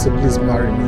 so please marry me.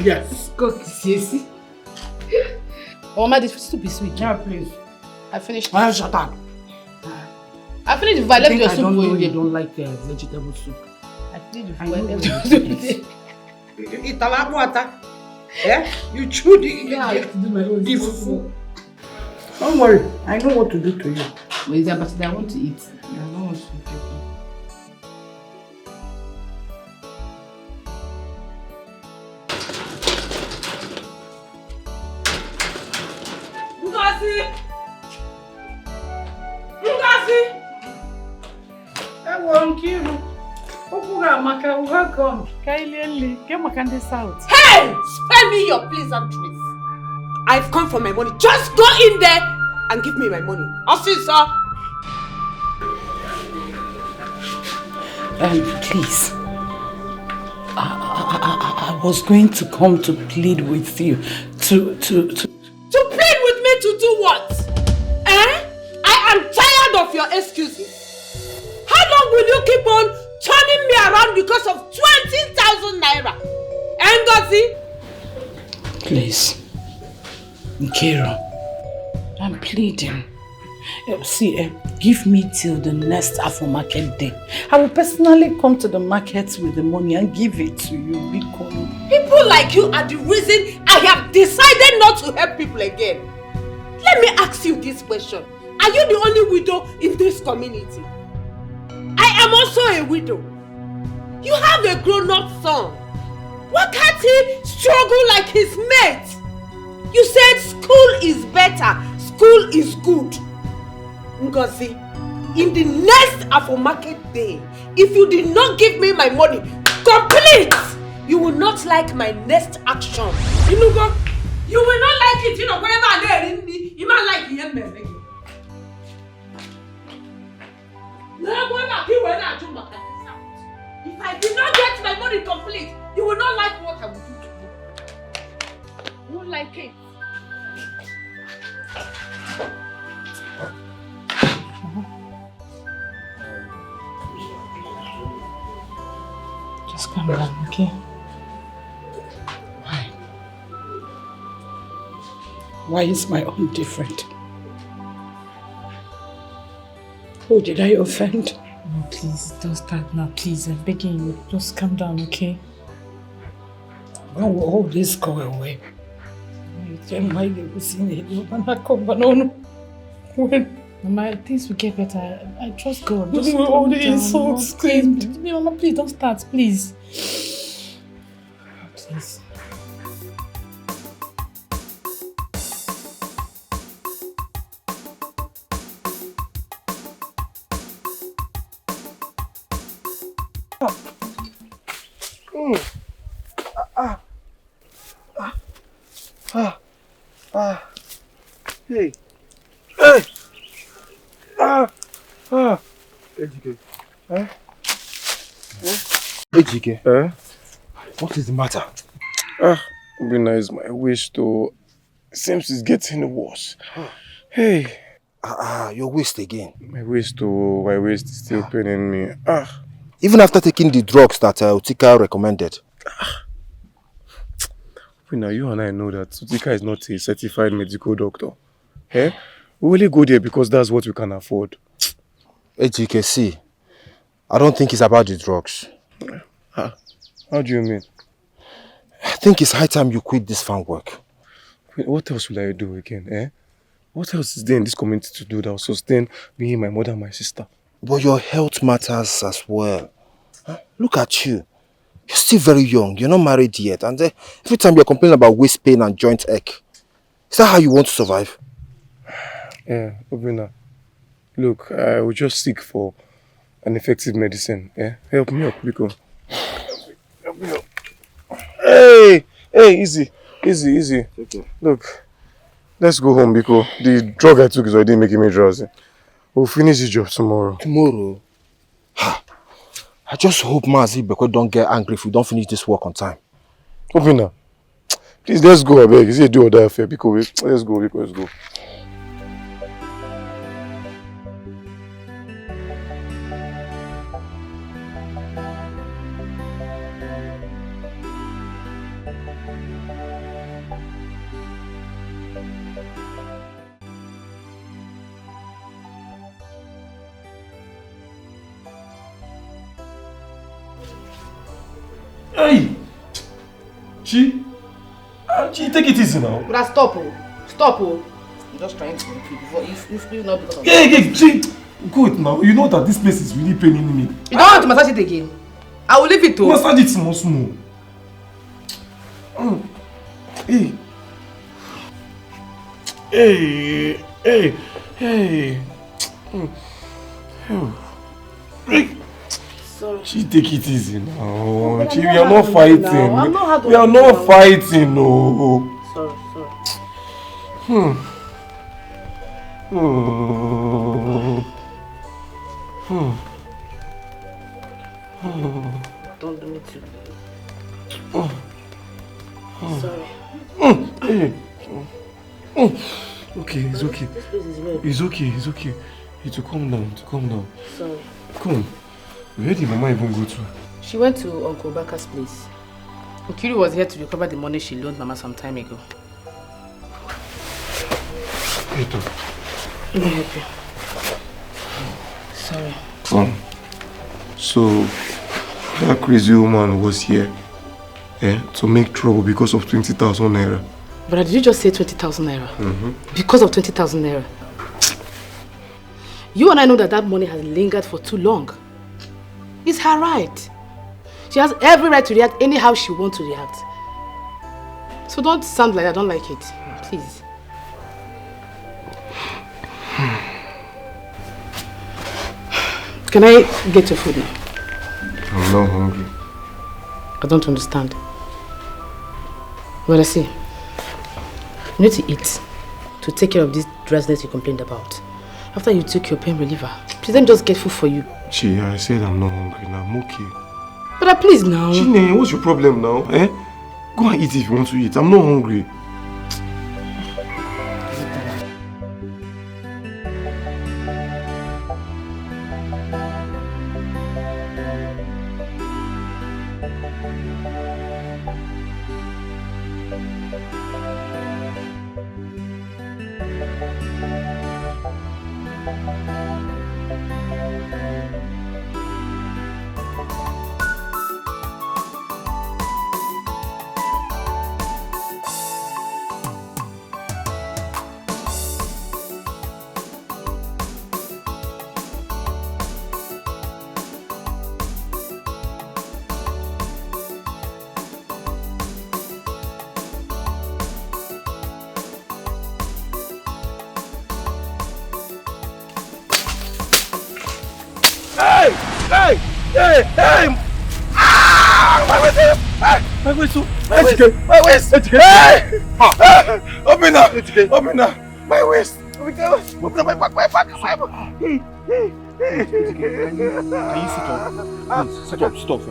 Yes. Cook, see. Mama, this is too be sweet. Yeah, please. I finished. Shut up. I finished if I left your I soup don't for know you. you don't like vegetable soup. I finished if I I know left what your you soup. Eat a lot of water. Yeah? You chew the Yeah, I have to do my own. fufu. Don't worry. I know what to do to you. But is that but I want to eat. I know what to do. Welcome. Get my candy out. Hey! Spare me your pleasantries. I've come for my money. Just go in there and give me my money. I'll see, sir. Please. I was going to come to plead with you. To plead with me to do what? I am tired of your excuses. How long will you keep on turning around because of 20,000 naira. Ngozi? Please. Nkiro, I'm pleading. See, give me till the next Afro market day. I will personally come to the market with the money and give it to you, Biko. People like you are the reason I have decided not to help people again. Let me ask you this question. Are you the only widow in this community? I am also a widow. You have a grown-up son. Why can't he struggle like his mate? You said school is better, school is good. Ngozi, in the next Afro market day, if you did not give me my money complete, you will not like my next action. You will not like it. You know, whenever I there, you might like him. If I did not get my money complete, you will not like what I will do to you. You won't like it. Just calm down, okay? Why? Why is my own different? Who did I offend? No, please, don't start now. Please, I'm begging you. Just calm down, okay? When will all this go away? When? Mama, things will get better. I trust God. Just calm all the insults, please. Mama, please don't start, please. Please. Hey. Hey. Ejike. Ejike. What is the matter? Obina is my waist though. Seems it's getting worse. Hey. Your waist again. My waist is still paining me. Even after taking the drugs that Utika recommended. Obina, you and I know that Utika is not a certified medical doctor. Hey? We only go there because that's what we can afford. Ejike, see, I don't think it's about the drugs. How do you mean? I think it's high time you quit this farm work. What else will I do again, What else is there in this community to do that will sustain me, my mother, and my sister? But your health matters as well. Look at you. You're still very young. You're not married yet. And every time you're complaining about waist pain and joint ache. Is that how you want to survive? Yeah, Obina. Look, I will just seek for an effective medicine. Help me up, Biko. Help me up. Hey, easy. Okay. Look, let's go home, Biko. The drug I took is already making me drowsy. We'll finish the job tomorrow. Tomorrow? I just hope Mazi Beko don't get angry if we don't finish this work on time. Obina, please, let's go, I beg. Is it do or die affair? Biko, let's go, Biko, let's go. Hey! Chi, take it easy now. But stop, I'm just trying to help you before you not because of Hey, Chi, good now. You know that this place is really paining me. You don't want to massage it again? I will leave it to. Massage it small. Hey. Sorry. She take it easy now. Chi, we are not fighting. We are not fighting, no. Sorry. Don't do me too. Sorry. Okay, it's okay. This place is red. It's okay. You to calm down. Sorry. Come. Where did Mama even go to? She went to Uncle Baka's place. Ukiri was here to recover the money she loaned Mama some time ago. Let me help you. Sorry. So that crazy woman was here to make trouble because of 20,000 naira. But did you just say 20,000 naira? Because of 20,000 naira? You and I know that money has lingered for too long. It's her right. She has every right to react anyhow she wants to react. So don't sound like I don't like it. Please. Can I get your food now? I'm not hungry. I don't understand. Well, I see. You need to eat to take care of this dressness you complained about. After you took your pain reliever, please don't just get food for you. Chi, I said I'm not hungry now. I'm okay. But please now. Chine, what's your problem now? Go and eat if you want to eat. I'm not hungry. Hey! My waist! My waist! My waist! Open up! Open up! My waist! Open up my back! My back! Can you sit up? Please, sit up, stop. Sit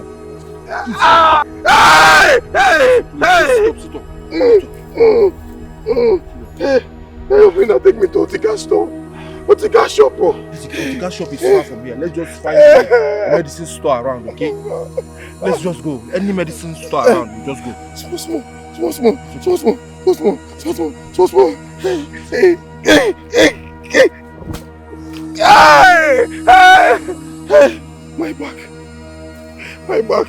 up. Open up, take me to Otika store. Otika shop. Otika shop is far from here. Let's just find a medicine store around, okay? Let's just go. Any medicine store around, we just go. Small. My back.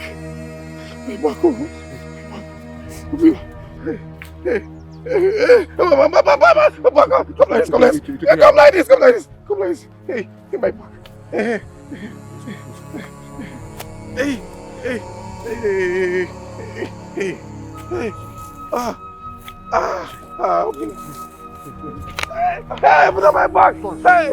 Come like this. Hey, my back. Hey. Put on my back. Hey.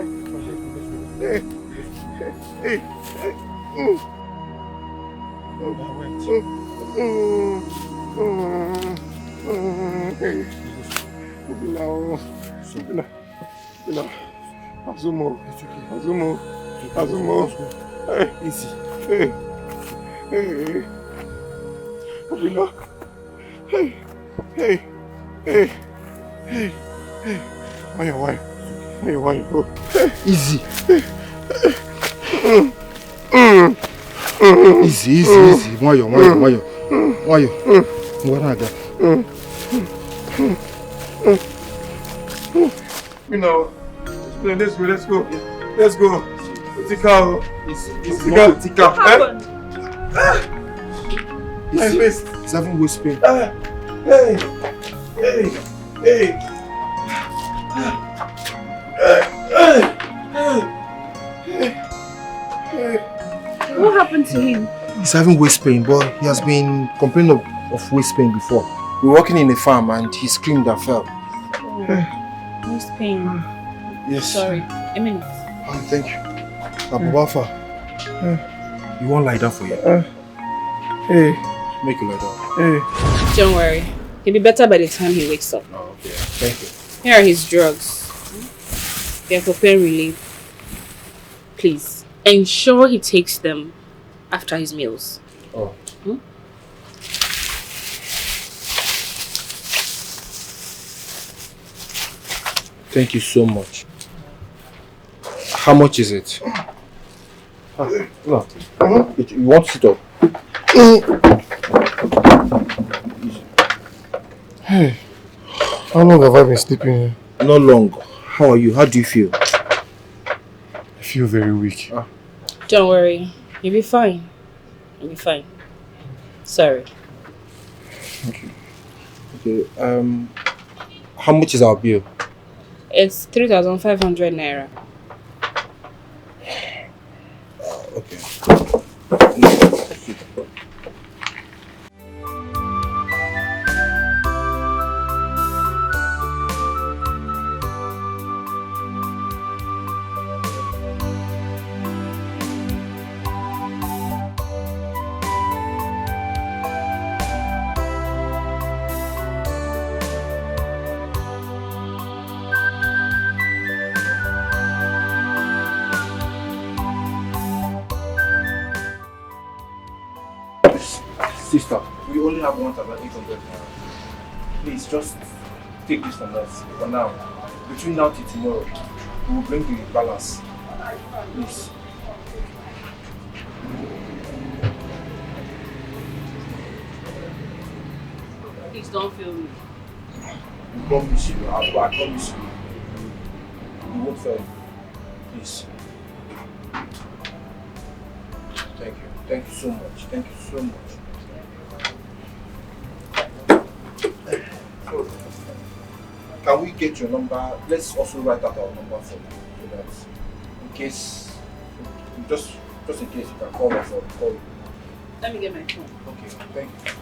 Azumo. Easy. Hey. Why? Easy. Easy. Wayo. Ngwanaga. Let's go. Tika. My waist. It's having waist pain. Hey. What happened to him? He's having waist pain, but he has been complaining of waist pain before. We were working in a farm and he screamed and fell. Waist pain. Yes. Sorry. A minute. Oh, thank you. Abubafa, you won't lie down for you. Hey. Make you lie down. Hey. Don't worry. He'll be better by the time he wakes up. Oh, okay. Thank you. Here are his drugs. They're for pain relief. Please, ensure he takes them after his meals. Oh. Thank you so much. How much is it? No. You want to sit up? Hey, how long have I been sleeping here? Not long. How are you? How do you feel? I feel very weak. Don't worry. You'll be fine. You'll be fine. Sorry. Okay. How much is our bill? It's 3,500 naira. Okay. Sister, we only have 1,800 naira. Please just take this from us for now. Between now till tomorrow, we will bring the balance. Please. Please don't fail me. We promise you. I promise you. We won't fail you. Please. Thank you. Thank you so much. Thank you so much. So, can we get your number? Let's also write out our number for you, so that in case, just in case you can call us or call you. Let me get my phone. Okay, thank you.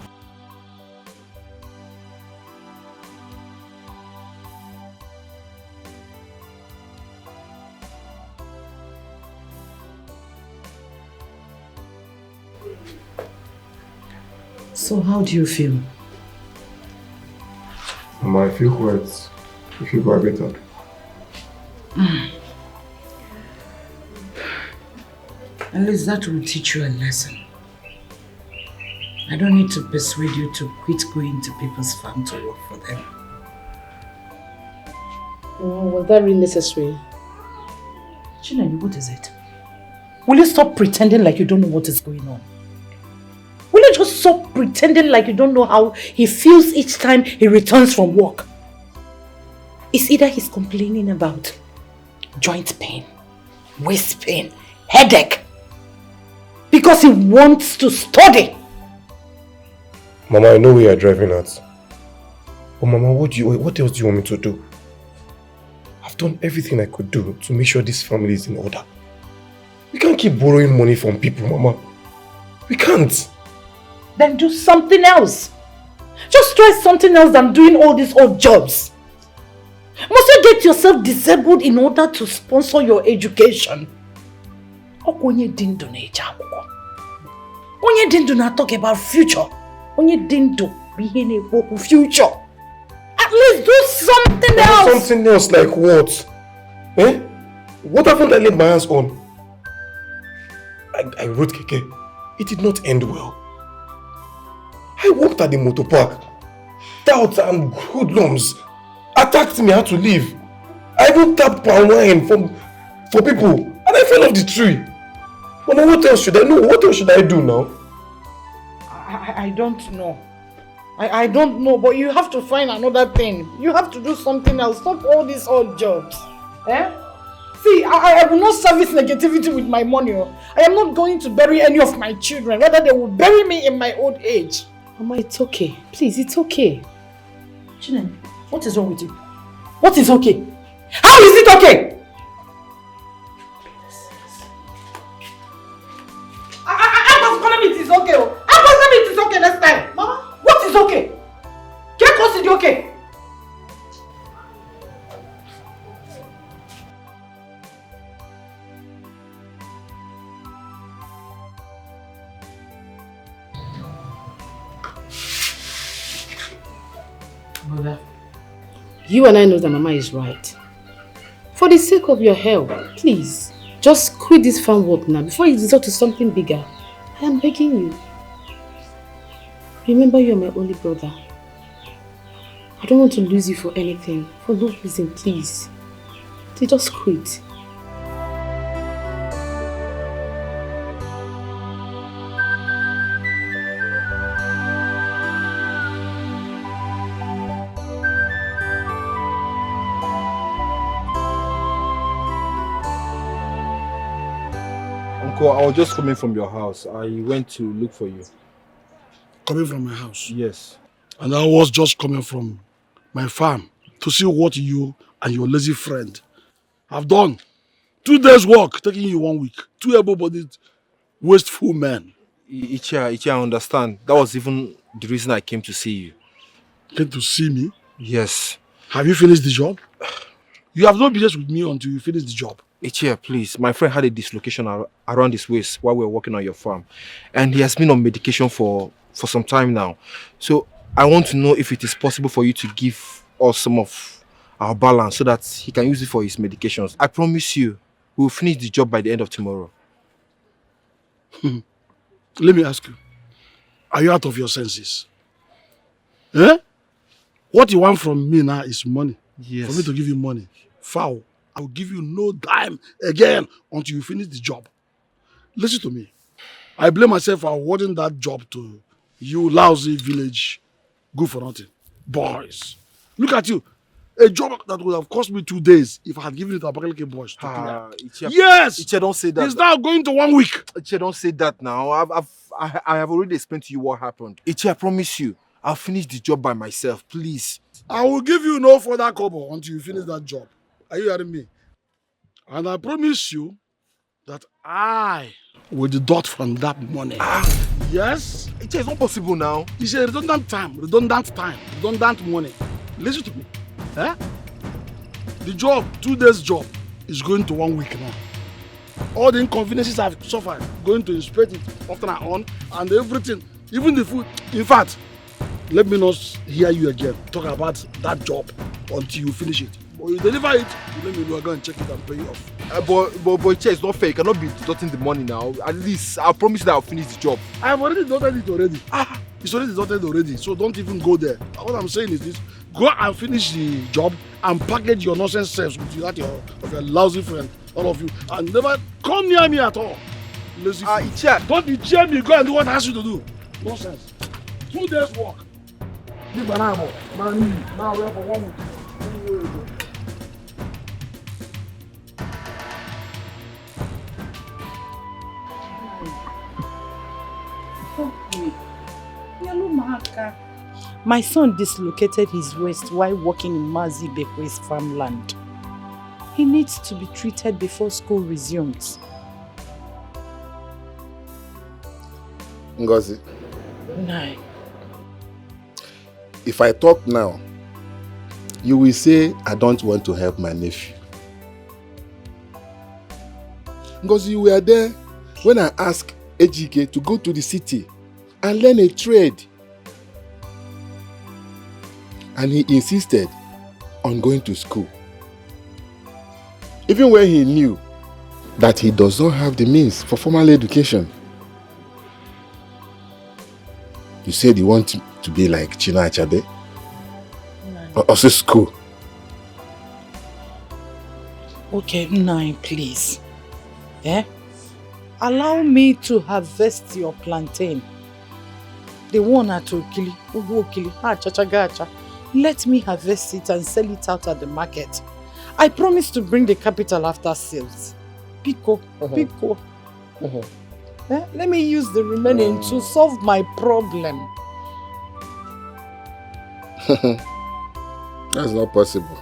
So how do you feel? Mama, I feel quite. I feel quite better. At least that will teach you a lesson. I don't need to persuade you to quit going to people's farm to work for them. Oh, was that really necessary? Chinenye, what is it? Will you stop pretending like you don't know what is going on? Will you just stop pretending like you don't know how he feels each time he returns from work? It's either he's complaining about joint pain, waist pain, headache, because he wants to study. Mama, I know where you're driving at. But Mama, what else do you want me to do? I've done everything I could do to make sure this family is in order. We can't keep borrowing money from people, Mama. We can't. Then do something else. Just try something else than doing all these odd jobs. Must you get yourself disabled in order to sponsor your education? Onye dindu na-eje akwụkwọ. Onye dindu na-talk about future. Onye dindu bihe na-ekwu future. At least do something else. Something else like what? Eh? What haven't I laid my hands on? I wrote Keke. It did not end well. I worked at the motor park. Doubts and hoodlums attacked me. I had to leave. I even tapped palm wine for people, and I fell off the tree. Mama, what else should I know? What else should I do now? I don't know. I don't know, but you have to find another thing. You have to do something else. Stop all these odd jobs. Eh? See, I will not service negativity with my money. I am not going to bury any of my children. Rather, they will bury me in my old age. Mama, it's okay. Please, it's okay. Chinen, what is wrong with you? What is okay? How is it okay? It is okay. It is okay next time. Mama, what is okay? Get close to the okay. Mother, you and I know that Mama is right. For the sake of your health, please, just quit this farm work now before you resort to something bigger. I am begging you. Remember, you are my only brother. I don't want to lose you for anything. For no reason, please. Just quit. Biko, I was just coming from your house. I went to look for you. Coming from my house? Yes. And I was just coming from my farm to see what you and your lazy friend have done. 2 days work, taking you 1 week. 2 able-bodied, wasteful men. Ichia, I understand. That was even the reason I came to see you. Came to see me? Yes. Have you finished the job? You have no business with me until you finish the job. Ichia, please. My friend had a dislocation around his waist while we were working on your farm. And he has been on medication for some time now. So I want to know if it is possible for you to give us some of our balance so that he can use it for his medications. I promise you, we'll finish the job by the end of tomorrow. Let me ask you, are you out of your senses? Eh? What you want from me now is money. Yes. For me to give you money. Foul. I will give you no dime again until you finish the job. Listen to me. I blame myself for awarding that job to you lousy village good for nothing boys. Look at you. A job that would have cost me 2 days if I had given it to Abakaliki boys. Yes! Ichia, don't say that. It's now going to 1 week. Ichia, don't say that now. I have already explained to you what happened. Ichia, I promise you, I'll finish the job by myself, please. I will give you no further kobo until you finish that job. Are you hearing me? And I promise you that I will deduct from that money. Yes? It's not possible now. It's a redundant money. Listen to me. Eh? The job, 2 days job, is going to 1 week now. All the inconveniences I've suffered, going to inspect it often and on, and everything, even the food. In fact, let me not hear you again talk about that job until you finish it. Or you deliver it, you let me know, I go and check it and pay you off. But it's not fair. You cannot be deducting the money now. At least I'll promise you that I'll finish the job. I've already deducted it already. It's already deducted already, so don't even go there. What I'm saying is this: go and finish the job and package your nonsense selves with that of your lousy friend, all of you, and never come near me at all. Lazy fool. Don't be cheer me. Go and do what I ask you to do. Nonsense. 2 days work. Now we're for 1 week. My son dislocated his waist while working in Mazi Bekwe's farmland. He needs to be treated before school resumes. Ngozi. No. If I talk now, you will say I don't want to help my nephew. Ngozi, you were there when I asked Ejike to go to the city and learn a trade. And he insisted on going to school. Even when he knew that he does not have the means for formal education. You said you want to be like China Achabe? Or also school? Okay, Nai, please. Allow me to harvest your plantain. The one at Okili, Chachagacha. Let me harvest it and sell it out at the market. I promise to bring the capital after sales. Pico. Let me use the remaining to solve my problem. That's not possible.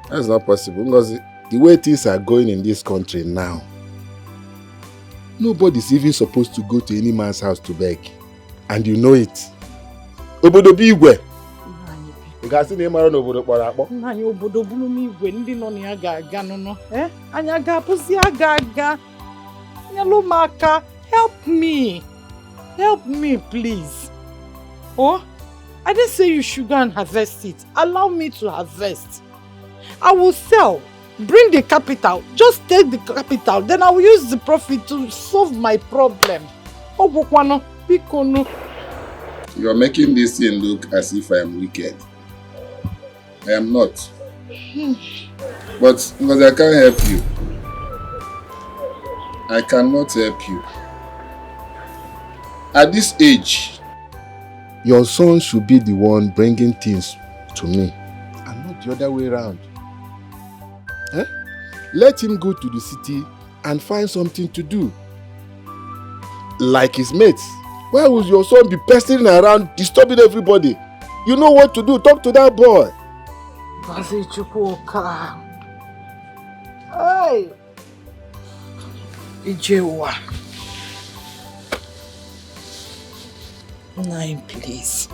That's not possible because the way things are going in this country now, nobody's even supposed to go to any man's house to beg. And you know it. Obodo bi igwe. You can see name around obodo kpọrọ akpọ. Nna ya obodo bulu m igwe ndị nọ na ya ga-aga nụnụ. Anya ga-apụzi aga. Nyelu m aka. Help me. Help me, please. Oh, I didn't say you should go and harvest it. Allow me to harvest. I will sell. Bring the capital. Just take the capital. Then I will use the profit to solve my problem. Obukwano, bikono. You are making this thing look as if I am wicked. I am not. But because I can't help you. I cannot help you. At this age, your son should be the one bringing things to me and not the other way around. Let him go to the city and find something to do. Like his mates. Why would your son be pestering around, disturbing everybody? You know what to do. Talk to that boy. Hey! Ijewa. 9, please.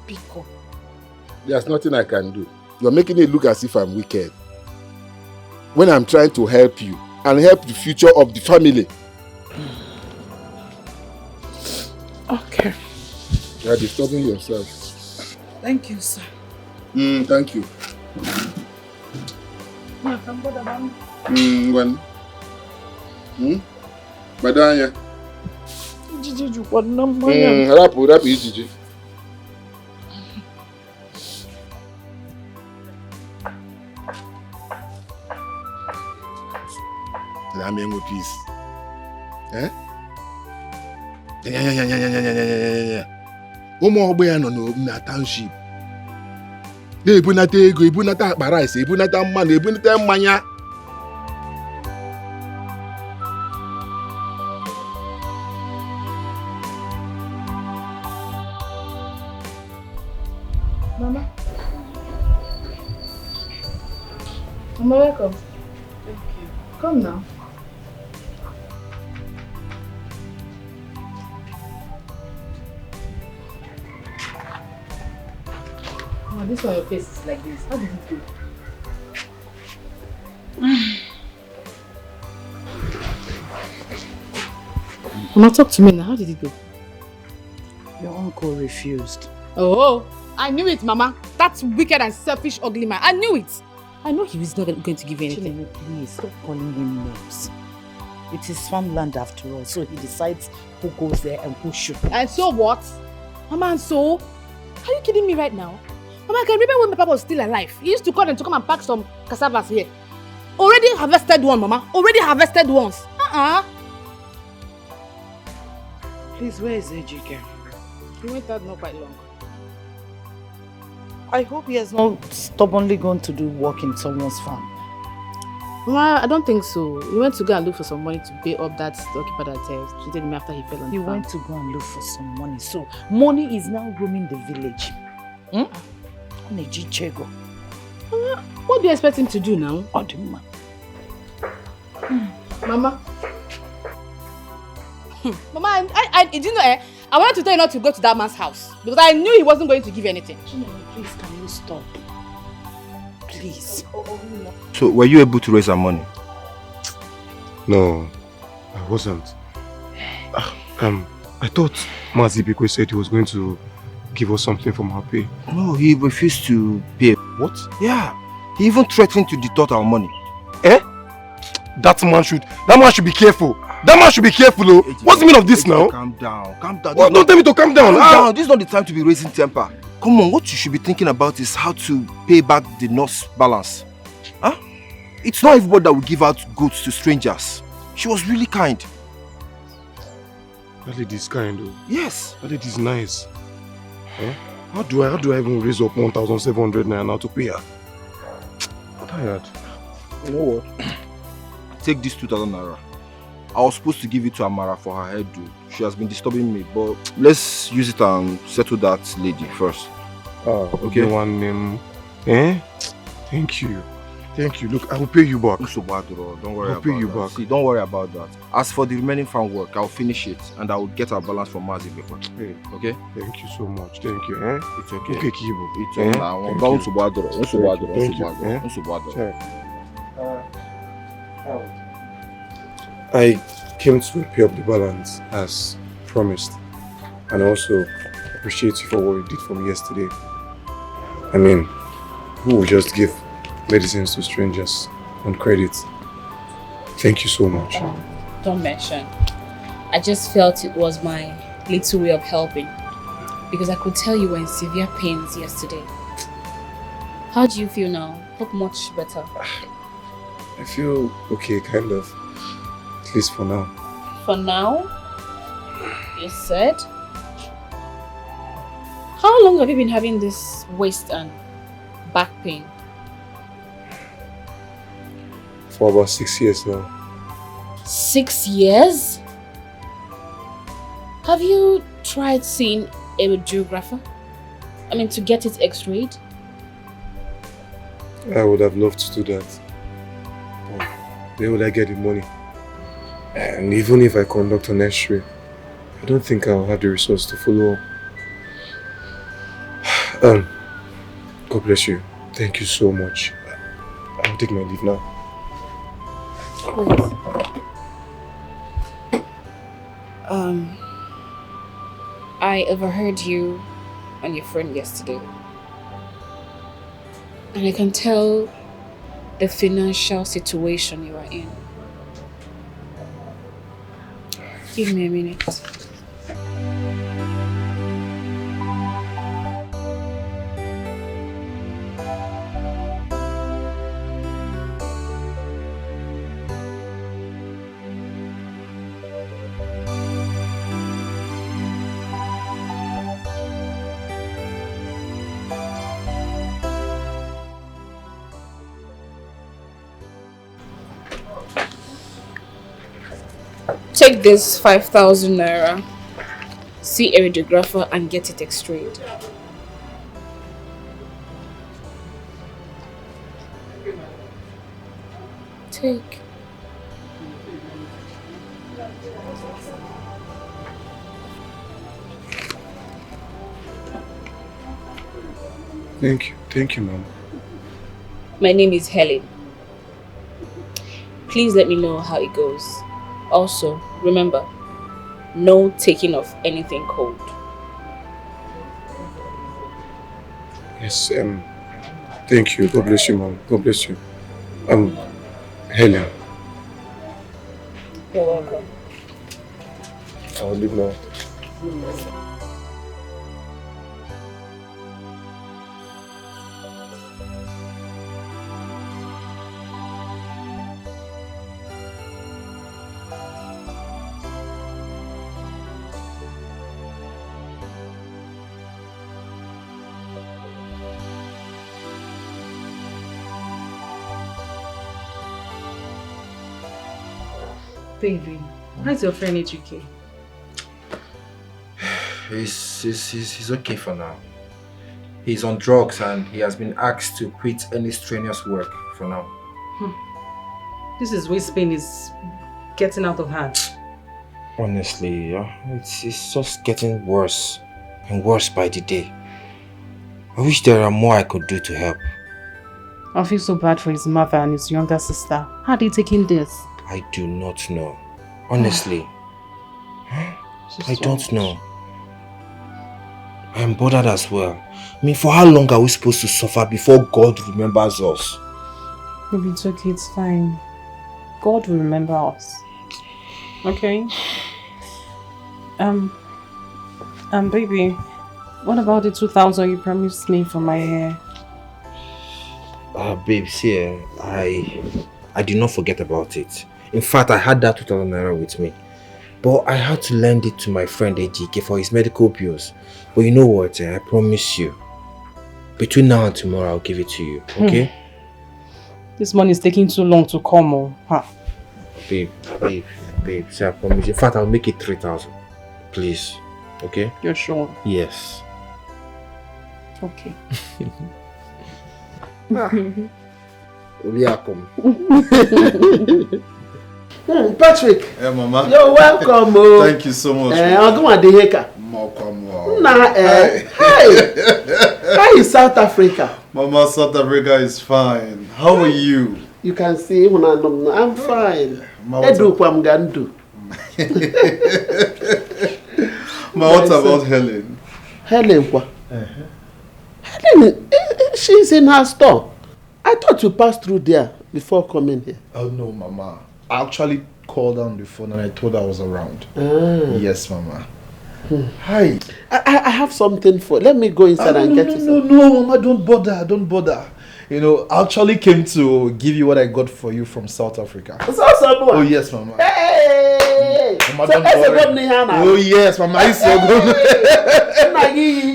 Pico. There's nothing I can do. You're making it look as if I'm wicked. When I'm trying to help you and help the future of the family. Okay. You're disturbing yourself. Thank you, sir. Thank you. When? Badanya. Rapu, Ijiji. Let me go, please. Eh? Yeah. Ụmụ ogbe ya nọ na township. Na-ebunata ego, ebunata akpa rice, ebunata mmanụ, ebunata mmanya. Mama. Mama, welcome. Thank you. Come now. Oh, this one your face is like this. How did it go? Mama, talk to me now. How did it go? Your uncle refused. Oh, I knew it, Mama. That wicked and selfish, ugly man. I knew it. I know he was not going to give you anything. Chileme, please stop calling him names. It is farmland after all, so he decides who goes there and who shouldn't. And so what? Mama, and so? Are you kidding me right now? Mama, I can remember when my papa was still alive. He used to call them to come and pack some cassavas here. Already harvested one, Mama. Already harvested once. Please, where is Ejike? He went out not quite long. I hope he has not stubbornly gone to do work in someone's farm. Mama, I don't think so. He went to go and look for some money to pay up that storekeeper that treated him after he fell on the farm. He went to go and look for some money. So, money is now roaming the village. Mama, what do you expect him to do now? Odima. Mama. Mama, I didn't know. I wanted to tell you not to go to that man's house because I knew he wasn't going to give you anything. Please, can you stop? Please. So, were you able to raise our money? No, I wasn't. I thought Mazibiko said he was going to give us something from our pay. No, he refused to pay. What? Yeah. He even threatened to deduct our money. Eh? That man should be careful. That man should be careful, though. What's the meaning of this now? Calm down. What? Don't tell me to calm down. Calm down. This is not the time to be raising temper. Come on, what you should be thinking about is how to pay back the nurse balance. Huh? It's not everybody that will give out goods to strangers. She was really kind. That lady is kind, though. Yes. That lady is nice. Eh? How do I even raise up 1,700 naira now to pay her? I'm tired. You know what? Take this 2,000 naira. I was supposed to give it to Amara for her hairdo. She has been disturbing me, but let's use it and settle that lady first. Okay. One name. Eh? Thank you. Look, I will pay you back. Don't worry I'll pay you back. See, don't worry about that. As for the remaining farm work, I'll finish it and I will get our balance from Mazi before. Hey, okay? Thank you so much. Thank you. Eh? It's okay. Okay, Kibo. It's okay. I came to pay up the balance as promised, and also appreciate you for what you did for me yesterday. I mean, who would just give medicines to strangers on credit? Thank you so much. Don't mention. I just felt it was my little way of helping because I could tell you were in severe pains yesterday. How do you feel now? Hope much better. I feel okay, kind of. At least for now. For now? You said? How long have you been having this waist and back pain? For about 6 years now. 6 years? Have you tried seeing a radiographer? I mean, to get it x-rayed? I would have loved to do that. But where would I get the money? And even if I conduct an x-ray, I don't think I'll have the resource to follow up. God bless you. Thank you so much. I'll take my leave now. I overheard you and your friend yesterday. And I can tell the financial situation you are in. Give me a minute. Take this 5,000 naira, see a radiographer and get it x-rayed. Take. Thank you, Mom. My name is Helen. Please let me know how it goes. Also, remember, no taking of anything cold. Yes, thank you. God bless you, Mom. God bless you. Helen. You're welcome. I'll leave now. Baby, how's your friend HUK? He's okay for now. He's on drugs and he has been asked to quit any strenuous work for now. This is waist pain is getting out of hand. Honestly, it's just getting worse and worse by the day. I wish there are more I could do to help. I feel so bad for his mother and his younger sister. How are they taking this? I do not know. Honestly. I don't know. I am bothered as well. I mean, for how long are we supposed to suffer before God remembers us? Baby, it's okay, it's fine. God will remember us. Okay? Baby, what about the 2,000 you promised me for my hair? Babe, see, I did not forget about it. In fact, I had that 2,000 naira with me. But I had to lend it to my friend AGK for his medical bills. But you know what, I promise you, between now and tomorrow, I'll give it to you, okay? This money is taking too long to come, Babe, see, I promise you. In fact, I'll make it 3,000. Please, okay? You're sure? Yes. Okay. Patrick. Hey, Mama. You're welcome. Thank you so much. I'll go and Deheka. Hey, how is South Africa? Mama, South Africa is fine. How are you? You can see when I'm fine. What about Helen? Helen, what? Helen, she's in her store. I thought you passed through there before coming here. Oh no, Mama. I actually called on the phone and I told her I was around. Yes, Mama. Hi. I have something for. Let me go inside and get you some. No, Mama, don't bother. You know, I actually came to give you what I got for you from South Africa. Oh yes, Mama. Hey! Mama, don't worry. Oh yes, Mama, it's so good.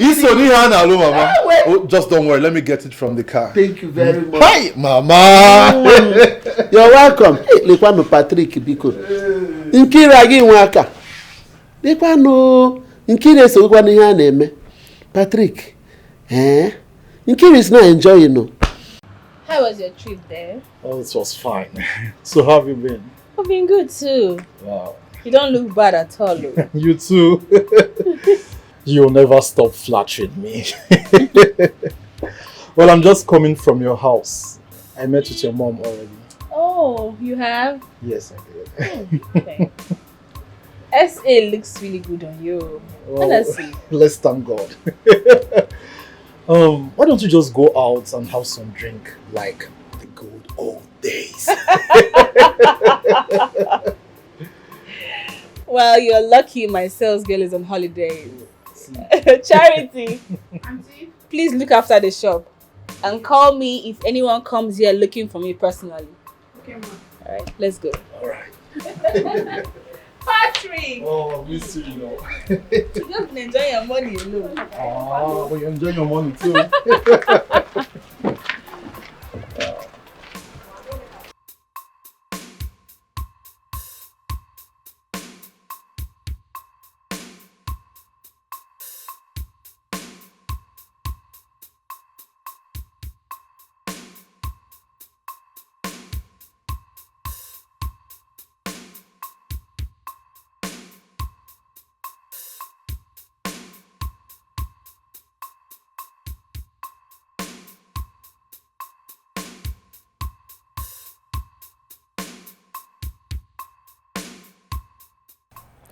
It's so good, Mama. Oh, just don't worry. Let me get it from the car. Thank you very much. Hi, Mama. You're welcome. Lekwano Patrick biko. Nkira gi nwaka. Lekwano Nkira so gwanu ihe na-eme. Patrick. Nkira is not enjoying no. How was your trip there? Oh, it was fine. So how have you been? I've been good too. Wow. You don't look bad at all. You too. You'll never stop flattering me. Well, I'm just coming from your house. I met with your mom already. Oh, you have? Yes, I did. Okay. SA looks really good on you. Honestly. Let's thank God. Why don't you just go out and have some drink like the good old days? Well, you're lucky my sales girl is on holiday. Charity, Auntie, please look after the shop and call me if anyone comes here looking for me personally. Okay, ma. Alright, let's go. Alright. Patrick! Oh, I miss you, you know. You just enjoy your money alone. Oh, well, you enjoy your money too.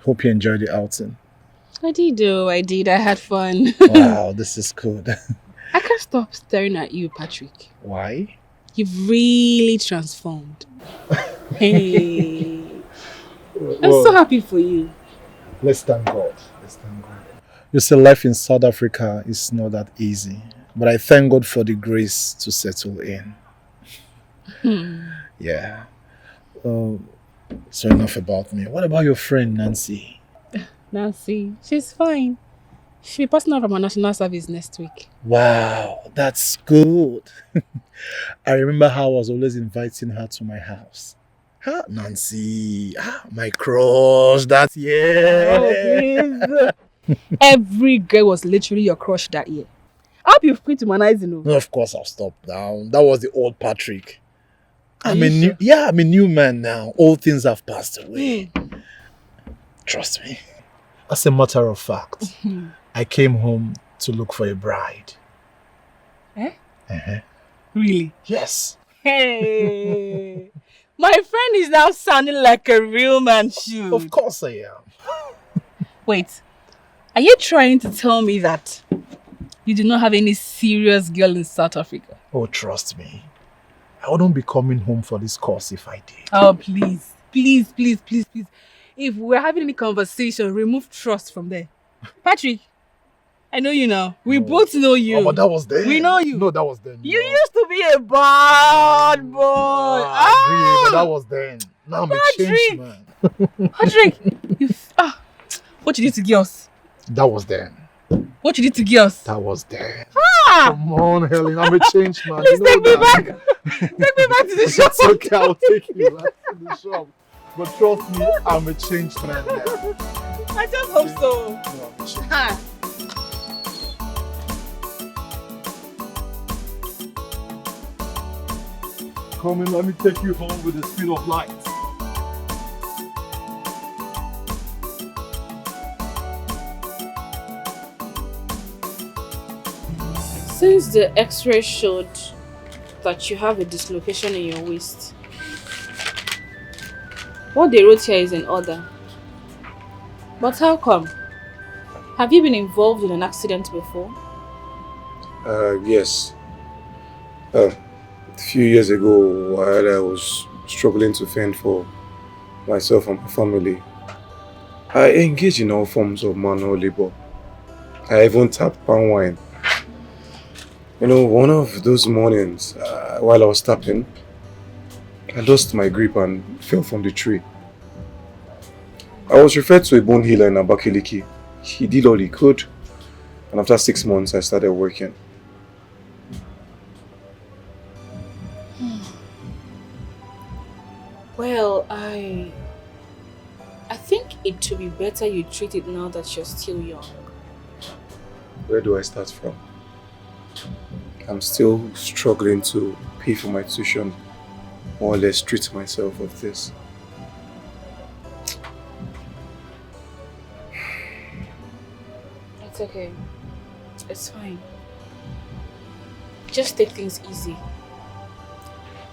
Hope you enjoyed the outing. I did. I had fun. Wow, this is good. I can't stop staring at you, Patrick. Why? You've really transformed. Hey. I'm so happy for you. Let's thank God. You see, life in South Africa is not that easy. But I thank God for the grace to settle in. Yeah. So enough about me. What about your friend Nancy? Nancy, she's fine. She'll be passing out from her national service next week. Wow, that's good. I remember how I was always inviting her to my house. Huh? Nancy, my crush, that year. Oh, please. Every girl was literally your crush that year. I hope you've quit humanizing. No, of course I've stopped now. That was the old Patrick. I'm a new man now. All things have passed away. Trust me. As a matter of fact, I came home to look for a bride. Eh? Uh-huh. Really? Yes. Hey! My friend is now sounding like a real man should. Of course I am. Wait, are you trying to tell me that you do not have any serious girl in South Africa? Oh, trust me. I wouldn't be coming home for this course if I did. Oh, please. Please, please, please, please. If we're having any conversation, remove trust from there. Patrick, I know you now. We both know you. Oh, but that was then. We know you. No, that was then. You used to be a bad boy. I agree, but that was then. Now I'm a changed man. Patrick, what you did to girls? That was then. What you did to girls? That was then. Ah! Come on, Helen, I'm a changed man. Please take me back. Take me back to the shop. It's okay, I'll take you back to the shop. But trust me, I'm a changed man now. I just hope so. No, come in, let me take you home with the speed of light. Since the x-ray showed that you have a dislocation in your waist, what they wrote here is in order. But how come? Have you been involved in an accident before? Yes. A few years ago, while I was struggling to fend for myself and my family, I engaged in all forms of manual labor. I even tapped palm wine. You know, one of those mornings, while I was tapping, I lost my grip and fell from the tree. I was referred to a bone healer in Abakaliki. He did all he could. And after 6 months, I started working. Well, I think it would be better you treat it now that you're still young. Where do I start from? I'm still struggling to pay for my tuition, more or less treat myself of this. It's okay. It's fine. Just take things easy.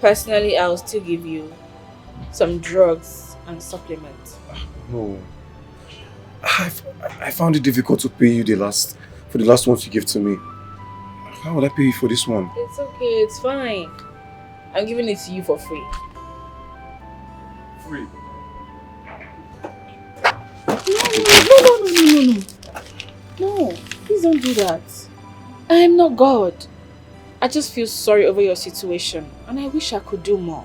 Personally, I'll still give you some drugs and supplements. No. I found it difficult to pay you for the last ones you gave to me. How would I pay you for this one? It's okay, it's fine. I'm giving it to you for free. Free? No. No, please don't do that. I am not God. I just feel sorry over your situation and I wish I could do more.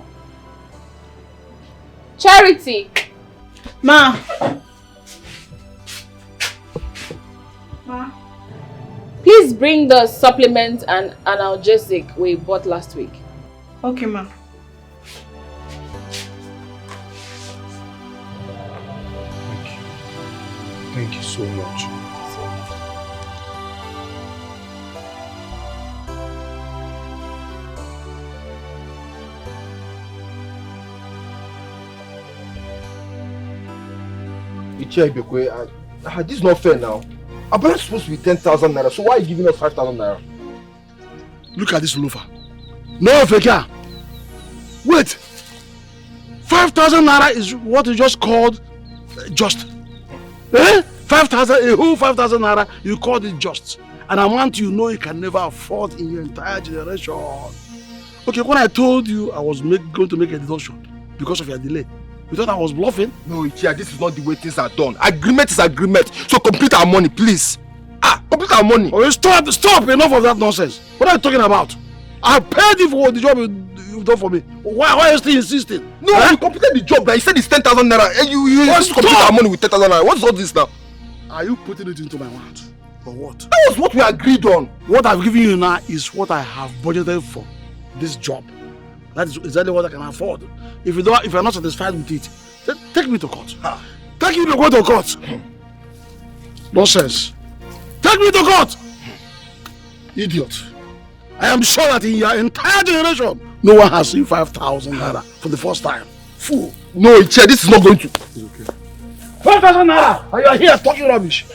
Charity! Ma! Please bring the supplement and analgesic we bought last week. Okay, ma. Thank you so much. This is not fair now. Our balance is supposed to be 10,000 naira, so why are you giving us 5,000 naira? Look at this loafer. No figure. Wait. 5,000 naira is what you just called just. Eh? 5,000, a whole 5,000 naira, you called it just. An amount you know you can never afford in your entire generation. Okay, when I told you I was going to make a deduction because of your delay, you thought I was bluffing? No, Ichia, this is not the way things are done. Agreement is agreement. So complete our money, please. Complete our money. Oh, stop! Enough of that nonsense. What are you talking about? I paid you for the job you've done for me. Why are you still insisting? No, you completed the job. Now you said it's 10,000 naira. And you just complete our money with 10,000 naira. What's all this now? Are you putting it into my mouth? For what? That was what we agreed on. What I've given you now is what I have budgeted for this job. That is exactly what I can afford. If you're not satisfied with it, then take me to court. Take me to court. Nonsense. Take me to court. Idiot. I am sure that in your entire generation, no one has seen 5,000 naira for the first time. Fool. No, Ichia, this is not going to. It's okay. 5,000 naira, and you are here talking rubbish.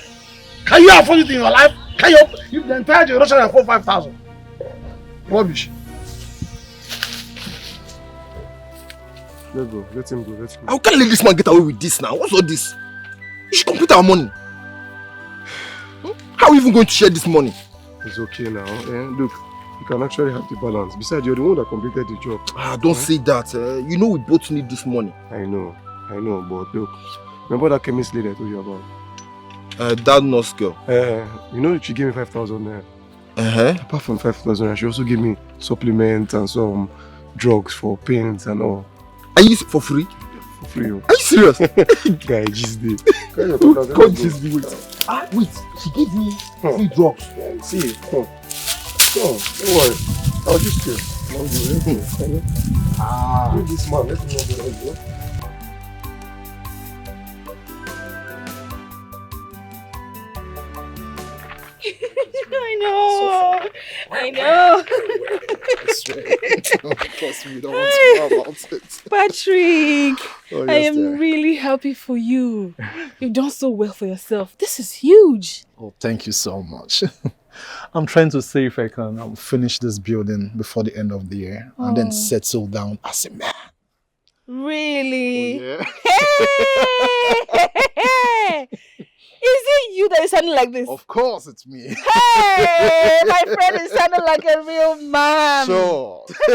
Can you afford it in your life? Can you? If the entire generation afford 5,000. Rubbish. Let go. Let him go. How can let this man get away with this now? What's all this? You should complete our money. How are we even going to share this money? It's okay now. Look, you can actually have the balance. Besides, you're the one that completed the job. Don't say that. You know we both need this money. I know, but look, remember that chemist lady I told you about? That nurse girl. You know she gave me 5,000 naira. Apart from 5,000 naira, she also gave me supplements and some drugs for pains and all. Are you for free? For free. Are you serious? Guy, just did. God, just do it. Wait, she gave me free drugs. See, don't worry. I'll just kill. Leave this man, let me know the idea. I know. Plus, we don't want to know about it. Patrick, Oh, yes, I am dear. really happy for you. You've done so well for yourself. This is huge. Oh, thank you so much. I'm trying to see if I can finish this building before the end of the year and then settle down as a man. Really? Oh, Hey! Is it you that is sounding like this? Of course, it's me. Hey! My friend is sounding like a real man. Sure. I'm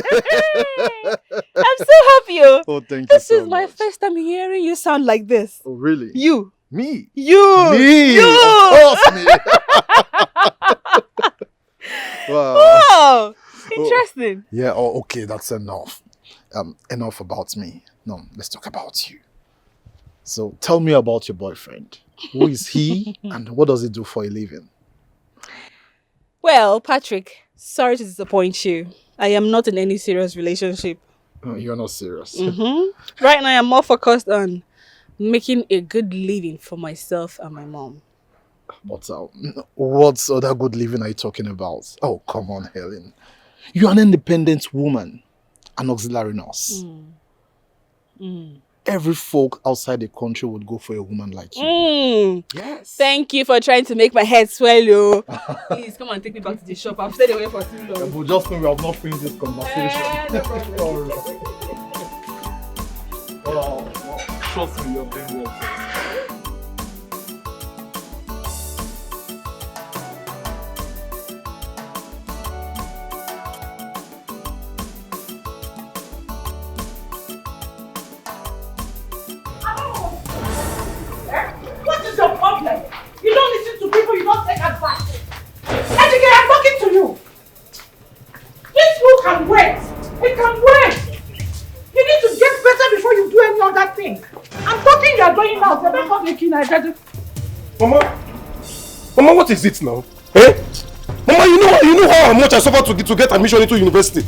so happy. Oh, thank you This so is my much. first time hearing you sound like this. Oh, really? You. Me? You. Me? You. Of course, me. Wow. Wow. Interesting. Yeah, okay, that's enough. Enough about me. No, let's talk about you. So tell me about your boyfriend. Who is he and what does he do for a living? Well, Patrick, sorry to disappoint you. I am not in any serious relationship. Oh, you're not serious. Right now, I'm more focused on making a good living for myself and my mom. But what other good living are you talking about? Oh, come on, Helen. You're an independent woman, an auxiliary nurse. Every folk outside the country would go for a woman like you. Yes. Thank you for trying to make my head swell. Please come and take me back to the shop. I've stayed away for too long. But just when we have not finished this conversation. Trust me, you're being well. What is your problem? You don't listen to people, you don't take advice. Ejike, I'm talking to you. This school can wait. It can wait. You need to get better before you do any other thing. I'm talking, you are going out. You're not making a Mama, what is it now? Eh? Mama, you know how much I suffered to get admission into university.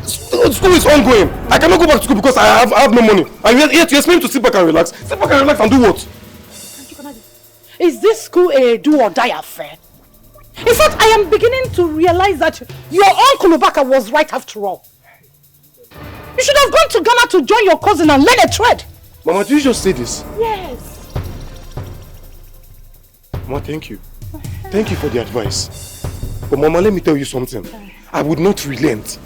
School is ongoing. I cannot go back to school because I have no money. And yet you expect me to sit back and relax. Sit back and relax and do what? Is this school a do or die affair? In fact, I am beginning to realize that your uncle Ubaka was right after all. You should have gone to Ghana to join your cousin and learn a trade. Mama, did you just say this? Yes. Mama, thank you. Thank you for the advice. But Mama, let me tell you something. I would not relent.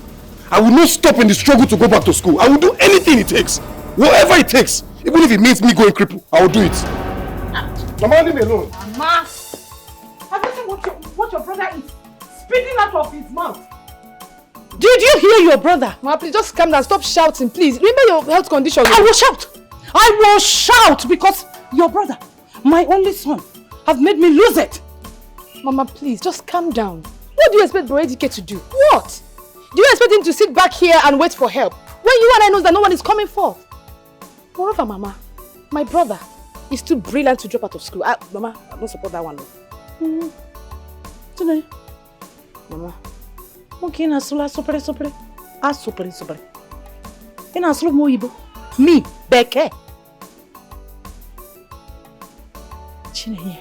I will not stop in the struggle to go back to school. I will do anything it takes. Whatever it takes. Even if it means me going cripple, I will do it. Mama, leave me alone. Mama, have you seen what your brother is spitting out of his mouth? Did you hear your brother? Mama, please just calm down. Stop shouting, please. Remember your health condition. I will shout. I will shout because your brother, my only son, have made me lose it. Mama, please, just calm down. What do you expect Bro Ejike to do? What? Do you expect him to sit back here and wait for help when you and I know that no one is coming forth? Moreover, Mama, my brother is too brilliant to drop out of school. Mama, I don't support that one. Mama. Okay, na sula sopre. Ah, sopre. Ina sulu mo ibo. Me, Beke. Chineye,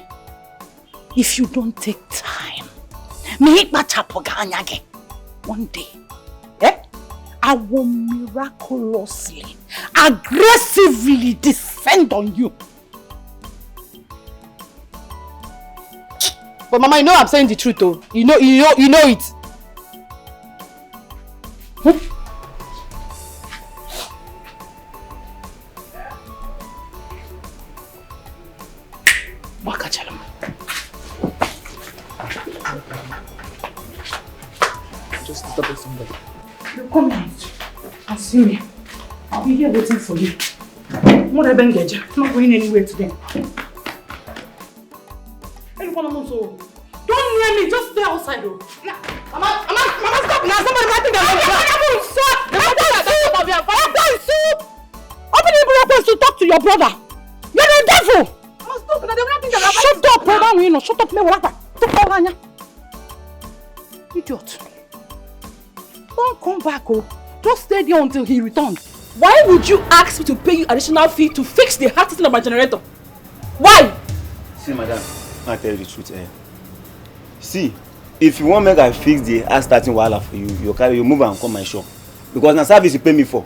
if you don't take time, one day, I will miraculously, aggressively descend on you. But Mama, you know I'm saying the truth though. You know it. Just stop with somebody. You come out and see me. I'll be here waiting for you. I'm not going anywhere today. Don't near me, just stay outside though. Mama, stop now. Somebody might think I'm open your mouth to talk to your brother. You're the devil. Mama, stop now. They will not think that shut up, brother. Shut up, idiot. Don't come back, oh. Just stay there until he returns. Why would you ask me to pay you additional fee to fix the heart system of my generator? Why? See, madam, I'll tell you the truth. See, if you want to make I fix the heart starting wahala for you, you move and come my shop. Because the service you pay me for.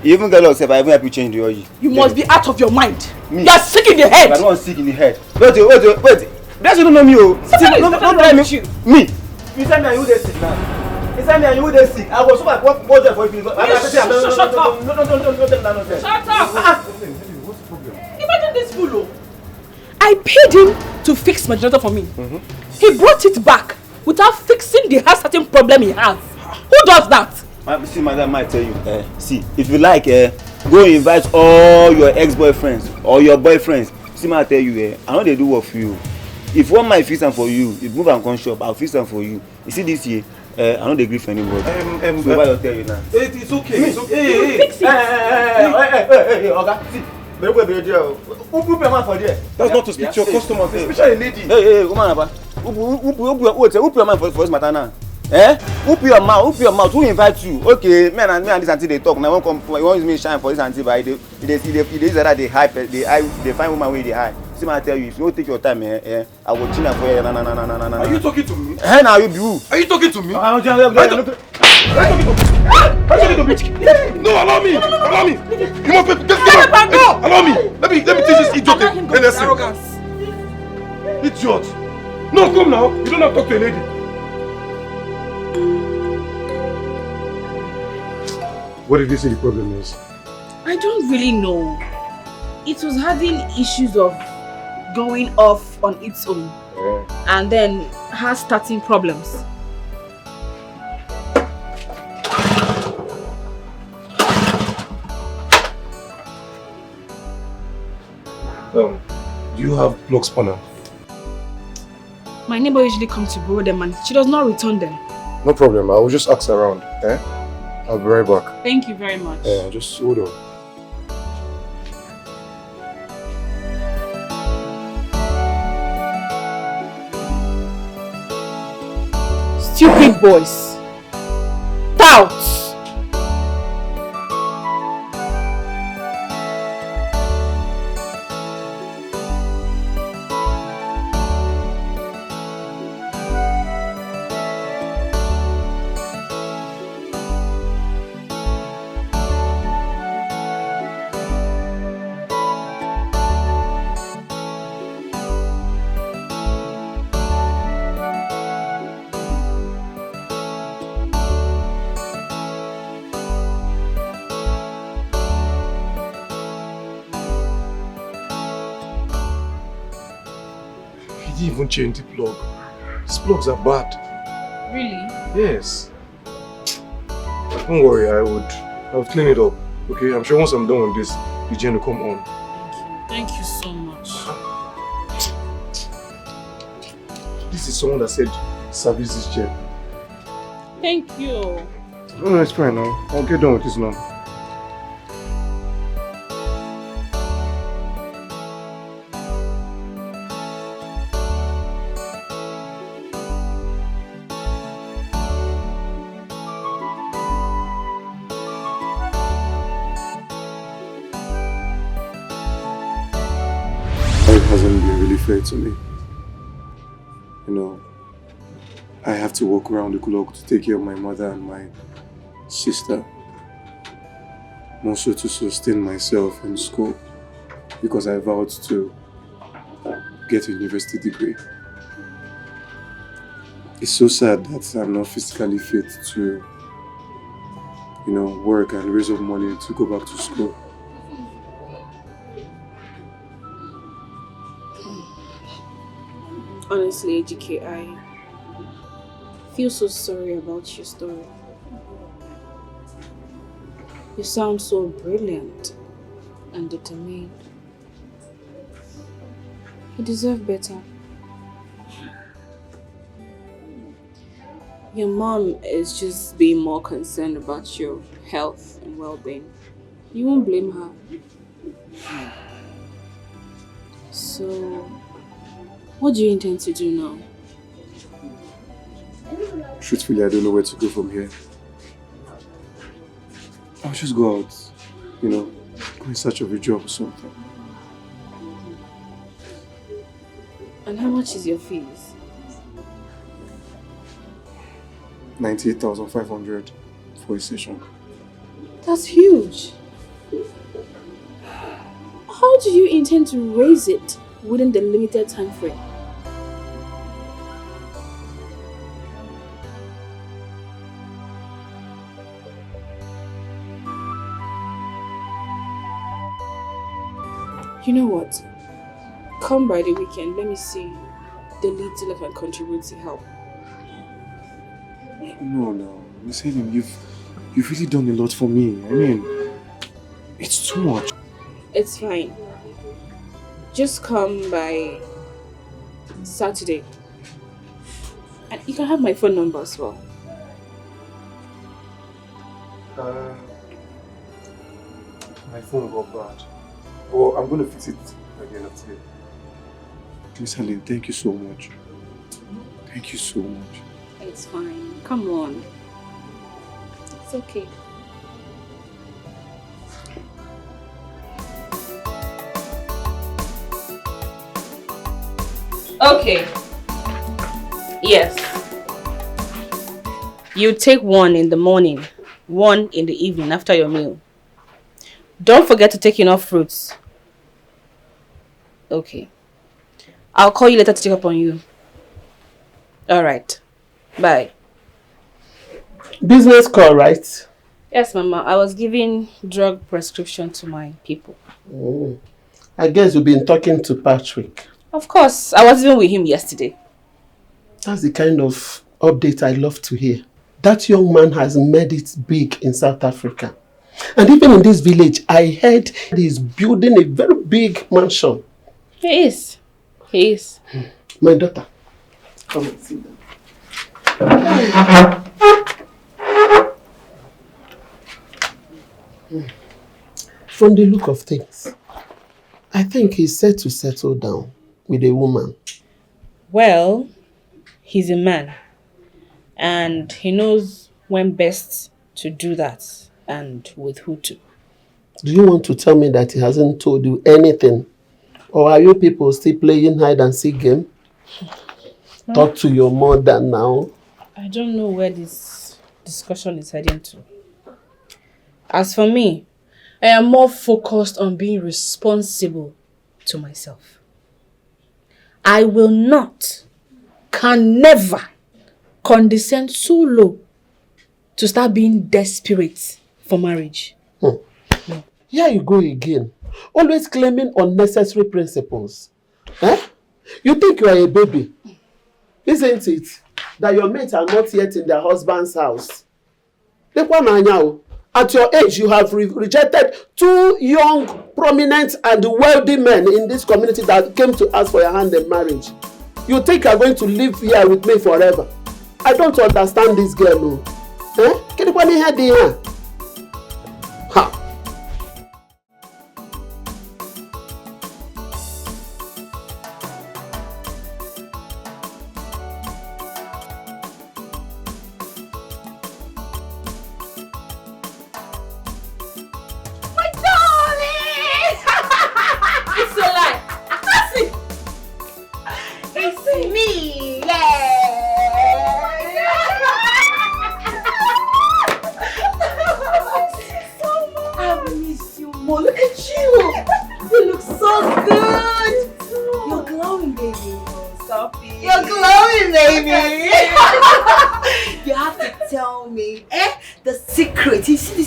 You even get yourself, I even help you change the oil. You must be out of your mind. Me? You are sick in the head. I'm not sick in the head. Wait. That's you don't know me, oh. Don't try me. Me? You tell me are you there sick now? You tell me are you there sick? I was so like what there for you. Shut up. No. Shut up. What's the problem? Imagine this fool. I paid him to fix my generator for me. He brought it back without fixing the heart starting problem he has. Who does that? See, madam, I tell you, see, if you like, go invite all your ex-boyfriends or your boyfriends. See, I tell you, I know they do work for you. If one might fix them for you, if move and come shop, I'll fix them for you. You see this year, I don't agree for anybody. So what I'll tell you now. It's okay. It's okay. Hey, okay. See, Betrayal. Who pay man for there? That's not to speak to your customer, especially a lady. Hey, woman, who pay your man for this matter now? Eh? Who pay your mouth? Who invite you? Okay, me and this auntie they talk. Now won't come. You want use me shine for this auntie, but they that they hype, they find woman where they hide. See, I tell you, if you don't take your time, I will change for you. No. Are you talking to me? Hey, now you be who? Are you talking to me? I'm No, allow me. You must get out. Allow me. Let me teach this idiot a lesson. Idiot. No, come now. You don't have to talk to a lady. What did you say the problem is? I don't really know. It was having issues of going off on its own. And then her starting problems. Do you have plug spanner? My neighbor usually comes to borrow them and she does not return them. No problem. I will just ask around. I'll be right back. Thank you very much. Just hold on. Stupid boys. Touts. Even change the plug. These plugs are bad. Really? Yes. Don't worry, I'll clean it up. Okay, I'm sure once I'm done with this, the gen will come on. Thank you so much. This is someone that said service this gen. Thank you. No, it's fine now. I'll get done with this now. Hasn't been really fair to me. You know, I have to walk around the clock to take care of my mother and my sister. More so to sustain myself in school because I vowed to get a university degree. It's so sad that I'm not physically fit to, you know, work and raise up money to go back to school. Honestly, AGK, I feel so sorry about your story. You sound so brilliant and determined. You deserve better. Your mom is just being more concerned about your health and well-being. You won't blame her. So, what do you intend to do now? Truthfully, I don't know where to go from here. I'll just go out, you know, go in search of a job or something. And how much is your fees? 98,500 for a session. That's huge. How do you intend to raise it within the limited time frame? You know what? Come by the weekend, let me see the little I can contribute to help. No, Miss Helen, you've really done a lot for me. I mean, it's too much. It's fine. Just come by Saturday. And you can have my phone number as well. My phone got bad. Well, I'm going to fix it by the end of today. Miss Helen, thank you so much. Thank you so much. It's fine. Come on. It's okay. Okay. Yes. You take one in the morning, one in the evening after your meal. Don't forget to take enough fruits. Okay. I'll call you later to check up on you. Alright. Bye. Business call, right? Yes, Mama. I was giving drug prescription to my people. Oh. I guess you've been talking to Patrick. Of course. I was even with him yesterday. That's the kind of update I love to hear. That young man has made it big in South Africa. And even in this village, I heard he's building a very big mansion. He is. He is. My daughter, come and sit down. From the look of things, I think he's set to settle down with a woman. Well, he's a man. And he knows when best to do that and with who to. Do you want to tell me that he hasn't told you anything? Or are you people still playing hide and seek game? Talk to your mother now. I don't know where this discussion is heading to. As for me, I am more focused on being responsible to myself. I will not, can never condescend so low to start being desperate for marriage. No. Here you go again. Always claiming unnecessary principles. Eh? You think you are a baby, isn't it? That your mates are not yet in their husband's house. At your age, you have rejected 2 young, prominent and wealthy men in this community that came to ask for your hand in marriage. You think you are going to live here with me forever? I don't understand this girl. No. Eh? Ha!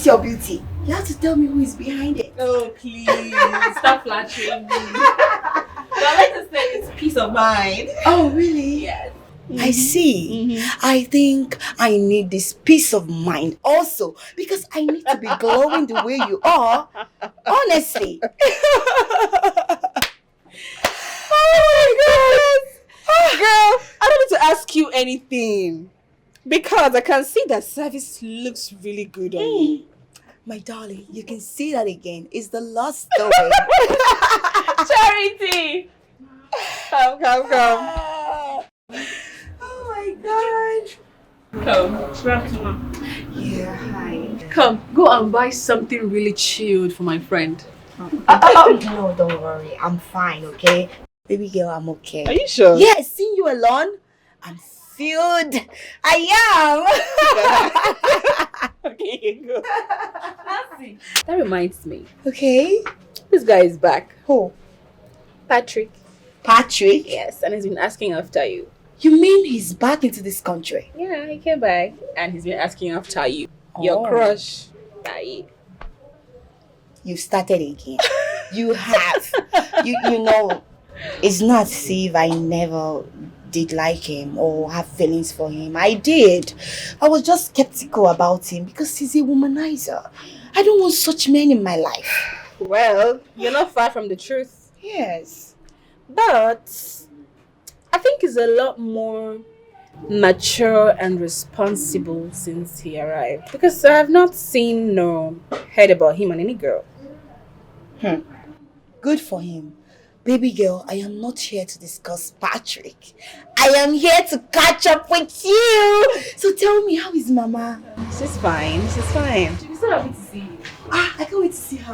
Your beauty. You have to tell me who is behind it. Oh, please. Stop flattering me. But let us say it's peace of mind. Oh, really? Yes. I see. I think I need this peace of mind also because I need to be glowing the way you are. Honestly. Oh my goodness. Girl, I don't need to ask you anything. Because I can see that service looks really good on you. My darling, you can see that again. It's the last story. Charity! Come. Oh my God. Come. Yeah, hi. Come, go and buy something really chilled for my friend. No, don't worry. I'm fine, okay? Baby girl, I'm okay. Are you sure? Yes, seeing you alone, I'm filled. I am. Okay, go. That reminds me. Okay. This guy is back. Who? Patrick. Patrick? Yes, and he's been asking after you. You mean he's back into this country? Yeah, he came back and he's been asking after you. Your crush. Aye. You started again. You have. You know, it's not as if I never did like him or have feelings for him. I did. I was just skeptical about him because he's a womanizer. I don't want such men in my life. Well, you're not far from the truth. Yes. But I think he's a lot more mature and responsible since he arrived. Because I have not seen nor heard about him and any girl. Good for him. Baby girl, I am not here to discuss Patrick. I am here to catch up with you. So tell me, how is Mama? She's fine. She's fine. She's so happy to see you. I can't wait to see her.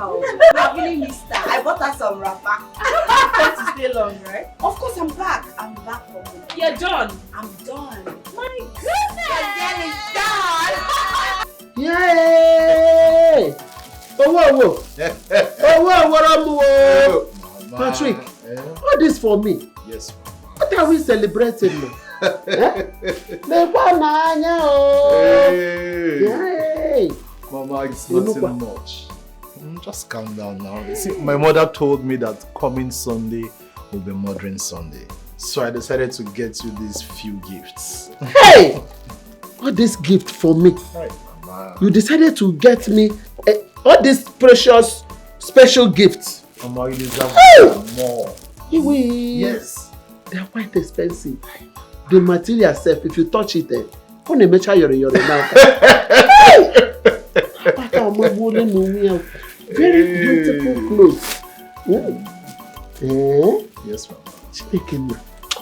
I really missed her. I bought her some wrapper. You to stay long, right? Of course, I'm back. I'm back for good. You're done. I'm done. My goodness! The girl is done. Yay! Oh, Patrick, what this for me? Yes. What are we celebrating now? Hey. Mama, it's nothing much. Just calm down now. See, my mother told me that coming Sunday will be Mothering Sunday. So I decided to get you these few gifts. Hey! What this gift for me? Right, Mama. You decided to get me all these precious, special gifts. Mama, you deserve more. Yes. They are quite expensive. The material self, if you touch it, on a measure you're now. Very beautiful clothes. Yes, Mama.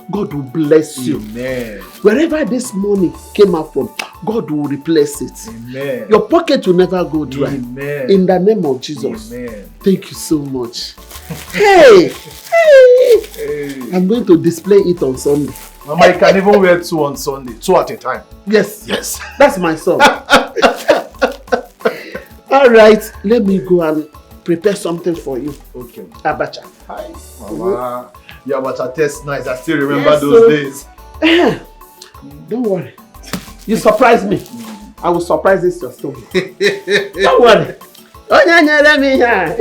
God will bless you. Amen. Wherever this money came out from, God will replace it. Amen. Your pocket will never go dry. Amen. In the name of Jesus. Amen. Thank you so much. Hey! I'm going to display it on Sunday. Mama, you can even wear 2 on Sunday. 2 at a time. Yes. Yes. That's my son. All right. Let me go and prepare something for you. Okay. Abacha. Hi, Mama. Your abacha tastes nice. I still remember those days. Don't worry. You surprise me. I will surprise this your story. Don't worry. Onyanyere mi ha,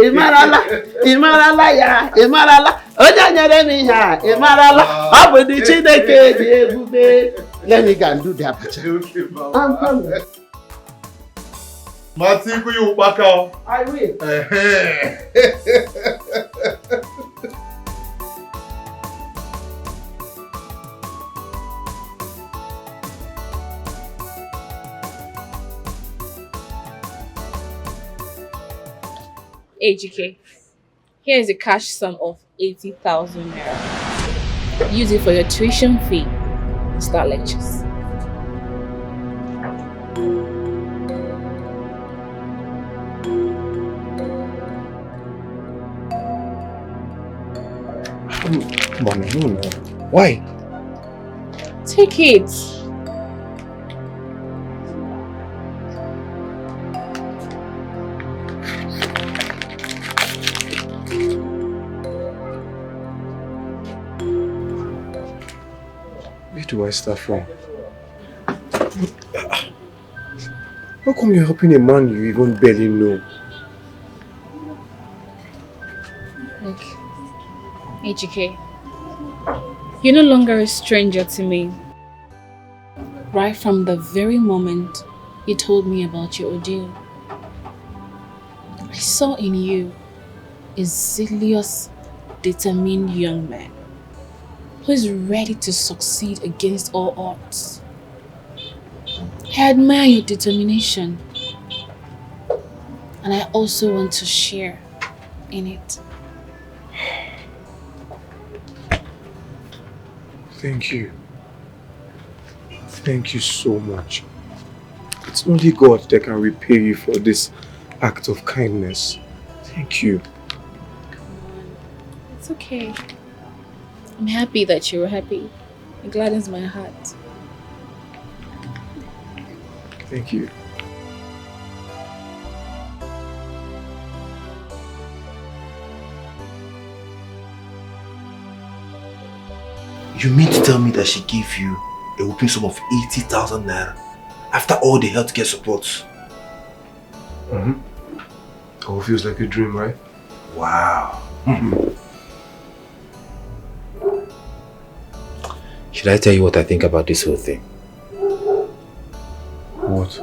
imarala ya, imarala. Onyanyere mi ha, imarala. Abudi Chineke di ebube. Let me go and do the abacha. Okay, Mama. I'm coming. Matiku, you back out. I will. AGK, here is a cash sum of 80,000 naira. Use it for your tuition fee and start lectures. Mommy, no. Why? Take it. Where do I start from? How come you're helping a man you even barely know? Look, AGK, you're no longer a stranger to me. Right from the very moment you told me about your ordeal, I saw in you a zealous, determined young man who is ready to succeed against all odds. I admire your determination, and I also want to share in it. Thank you. Thank you so much. It's only God that can repay you for this act of kindness. Thank you. It's okay. I'm happy that you were happy. It gladdens my heart. Thank you. You mean to tell me that she gave you a whooping sum of 80,000 naira after all the healthcare support? Mm-hmm. All feels like a dream, right? Wow. Should I tell you what I think about this whole thing? What?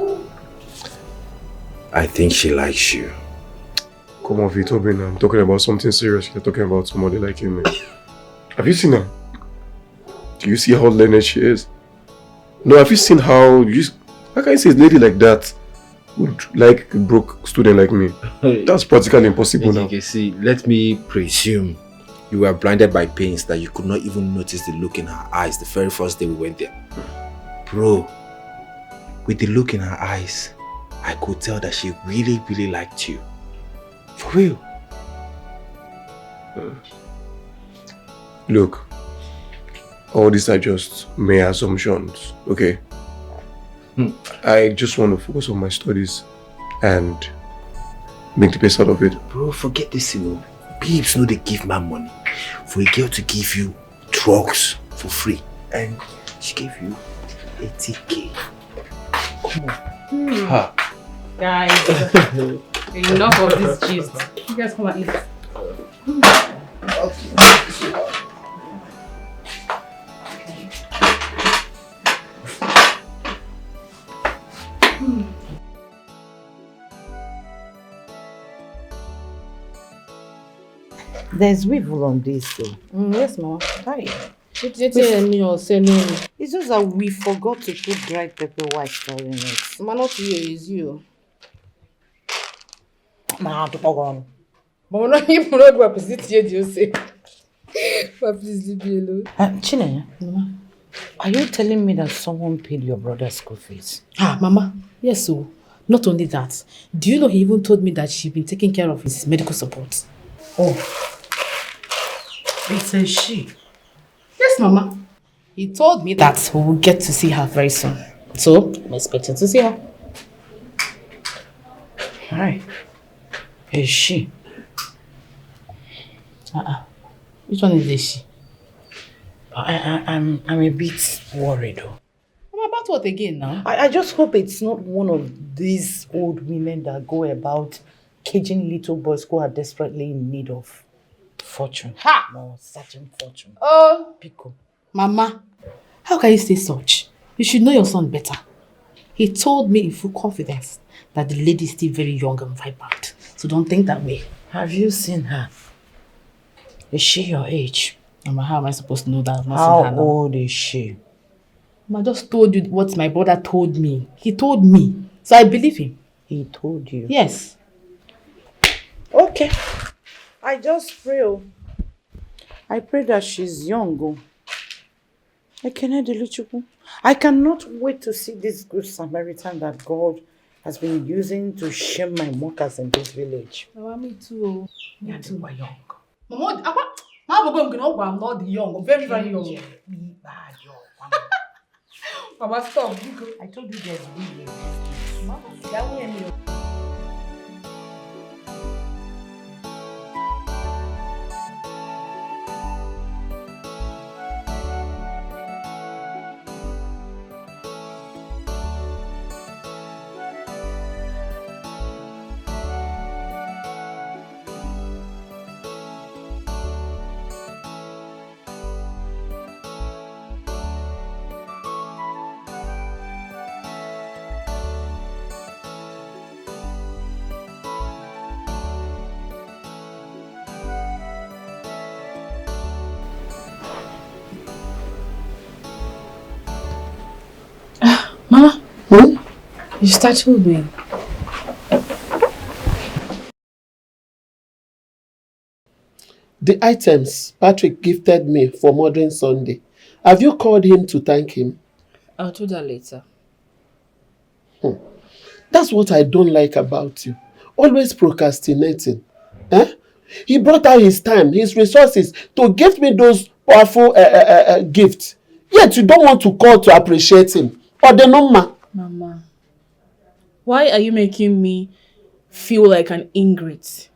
I think she likes you. Come on, Vito, I'm talking about something serious. You're talking about somebody liking me. Have you seen her? Do you see how learned she is? No, have you seen how can you say a lady like that would like a broke student like me. That's practically impossible now. See, let me presume you were blinded by pains that you could not even notice the look in her eyes the very first day we went there. Bro, with the look in her eyes, I could tell that she really, really liked you. For real. Look, all these are just mere assumptions, okay? I just want to focus on my studies and make the best out of it. Bro, forget this, Babes know they give man money for a girl to give you drugs for free. And she gave you 80k. Come on. Ha. Guys, enough of this gist. You guys come and eat. There's weevil on this though. Yes, Mama. Hi. It's just that we forgot to put dried pepper white in it. Mama, not you, it's you. Mama, to go Mama, not you, not go opposite here, you say. But please leave me alone. Chinenye, Mama, are you telling me that someone paid your brother's school fees? Mama, yes, so. Not only that, do you know he even told me that she's been taking care of his medical support? Oh. It's a she. Yes, Mama. He told me that we will get to see her very soon. So, I'm expecting to see her. Alright. Is she? Which one is this she? I'm a bit worried though. About what again now? I just hope it's not one of these old women that go about caging little boys who are desperately in need of fortune. Ha! No, searching fortune. Oh! Pico. Mama, how can you say such? You should know your son better. He told me in full confidence that the lady is still very young and vibrant. So don't think that way. Have you seen her? Is she your age? Mama, how am I supposed to know that? How old is she? I just told you what my brother told me. He told me. So I believe him. He told you? Yes. Okay. I just pray. I pray that she's young. I cannot wait to see this good Samaritan that God has been using to shame my mockers in this village. Mama, me too. Me too. You are young. Mama, I'm not young. I'm very, very young. Mama, stop. I told you there's weed. Mama, that way me. Mama, you startled me. The items Patrick gifted me for Modern Sunday, have you called him to thank him? I'll do that later. That's what I don't like about you. Always procrastinating. He brought out his time, his resources to give me those powerful gifts. Yet you don't want to call to appreciate him. Mama, why are you making me feel like an ingrate?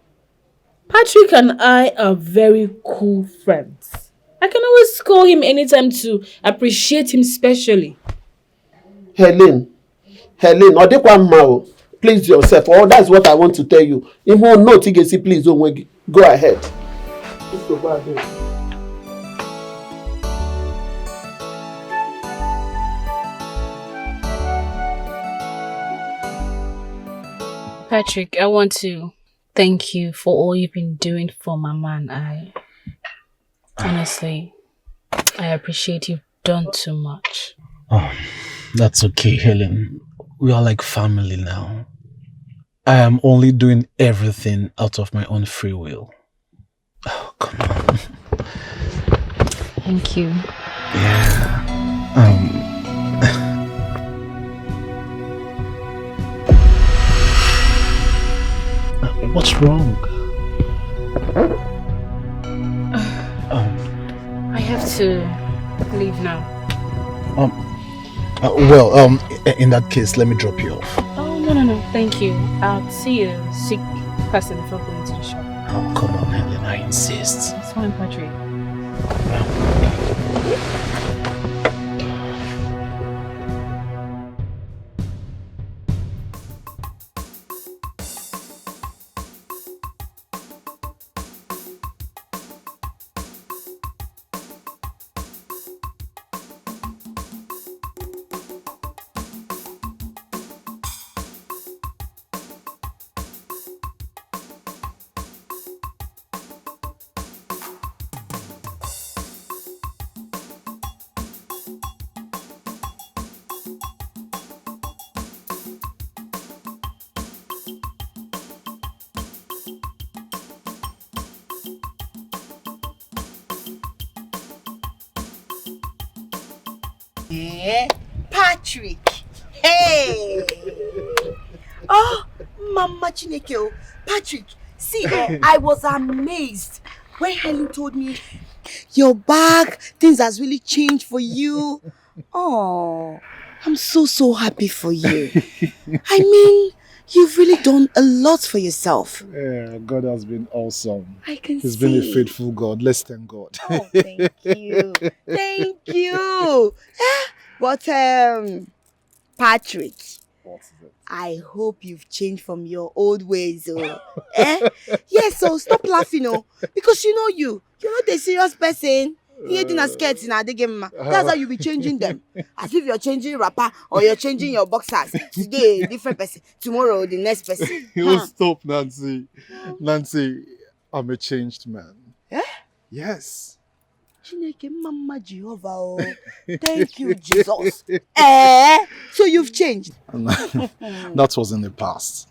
Patrick and I are very cool friends. I can always call him anytime to appreciate him specially. Helen, please yourself. Oh, that's what I want to tell you. Please don't go ahead. Patrick, I want to thank you for all you've been doing for Mama and I. Honestly, I appreciate you've done too much. Oh, that's okay, Helen. We are like family now. I am only doing everything out of my own free will. Oh, come on. Thank you. Yeah. What's wrong? I have to leave now. In that case, let me drop you off. Oh, no. Thank you. I'll see you sick person before going to the shop. Oh, come on, Helen. I insist. It's fine, Patrick. Patrick! Hey! Oh, Mama Chineke. Patrick, see, I was amazed when Helen told me your bag, things has really changed for you. Oh, I'm so happy for you. I mean, you've really done a lot for yourself. Yeah, God has been awesome. I can He's see. been a faithful God. Let's thank God. Oh, thank you. Thank you. But, Patrick, I hope you've changed from your old ways. Yes, so stop laughing, because you're not a serious person. You ain't scared in the game. That's how you be changing them. As if you're changing rapper or you're changing your boxers. Today, different person. Tomorrow, the next person. You stop, Nancy. Nancy, I'm a changed man. Eh? Yes. Chineke Mama Jehovah. Thank you, Jesus. So you've changed. That was in the past.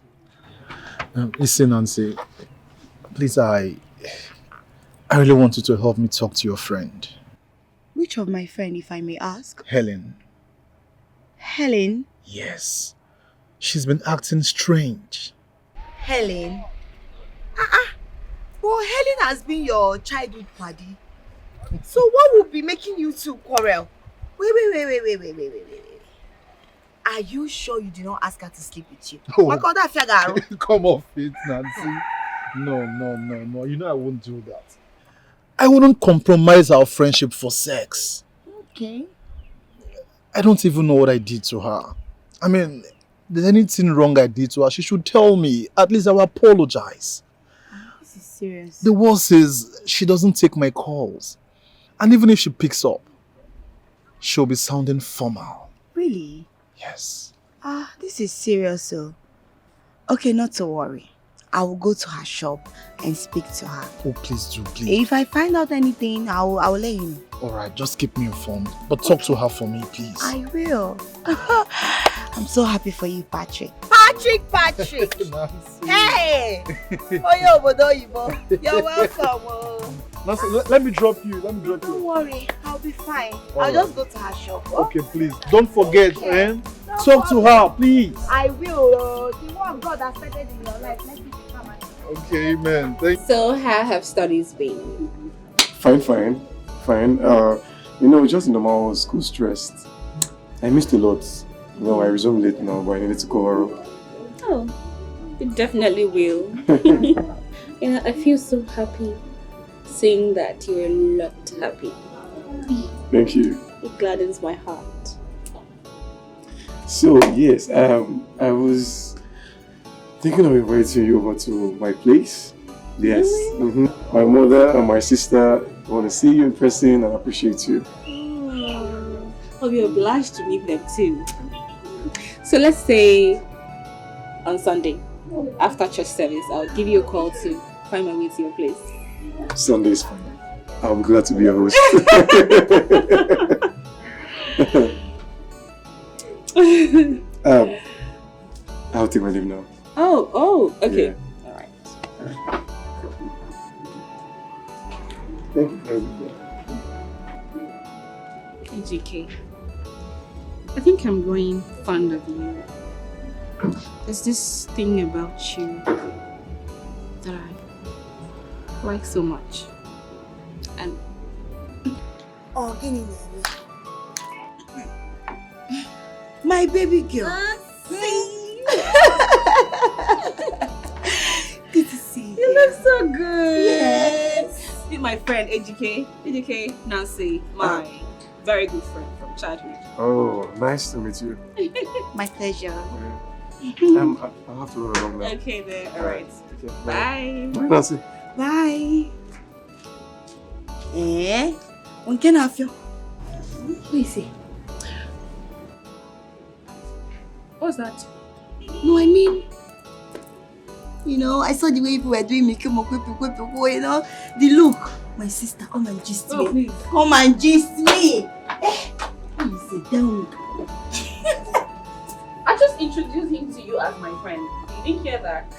Listen, Nancy. Please, I really want you to help me talk to your friend. Which of my friend, if I may ask? Helen. Helen? Yes. She's been acting strange. Helen? Well, Helen has been your childhood buddy. So what would be making you two quarrel? Wait. Are you sure you did not ask her to sleep with you? Oh. Come off it, Nancy. No. You know I won't do that. I wouldn't compromise our friendship for sex. Okay. I don't even know what I did to her. I mean, if there's anything wrong I did to her, she should tell me. At least I will apologize. This is serious. The worst is she doesn't take my calls. And even if she picks up, she'll be sounding formal. Really? Yes. This is serious, so. Okay, not to worry. I will go to her shop and speak to her. Oh, please do, please. If I find out anything, I will let you know. Alright, just keep me informed. But talk to her for me, please. I will. I'm so happy for you, Patrick. Patrick! Hey! You're welcome. Nancy, let me drop you. Don't worry, I'll be fine. All I'll right. just go to her shop. Okay, please. Don't forget, talk to her, please. I will. The one God has started in your life, let me become an. Okay, amen. So, how have studies been? Fine. Just normal school stressed. I missed a lot. I resumed late now, but I needed to cover up. Oh, you definitely will. I feel so happy seeing that you're a lot happy. Thank you. It gladdens my heart. So, yes, I was thinking of inviting you over to my place. Yes. Really? My mother and my sister want to see you in person and appreciate you. I'll be obliged to meet them too. So let's say on Sunday, after church service, I'll give you a call to find my way to your place. Sunday is fine. I'm glad to be your host. I'll take my leave now. Oh, okay. Yeah. Alright. Thank you very much. AJK, I think I'm growing fond of you. There's this thing about you that I like so much. And oh, get in there. My baby girl. Good to see you. You look so good. Yes. Meet my friend AJK. AJK Nancy, my very good friend from childhood. Oh, nice to meet you. My pleasure. I'll have to run along now. Okay then, alright. Okay, Bye. Bye, Nancy. Bye. On can have you. Who is he? What's that? No, I mean, you know, I saw the way people were doing me, you know, the look. My sister, come and gist me. Please. Come and gist me. Please sit down. I just introduced him to you as my friend. You didn't hear that?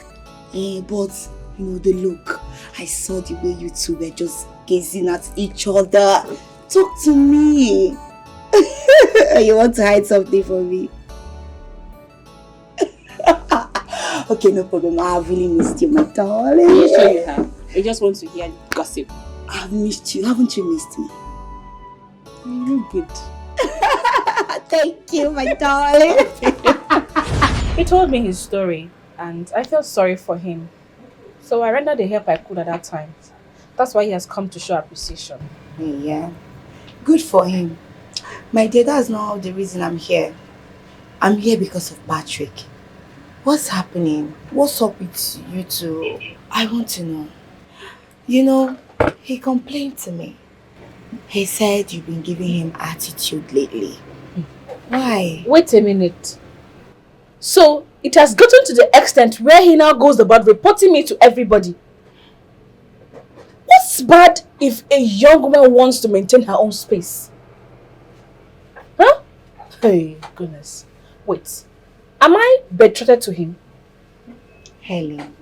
But, you know, the look. I saw the way you two were just gazing at each other. Talk to me. You want to hide something from me? Okay, no problem. I have really missed you, my darling. You sure you have? I just want to hear gossip. I've missed you. Haven't you missed me? You look good. Thank you, my darling. He told me his story and I felt sorry for him. So I rendered the help I could at that time. That's why he has come to show appreciation. Yeah. Good for him. My dear, that's not the reason I'm here. I'm here because of Patrick. What's happening? What's up with you two? I want to know. You know, he complained to me. He said you've been giving him attitude lately. Why? Wait a minute. So, it has gotten to the extent where he now goes about reporting me to everybody. What's bad if a young woman wants to maintain her own space? Huh? Hey, goodness. Wait. Am I betrothed to him? Helen,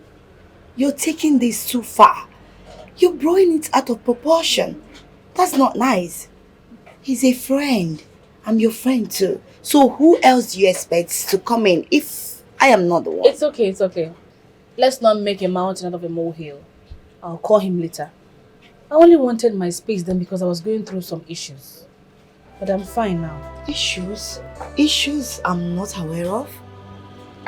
you're taking this too far. You're blowing it out of proportion. That's not nice. He's a friend. I'm your friend too. So who else do you expect to come in if I am not the one? It's okay, it's okay. Let's not make a mountain out of a molehill. I'll call him later. I only wanted my space then because I was going through some issues. But I'm fine now. Issues? Issues I'm not aware of?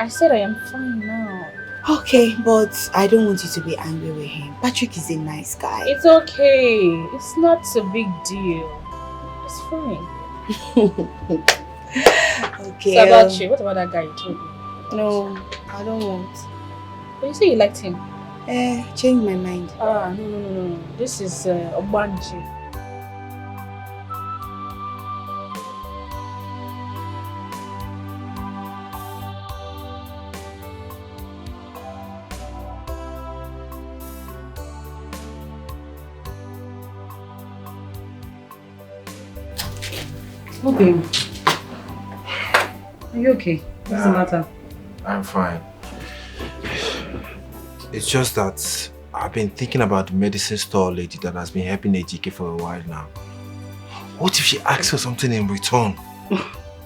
I said I am fine now. Okay, but I don't want you to be angry with him. Patrick is a nice guy. It's okay. It's not a big deal. It's fine. Okay. So about you, what about that guy you told me? No, I don't want. But you say you liked him? Change my mind. No. This is Obanji. Okay. Are you okay? What's the matter? I'm fine. It's just that I've been thinking about the medicine store lady that has been helping AJK for a while now. What if she asks for something in return?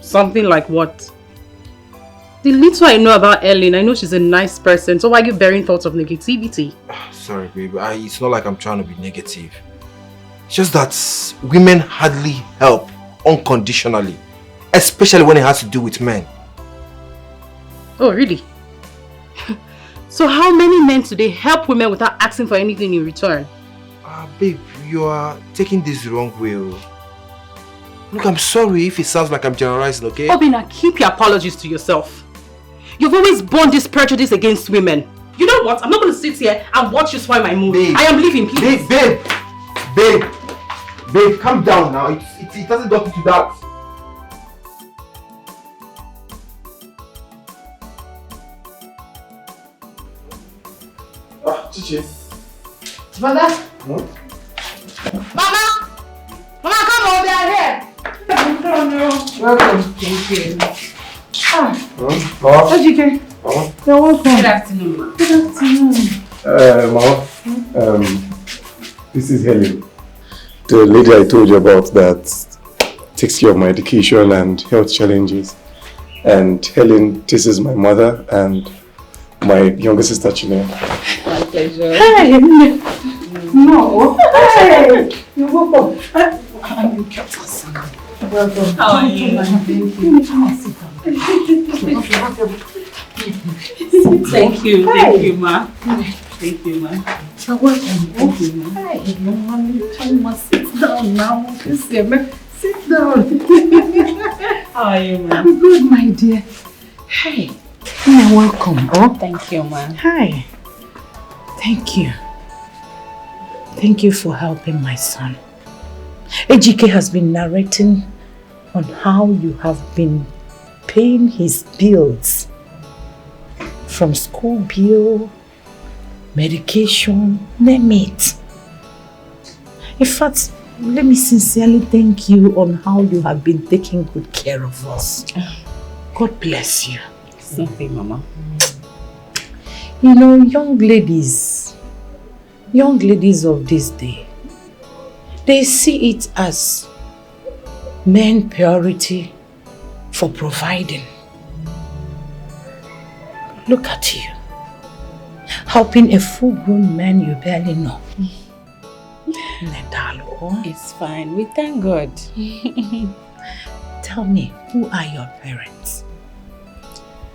Something like what? The little I know about Ellen, I know she's a nice person, so why are you bearing thoughts of negativity? Sorry, baby. It's not like I'm trying to be negative. It's just that women hardly help unconditionally, especially when it has to do with men. Oh, really? So how many men today help women without asking for anything in return? Babe, you are taking this the wrong way. Look, I'm sorry if it sounds like I'm generalizing, okay? Obina, keep your apologies to yourself. You've always borne this prejudice against women. You know what? I'm not going to sit here and watch you spoil my mood. Babe, I am leaving, please. Babe, calm down now. It doesn't go to that. Chichi. Mother? Hmm? Mama! Mama, come over here! No. Welcome. Thank you. Mama? AJK. Mama? You're welcome. Good afternoon, ma. Good afternoon. Mama, this is Helen. The lady I told you about that takes care of my education and health challenges. And Helen, this is my mother and my younger sister Chinea. My pleasure. Hey! No. Hey! You're welcome. And you kept us. Welcome. How are you? Thank you. Thank you. Thank you, ma. Thank you, ma. You're welcome. Thank you, ma. Hey, no one, sit down now. Sit down. How are you, ma? I'm good, my dear. Hey, you're welcome. Oh, thank you, ma. Hi. Thank you. Thank you for helping my son. Ejike has been narrating on how you have been paying his bills. From school bill, medication, name it. In fact, let me sincerely thank you on how you have been taking good care of us. God bless you. Something, Mama. You know, young ladies of this day, they see it as men priority for providing. Look at you, helping a full-grown man you barely know. It's fine. We thank God. Tell me, who are your parents?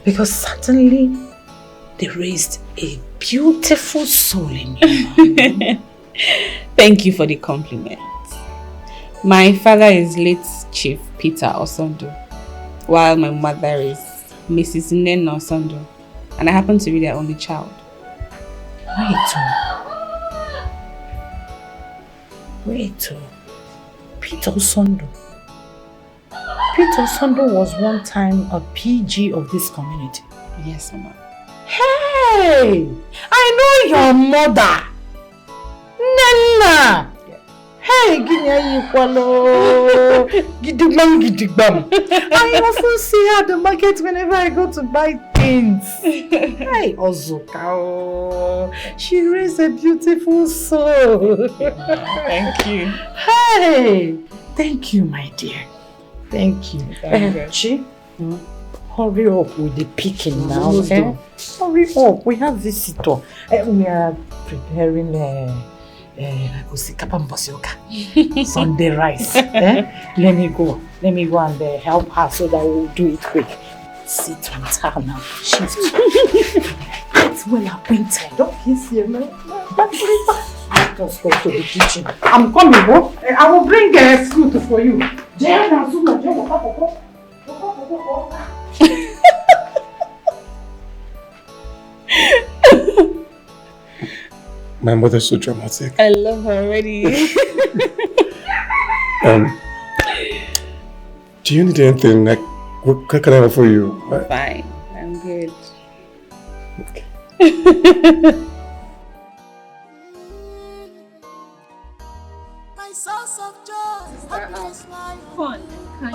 Because certainly they raised a beautiful soul in you. Thank you for the compliment. My father is late Chief Peter Osondo, while my mother is Mrs. Nena Osondo, and I happen to be their only child. Wait, Peter Osondo. Peter Osondo was one time a PG of this community. Yes, Mama. Hey! I know your mother! Nana! Hey, Gidigbam. I often see her at the market whenever I go to buy things. Hey, Ozuka. She raised a beautiful soul. Thank you. Hey! Thank you, my dear. Thank you. Chi, hurry up with the picking now. Hurry up. We have visitor. We are preparing Sunday rice. Let me go and help her so that we'll do it quick. Sit with her now. She's well acquainted. Don't kiss her, man. Let us go to the kitchen. I'm coming, bro. I will bring fruit for you. My mother's so dramatic. I love her already. Do you need anything? Like, what can I offer you? Fine, I'm good. My source of joy, happiness, fun. Wow,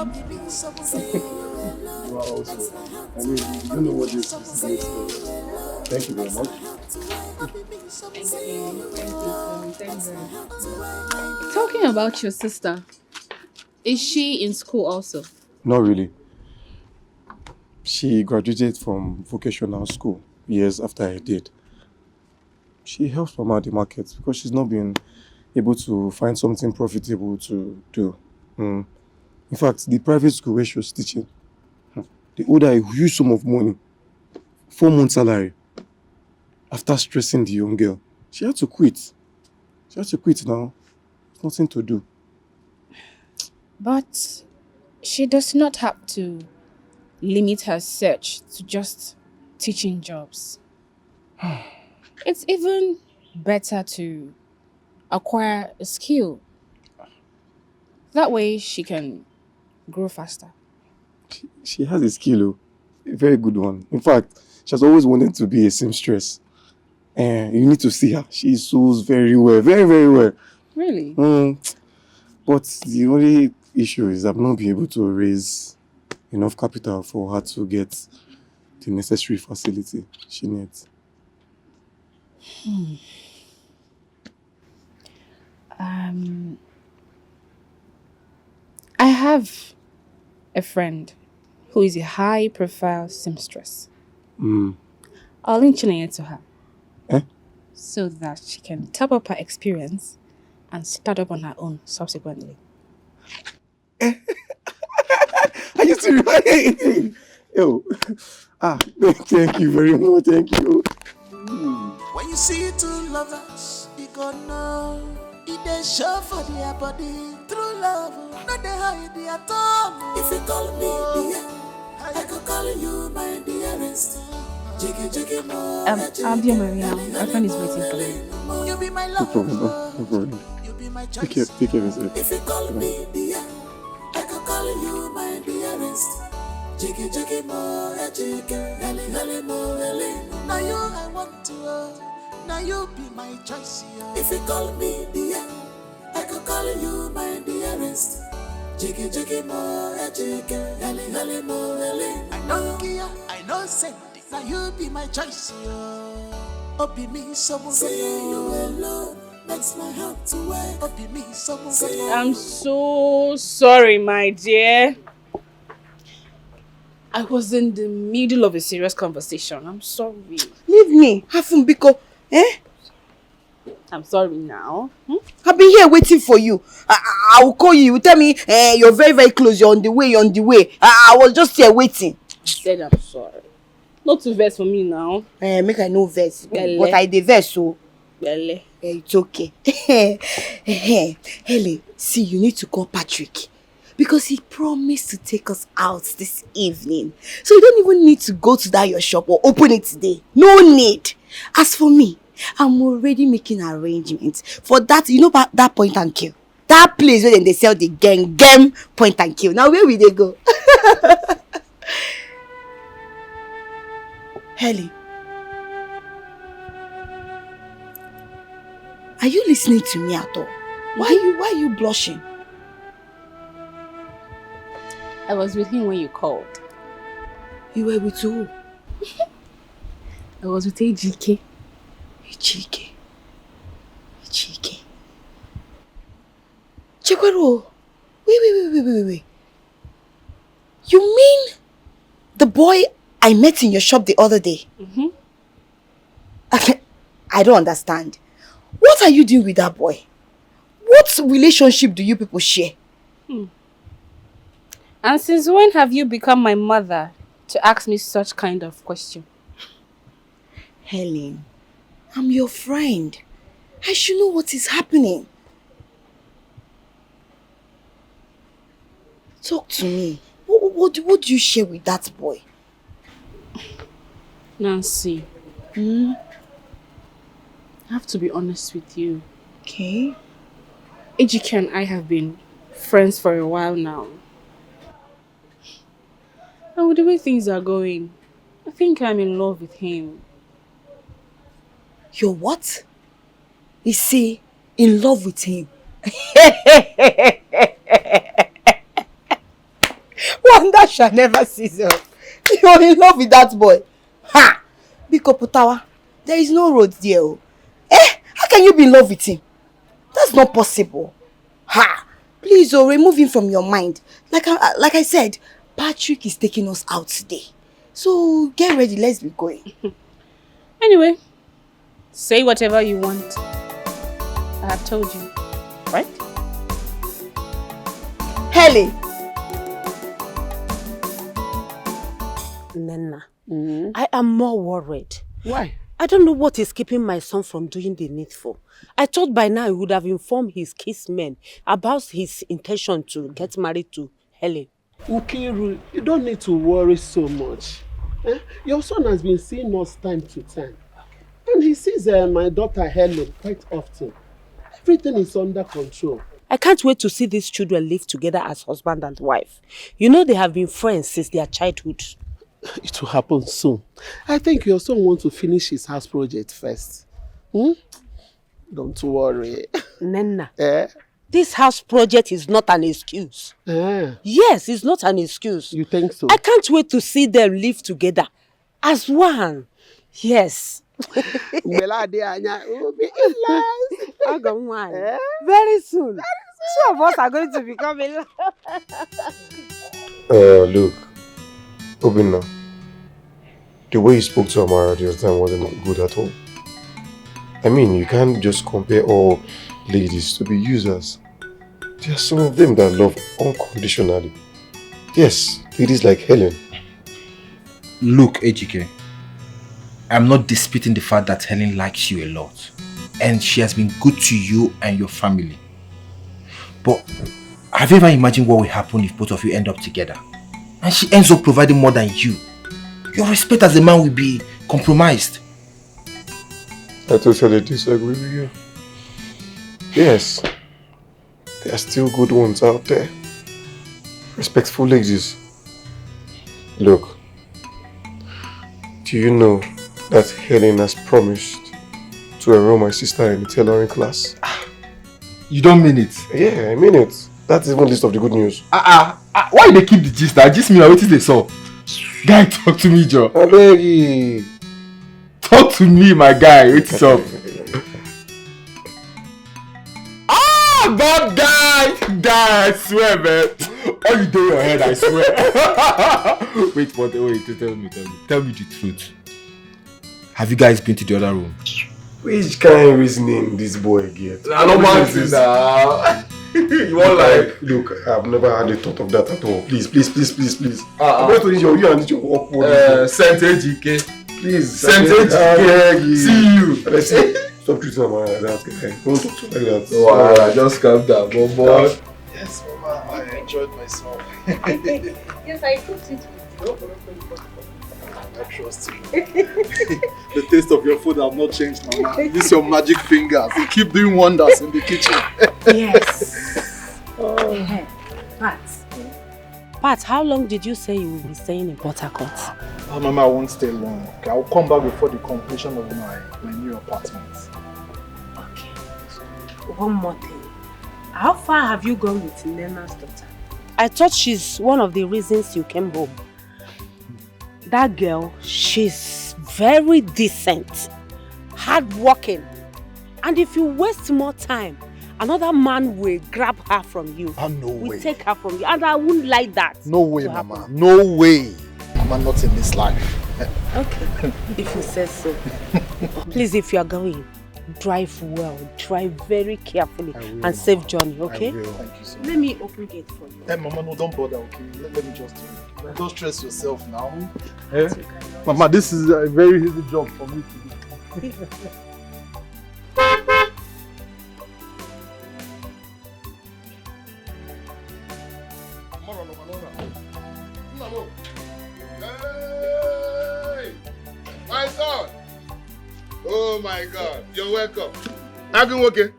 I mean, you don't know what this is. Thank you very much. Talking about your sister, is she in school also? Not really. She graduated from vocational school years after I did. She helps Mama at the market because she's not been able to find something profitable to do. In fact, the private school where she was teaching, they owed her a huge sum of money, 4 months salary. After stressing the young girl, she had to quit. She had to quit now. There's nothing to do. But she does not have to limit her search to just teaching jobs. It's even better to acquire a skill. That way she can grow faster. She has a skill, a very good one. In fact, she has always wanted to be a seamstress. And you need to see her. She sews very well, very, very well. Really? But the only issue is I've not been able to raise enough capital for her to get the necessary facility she needs. I have a friend who is a high-profile seamstress. I'll link Chineye to her. So that she can top up her experience and start up on her own subsequently. Are you serious? Yo. Thank you very much. Thank you. When you see two lovers, you gonna know. It they show for their body. True love, not they hide their tongue. If you call me dear, I could call you my dearest. I'll be on my way now. My friend is waiting for me. You be my No love. problem. No problem. You be my Take care of yourself. If you call me dear, I could call you my dearest. Jiggy more, jiggy, heli more, now you I want to, now you be my choice. If you call me dear, I could call you my dearest. Jiggy more, jiggy, heli more, I know Kia, I know Sandy, now you be my choice. Oh, be me someone. See you alone makes my heart to work. Oh, be me someone. I'm so sorry, my dear. I was in the middle of a serious conversation. I'm sorry. Leave me. Hafumbiko. I'm sorry now. I've been here waiting for you. I will call you. You tell me you're very, very close. You're on the way. I was just here waiting. I said I'm sorry. Not to verse for me now. Make I no verse. Bele. But I the verse so. Bele. It's okay. Hele, see, you need to call Patrick. Because he promised to take us out this evening. So you don't even need to go to that your shop or open it today. No need. As for me, I'm already making arrangements for that, you know about that point and kill. That place where they sell the gang point and kill. Now where will they go? Helly. Are you listening to me at all? Why are you blushing? I was with him when you called. You were with who? I was with AGK. AGK. Chekwaro. Wait. You mean the boy I met in your shop the other day? I don't understand. What are you doing with that boy? What relationship do you people share? And since when have you become my mother to ask me such kind of question? Helen, I'm your friend. I should know what is happening. Talk to me. What do you share with that boy? Nancy. I have to be honest with you. Okay. Ejike and I have been friends for a while now. And with the way things are going, I think I'm in love with him. You're what? You see, in love with him. Wonder shall never cease. You're in love with that boy. Ha! Biko Putawa, there is no road there. How can you be in love with him? That's not possible. Ha! Please, remove him from your mind. Like I said, Patrick is taking us out today. So get ready, let's be going. Anyway, say whatever you want. I have told you, right? Helly. Nana, I am more worried. Why? I don't know what is keeping my son from doing the needful. I thought by now he would have informed his kinsmen about his intention to get married to Helen. Ukiru, you don't need to worry so much. Your son has been seeing us time to time. And he sees my daughter Helen quite often. Everything is under control. I can't wait to see these children live together as husband and wife. You know they have been friends since their childhood. It will happen soon. I think your son wants to finish his house project first. Don't worry. Nana, this house project is not an excuse. Yes, it's not an excuse. You think so? I can't wait to see them live together. As one. Yes. Well, I will be in love. I got one. Very soon. Two of us are going to become in love. Look, Obinna, the way you spoke to Amara the other time wasn't good at all. I mean, you can't just compare all ladies to be users. There are some of them that love unconditionally. Yes, ladies like Helen. Look, Ejike, I'm not disputing the fact that Helen likes you a lot. And she has been good to you and your family. But have you ever imagined what will happen if both of you end up together? And she ends up providing more than you. Your respect as a man will be compromised. I totally disagree with you. Yes, there are still good ones out there. Respectful ladies. Look, do you know that Helen has promised to enroll my sister in the tailoring class? You don't mean it? Yeah, I mean it. That's even list of the good news. Why they keep the gist? I just mean what is they saw. Guy, talk to me, Joe. I beg you. Talk to me, my guy. What's up? God, guy, I swear, man. All you do in your head, I swear. wait, tell me the truth. Have you guys been to the other room? Which kind of reasoning this boy gets? I don't mind this now. You want like, look, I've never had a thought of that at all. Please. I'm going to need you and need your upward. Sent Ejike. Please. Sent Ejike. See you. Let's see. Stop treating her like that, guy. Don't talk to me like that. Wow, just calm down, Bobo. Yes, Mama, I enjoyed myself. Yes, I cooked it with you. I trust you. The taste of your food have not changed, Mama. This is your magic fingers. You keep doing wonders in the kitchen. Yes. Oh. Pat, how long did you say you will be staying in Port Harcourt? Oh, Mama, I won't stay long. Okay, I'll come back before the completion of my new apartment. Okay. One more thing. How far have you gone with Nena's daughter? I thought she's one of the reasons you came home. That girl, she's very decent, hardworking. And if you waste more time, another man will grab her from you. No way. Will take her from you. And I wouldn't like that. No way, Mama. No way. Mama, not in this life. Okay, if you say so. Please, if you are going, drive well. Drive very carefully and safe journey, okay? I will. Thank you so much. Let me open gate for you. Hey, Mama, no, don't bother, okay? Let me just do it. Don't stress yourself now. Eh? Mama, this is a very easy job for me to do. My son! Oh my God! You're welcome. Have you okay?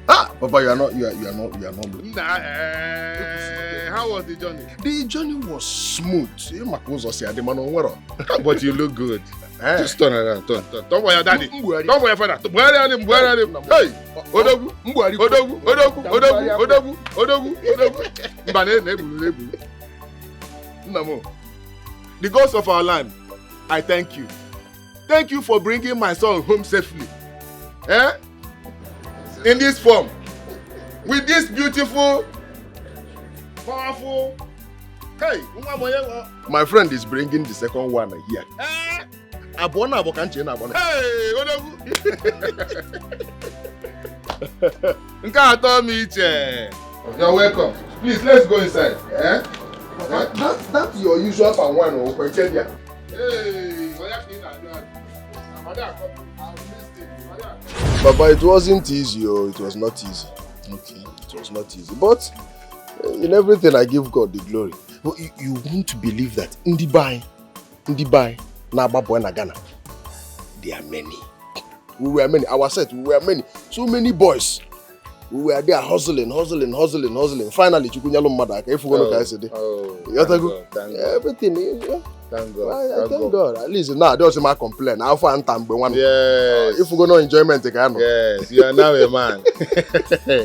Papa, you are not good. How was the journey? The journey was smooth. But you look good. Just turn around, turn. Don't worry, daddy. Don't worry, father. Hey! Odogu. The gods of our land, I thank you. Thank you for bringing my son home safely. In this form. With this beautiful, powerful. Hey, my friend is bringing the second one here. Hey, you're welcome. Please, let's go inside. That's your usual fan one. Hey, Baba, it wasn't easy. It was not easy. Okay, it was not easy. But in everything, I give God the glory. But you won't believe that in Dubai, na Ghana, there are many. We were many. Our set, we were many. So many boys. We were there hustling. Finally, Chukunyalo Madaka. If you want to say it, everything. Yeah. Thank God. Thank God. At least now, there was my complaint. How far time one? Yes. If we go no enjoyment, yes, you are now a man.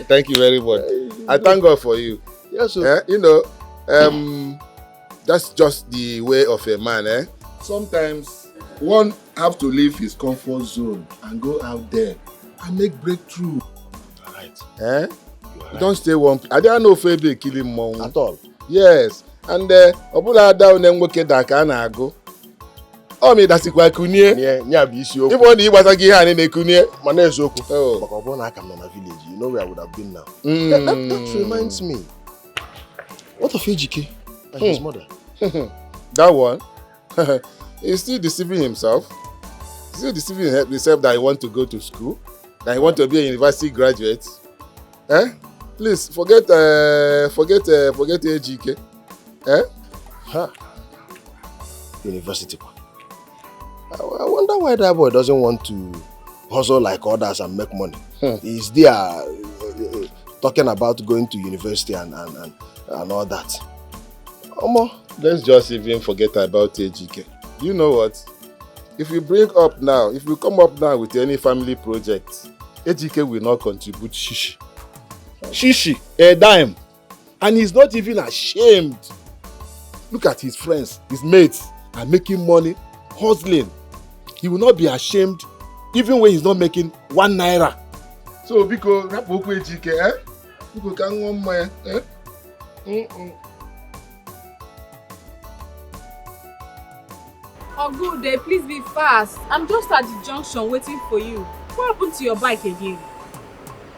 Thank you very much. I thank God for you. Yes, sir. You know, that's just the way of a man. Sometimes one have to leave his comfort zone and go out there and make breakthrough. Right. Eh? You don't stay one place. I don't know if they kill him at all. Yes. And Obula down and work that can I go. Oh, me that's quite kunie. Yeah, be issue. If one was a gear and a kunie, Manezoku. Oh, but Obona come on a village. You know where I would have been now. That reminds me. What of Ejike and his mother? That one? He's still deceiving himself. He's still deceiving himself that he wants to go to school, that he wants to be a university graduate. Eh? Please forget Ejike. Eh? Huh. University. I wonder why that boy doesn't want to hustle like others and make money. He's there talking about going to university and all that. Let's just even forget about Ejike. You know what? If we come up now with any family project, Ejike will not contribute shishi. Shishi, a dime. And he's not even ashamed. Look at his friends, his mates are making money, hustling. He will not be ashamed even when he's not making 1 naira. So, because Rapoku Ejike, eh? Because can one man, eh? Oh, good day. Please be fast. I'm just at the junction waiting for you. What happened to your bike again?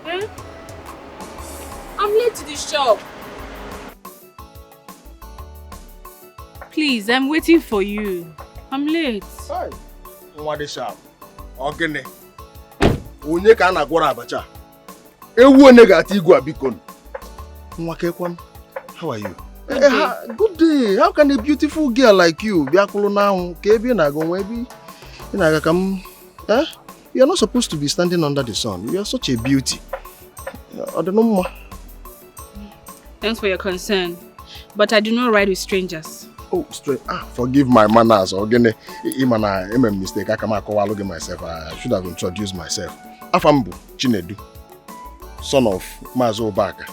Eh? I'm late to the shop. Please, I'm waiting for you. I'm late. Hi. What sharp? Ogene. Onye ka na gwara abacha. Ewu one ga-ati igwe abikon. Nwakekwan. How are you? Good day. How can a beautiful girl like you be akulu now? You're not supposed to be standing under the sun. You're such a beauty. I don't know more. Thanks for your concern, but I do not ride with strangers. Oh, straight. Forgive my manners. I'm a mistake. I can't call myself. I should have introduced myself. Afambu Chinedu, son of Mazo Baka.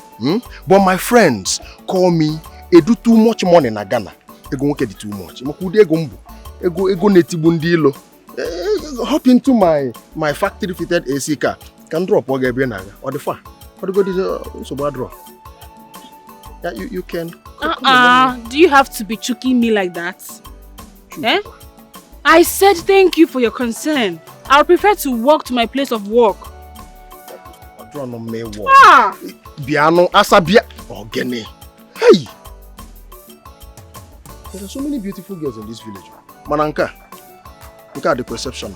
But my friends call me Edu too much money na Ghana. Ego won't get too much. Ego netibundilo. Hop into my factory fitted AC car. Can drop or the far. Or the good is so bad draw. Yeah, you can. Do you have to be choking me like that? Eh? I said thank you for your concern. I would prefer to walk to my place of work. Biano Asabia Ogene. Hey! There are so many beautiful girls in this village. Mananka, look at the perception.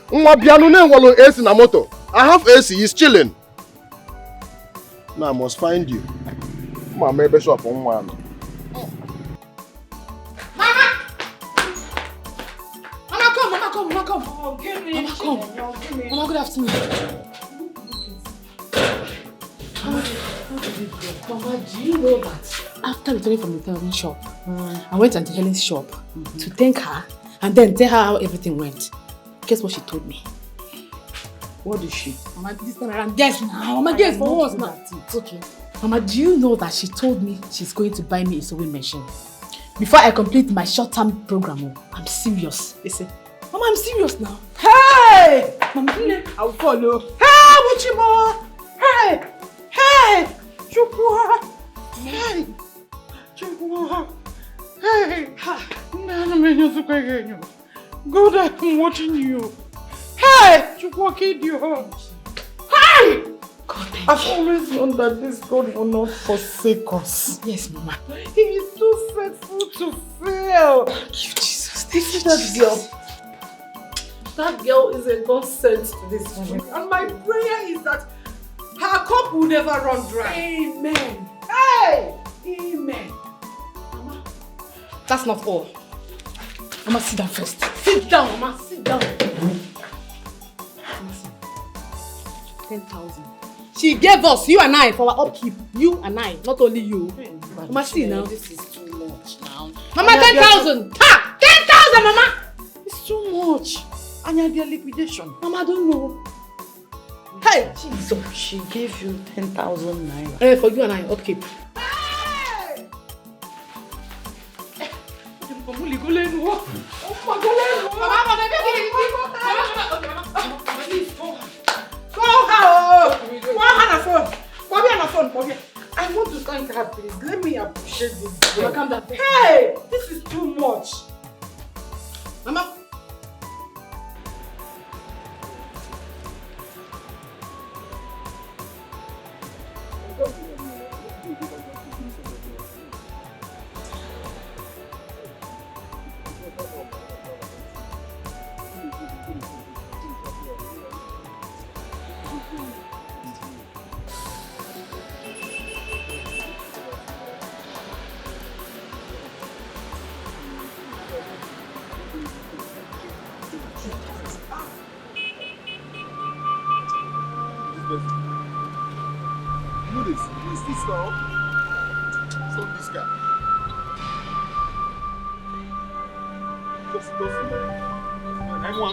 Biano ne walo AC na moto. I have AC, he's chilling. Now I must find you. Mama, maybe shop on one. Mama, come. Oh, give me. Mama, come. Mama, good afternoon. Mama, do you know that after returning from the therapy shop, I went to Helen's shop to thank her and then tell her how everything went. Guess what she told me? What did she? Mama, this time around, guess now. Mama, guess for once now. Okay. Mama, do you know that she told me she's going to buy me a sewing machine before I complete my short-term program? I'm serious. Listen, Mama, I'm serious now. Hey! Mama, I'll follow. Hey, Wuchima! Hey! Chukwa! Hey! Chukwa! Hey! Good, I'm watching you. Hey! Chukwa, kid you. Hey! God, I've always known that this God will not forsake us. Yes, Mama. He is too faithful to fail. Thank you, Jesus. Thank you, that girl. That girl is a God sent to this woman. And my prayer is that her cup will never run dry. Amen. Hey! Amen. Mama, that's not all. Mama, sit down first. Sit down, Mama. Sit down. 10,000. She gave us, you and I, for our upkeep. You and I, not only you. Mama, see now. This is too much now. Mama, 10,000! Ha! 10,000, Mama! It's too much. And you're their liquidation. Mama, I don't know. Hey! Jesus, she gave you 10,000 naira. For you and I, upkeep. Hey! I want to thank her, please. Let me appreciate this. Hey, this is too much. Mama.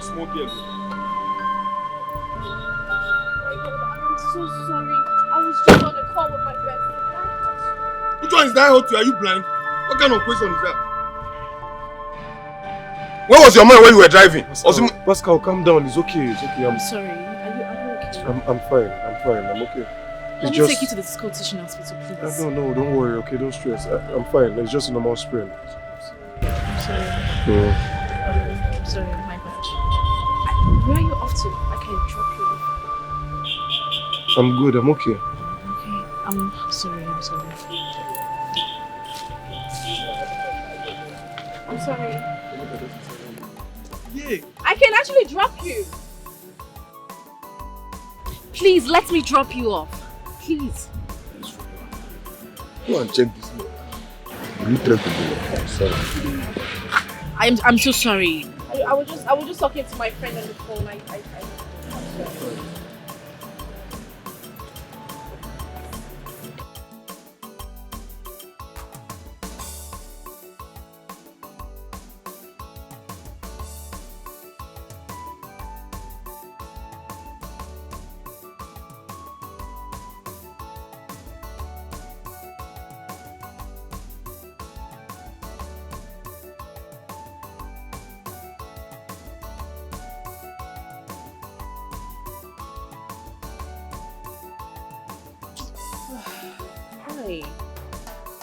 Small girl. I'm so sorry. I was just on a call with my best friend. Which one is that hot to you? Are you blind? What kind of question is that? Where was your mind when you were driving? Pascal, calm down. It's okay. It's okay. I'm sorry. Are you okay? I'm fine. I'm okay. Let me take you to the school teaching hospital, please. No, don't worry. Okay, don't stress. I'm fine. It's just a normal sprain. I'm sorry. Yeah. I'm sorry. My bad. Where are you off to? I can drop you off. I'm good. I'm okay. Okay. I'm sorry. I'm sorry. I'm sorry. Yeah. I can actually drop you. Please, let me drop you off. Please. Go and check this note. You try to do it. Sorry. I'm so sorry. I was just talking to my friend on the phone. I'm sorry. Hi.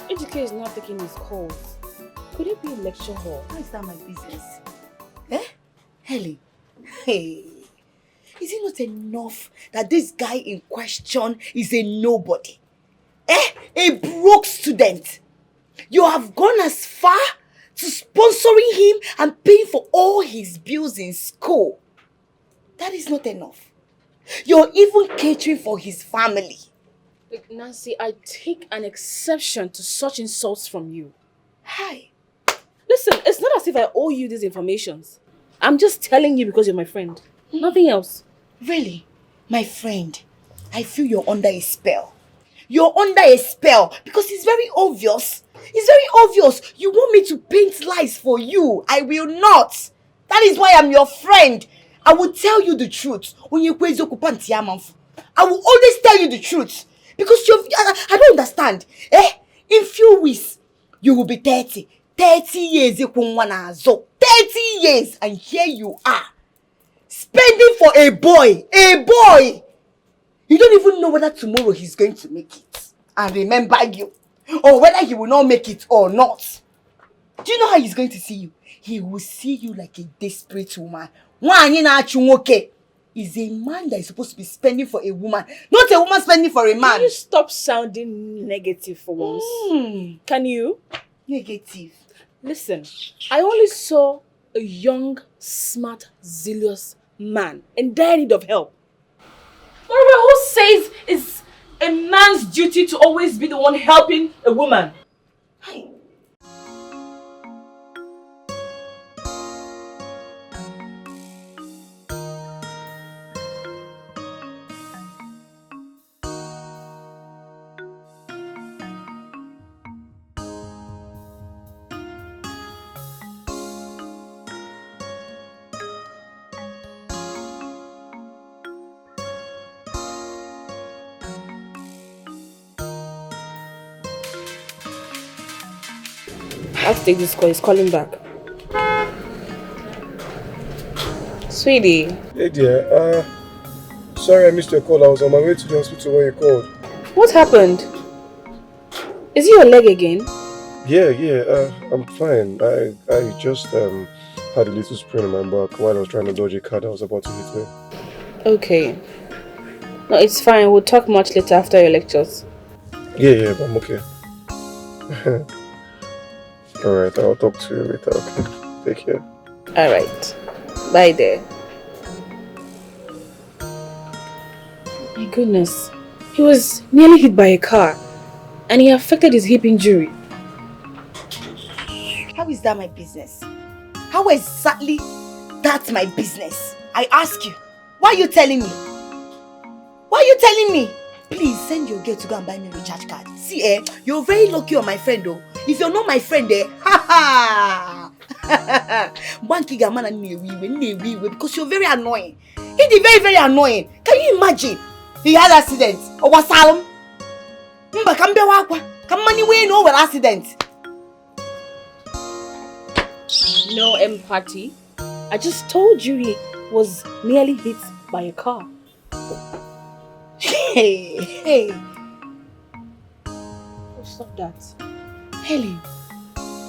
Ejike is not taking his calls. Could it be a lecture hall? How is that my business? Eh? Helen? Hey. Is it not enough that this guy in question is a nobody? Eh? A broke student. You have gone as far to sponsoring him and paying for all his bills in school. That is not enough. You're even catering for his family. Look, Nancy, I take an exception to such insults from you. Hi. Listen, it's not as if I owe you these informations. I'm just telling you because you're my friend. Nothing else. Really? My friend, I feel you're under a spell. You're under a spell because it's very obvious. It's very obvious. You want me to paint lies for you. I will not. That is why I'm your friend. I will tell you the truth. I will always tell you the truth. Because I don't understand. Eh? In few weeks, you will be 30. 30 years. 30 years. And here you are. Spending for a boy. A boy. You don't even know whether tomorrow he's going to make it. And remember you. Or whether he will not make it or not. Do you know how he's going to see you? He will see you like a desperate woman. Is a man that is supposed to be spending for a woman, not a woman spending for a man. Can you stop sounding negative for once? Can you? Negative. Listen, I only saw a young, smart, zealous man in dire need of help. Moreover, who says it's a man's duty to always be the one helping a woman? I have to take this call. He's calling back. Sweetie. Hey dear, sorry I missed your call. I was on my way to the hospital when you called. What happened? Is it your leg again? Yeah, I'm fine. I just had a little sprain in my back while I was trying to dodge a car that was about to hit me. Okay. No, it's fine. We'll talk much later after your lectures. Yeah, but I'm okay. Alright, I'll talk to you later, okay? Take care. Alright. Bye there. My goodness. He was nearly hit by a car and he affected his hip injury. How is that my business? How exactly that's my business? I ask you. Why are you telling me? Why are you telling me? Please send your girl to go and buy me a recharge card. See, you're very lucky on my friend though. If you're not my friend, because you're very annoying. He's very, very annoying. Can you imagine? He had an accident. Or was Salem? Come money way no accident. No empathy. I just told you he was nearly hit by a car. Hey. Oh, stop that. Helen,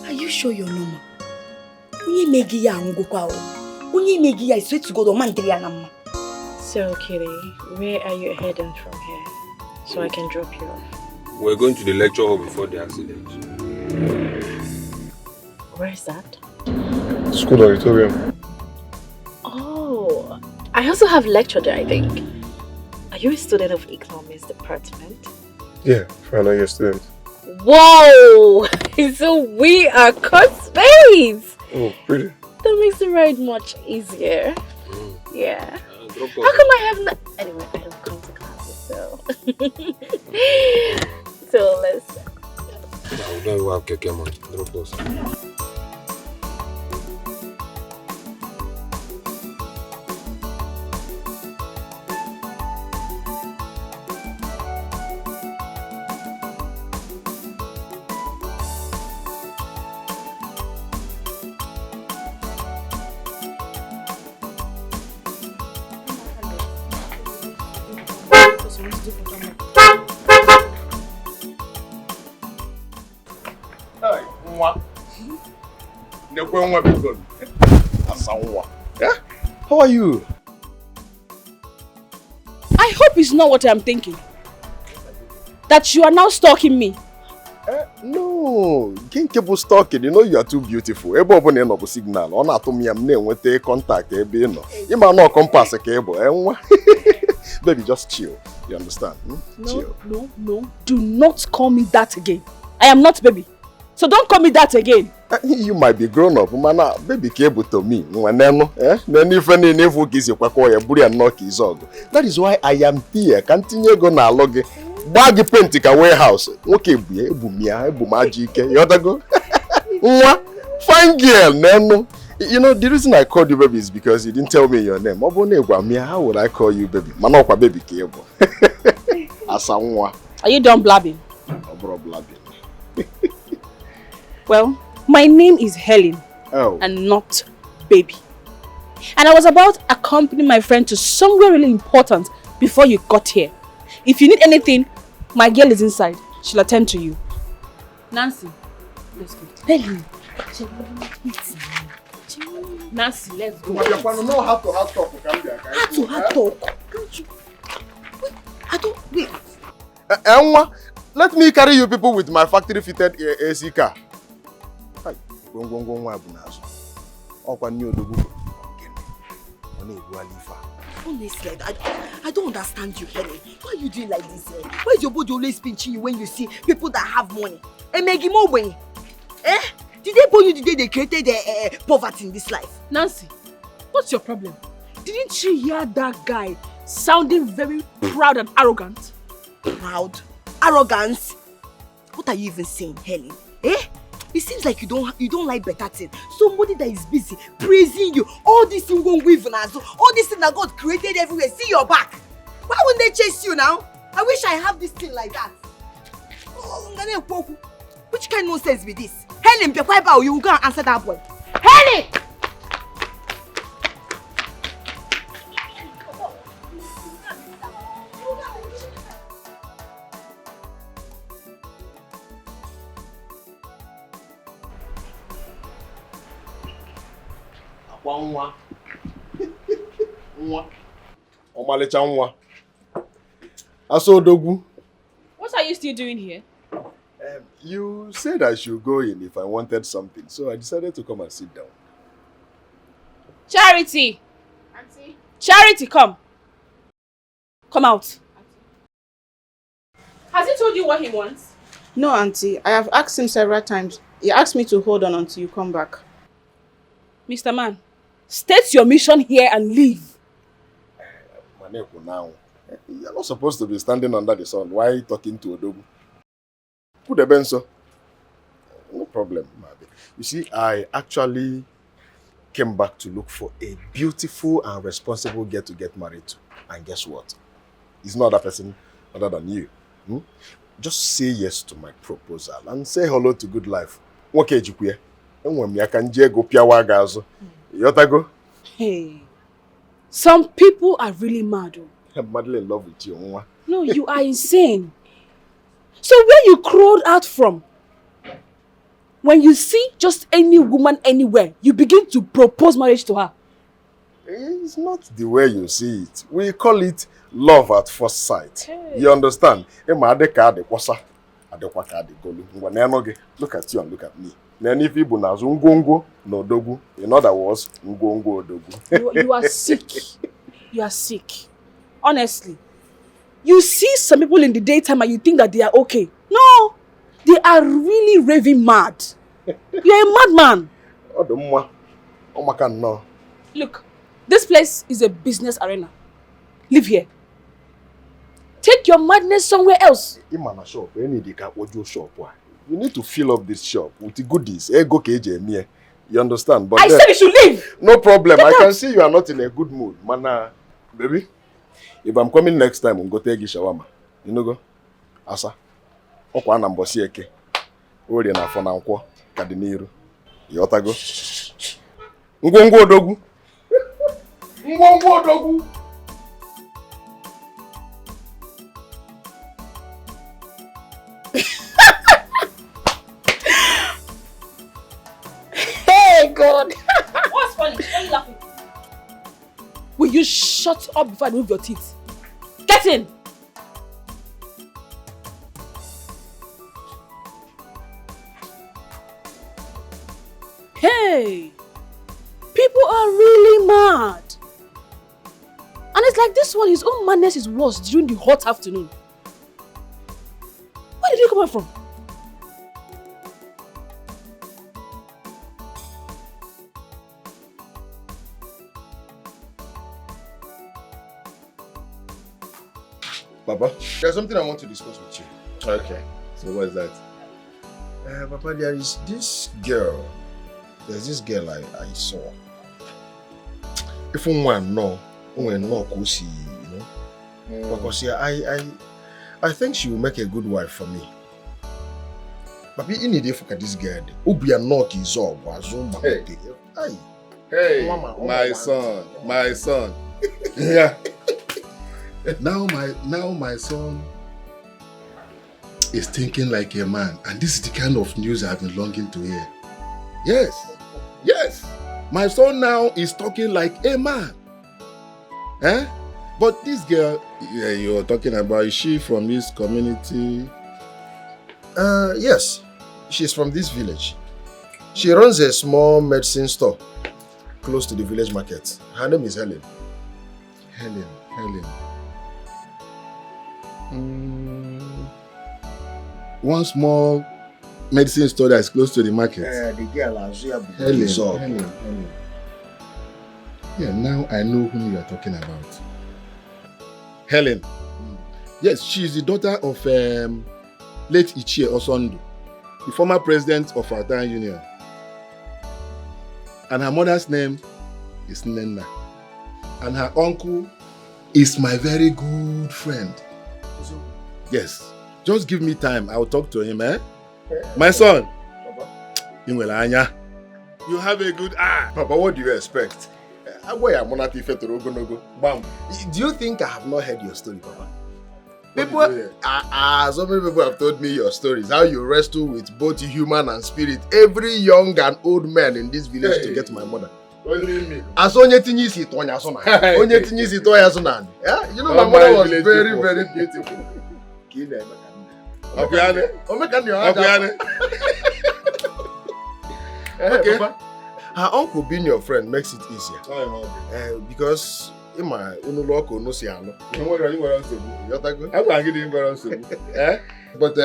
are you sure you're normal? I swear to God, So, Kitty, where are you heading from here? So I can drop you off. We're going to the lecture hall before the accident. Where is that? School auditorium. Oh, I also have lecture there, I think. Are you a student of economics department? Yeah, final year student. Whoa! So we are classmates! Oh, pretty. That makes the ride much easier. Yeah. How come I have not? Anyway, I don't come to classes, so. So let's. We don't have keke man. Drop us. How are you? I hope it's not what I'm thinking. That you are now stalking me. No, Kinkable stalking. You know you are too beautiful. Ebo obo na no signal. Ona to me am na enwete contact ebe no. You ma no compass ke ebo. Baby, just chill. You understand? Chill. No. Do not call me that again. I am not baby. So don't call me that again. You might be grown up, mana baby cable to me. That is why I am here. Continue go na log. Bag paint ka warehouse. Okay, ebu magic. You other go. Fine girl, neno. You know the reason I called you baby is because you didn't tell me your name. How would I call you baby? Manokwa baby cable. Asanwa. Are you done blabbing? Blabbing. Well, my name is Helen and not baby. And I was about to accompany my friend to somewhere really important before you got here. If you need anything, my girl is inside. She'll attend to you. Nancy, let's go. Helen. Nancy, let's go. No have to have talk. Have talk. I don't wait. Enwa, let me carry you people with my factory fitted AC car. Honestly, I don't understand you, Helen. Why are you doing like this? Why is your body always pinching you when you see people that have money? And make more money? Did they born you the day they created poverty in this life? Nancy, what's your problem? Didn't you hear that guy sounding very proud and arrogant? Proud? Arrogance? What are you even saying, Helen? It seems like you don't like better things. Somebody that is busy praising you. All this thing won't weave now. All this thing that God created everywhere. See your back. Why wouldn't they chase you now? I wish I have this thing like that. Which kind of nonsense with this? Helen, you will go and answer that boy. Helen! Nwa. Nwa. Omalecha nwa. Aso Odogwu. What are you still doing here? You said I should go in if I wanted something, so I decided to come and sit down. Charity! Auntie? Charity, come. Come out. Has he told you what he wants? No, Auntie. I have asked him several times. He asked me to hold on until you come back. Mr. Man, state your mission here and leave. Maneko now. You're not supposed to be standing under the sun. Why are you talking to Odogwu? Put the benzo. No problem, Mabi. You see, I actually came back to look for a beautiful and responsible girl to get married to. And guess what? It's not that person other than you. Just say yes to my proposal and say hello to good life. Okay, Jukwe. Hey, some people are really mad. I'm madly in love with you. No, you are insane. So where you crawled out from? When you see just any woman anywhere, you begin to propose marriage to her. It's not the way you see it. We call it love at first sight. Hey. You understand? Look at you and look at me. Many people now Ngongo no Dogu. In other words, Ngongo Dogu. You are sick. You are sick. Honestly. You see some people in the daytime and you think that they are okay. No. They are really raving mad. You're a madman. Look, this place is a business arena. Live here. Take your madness somewhere else. You need to fill up this shop with the goodies. You understand? But I said you should leave. No problem. I can see you are not in a good mood. Mana, baby, if I'm coming next time, I'm going to take you shawarma. You know go? Asa. Okwa na mbosi eke. Ori na afọ na nkwọ ka dị n'iru. Yotago. Ngwongwo Odogwu. Ngwongwo Odogwu. Hey God. What's funny? Why are you laughing? Will you shut up before I remove your teeth? Get in! Hey! People are really mad. And it's like this one, his own madness is worse during the hot afternoon. Where did he come from? Papa, there's something I want to discuss with you. Okay. So what is that? Papa, there is this girl. There's this girl I saw. If one no, you know. Because I think she will make a good wife for me. Papa, you need to look at this girl. Obi and knock is all. Hey, my son. Yeah. Now my son is thinking like a man, and this is the kind of news I've been longing to hear. Yes, my son now is talking like a man. But this girl you're talking about, is she from this community? Yes, she's from this village. She runs a small medicine store close to the village market. Her name is Helen. Helen. One small medicine store that is close to the market. The girl Helen. Yeah, now I know whom you are talking about. Helen. Yes, she is the daughter of late Ichie Osondu, the former president of our town union. And her mother's name is Nena. And her uncle is my very good friend. Yes. Just give me time. I'll talk to him, My son. You have a good eye. Papa, what do you expect? Do you think I have not heard your story, Papa? So many people have told me your stories. How you wrestle with both human and spirit. Every young and old man in this village to get my mother. Only me. As onye tinye isi tonya so na. Onye tinye isi tonya so na. Yeah, you know my mother was very very beautiful. Kile Obiane. Obiane. Okay. Her uncle being your friend makes it easier. Because Ima unuloko no si ano. But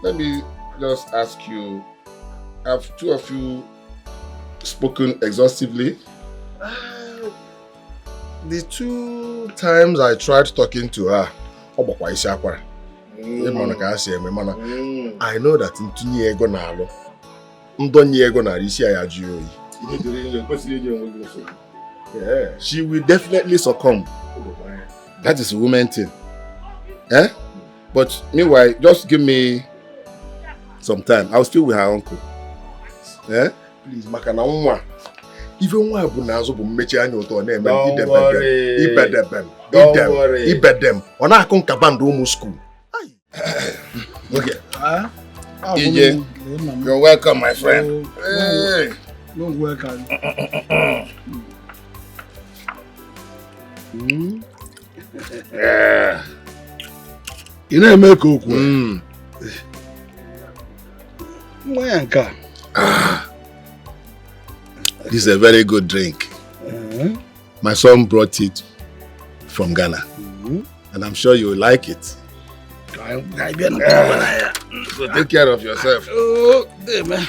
let me just ask you, have two of you spoken exhaustively? The 2 times I tried talking to her, I know that in 2 years ago now, yeah, she will definitely succumb. That is a woman thing. Eh? But meanwhile, just give me some time. I'll still with her uncle. Eh? Please, makana unwa. Even one bu nazo bu mechi anyo to na eme Don't worry. Ibedem. Ona akon kabando mu school. Okay. EJ, you're welcome, my friend. Hey. No welcome. Yeah. You know make okwu. This is a very good drink. My son brought it from Ghana. And I'm sure you will like it. So take care of yourself. Oh, man.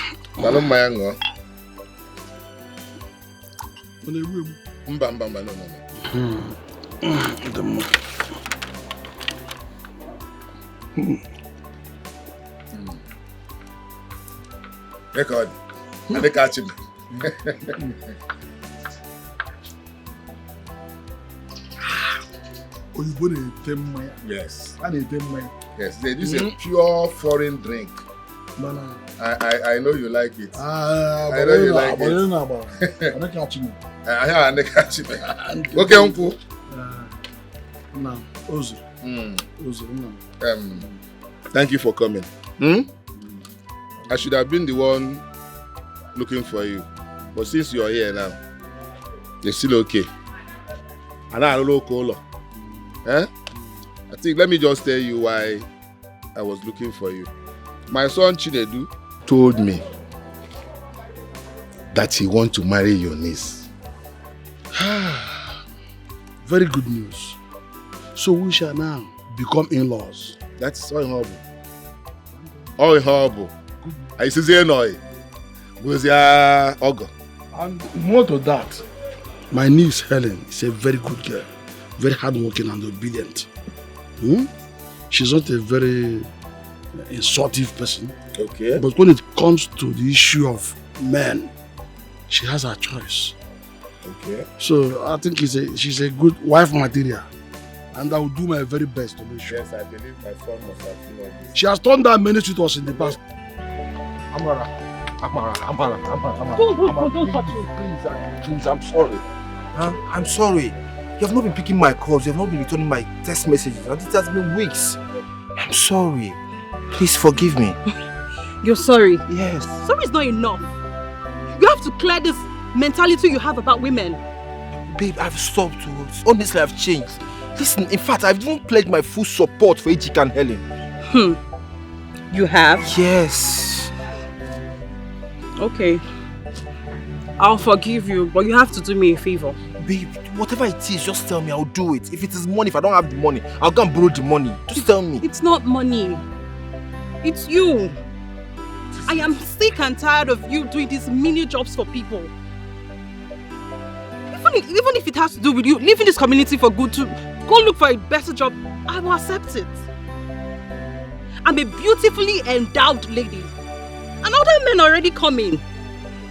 Record. And they catch him. Yes. Yes, this is a pure foreign drink. I know you like it. I know you like it. Okay, uncle. Thank you for coming. I should have been the one looking for you, but since you're here now, you're still okay. And I don't know color. I think let me just tell you why I was looking for you. My son Chinedu told me that he wants to marry your niece. Very good news. So we shall now become in-laws. That's so horrible. Oh, horrible. I say no. And more to that, my niece Helen is a very good girl, very hardworking and obedient. She's not a very insultive person. Okay. But when it comes to the issue of men, she has her choice. Okay. So I think she's a good wife material. And I will do my very best to make sure. Yes, I believe my son must have seen all this. She has done that many to us in the past. Amara, Don't touch me, please, I'm sorry. I'm sorry. You have not been picking my calls, you have not been returning my text messages, and it has been weeks. I'm sorry. Please forgive me. You're sorry? Yes. Sorry is not enough. You have to clear this mentality you have about women. Babe, I've stopped. Honestly, I've changed. Listen, in fact, I've even pledged my full support for Ejika and Helen. You have? Yes. Okay. I'll forgive you, but you have to do me a favor. Babe, whatever it is, just tell me, I'll do it. If it is money, if I don't have the money, I'll go and borrow the money. Just tell me. It's not money. It's you. I am sick and tired of you doing these mini jobs for people. Even if it has to do with you leaving this community for good to go look for a better job, I will accept it. I'm a beautifully endowed lady. And other men are already coming.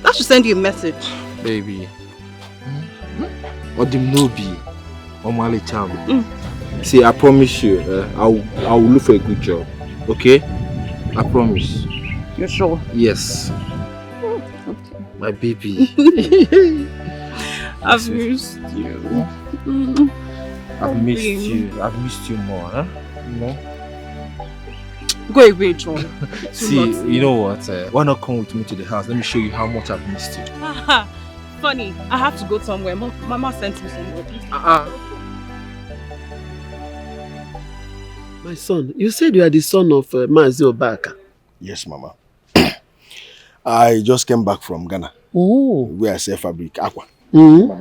That should send you a message. Baby. Odimnobi. Omale Cham. See, I promise you, I will look for a good job. Okay? I promise. You're sure? Yes. Okay. My baby. I've missed you. I've missed you more, huh? You know? Go away, John. See, you know what? Why not come with me to the house? Let me show you how much I've missed you. funny. I have to go somewhere. Mama sent me somebody. My son, you said you are the son of Mazi Obaka. Yes, Mama. I just came back from Ghana. Oh. Where I sell fabric, aqua. Mm-hmm.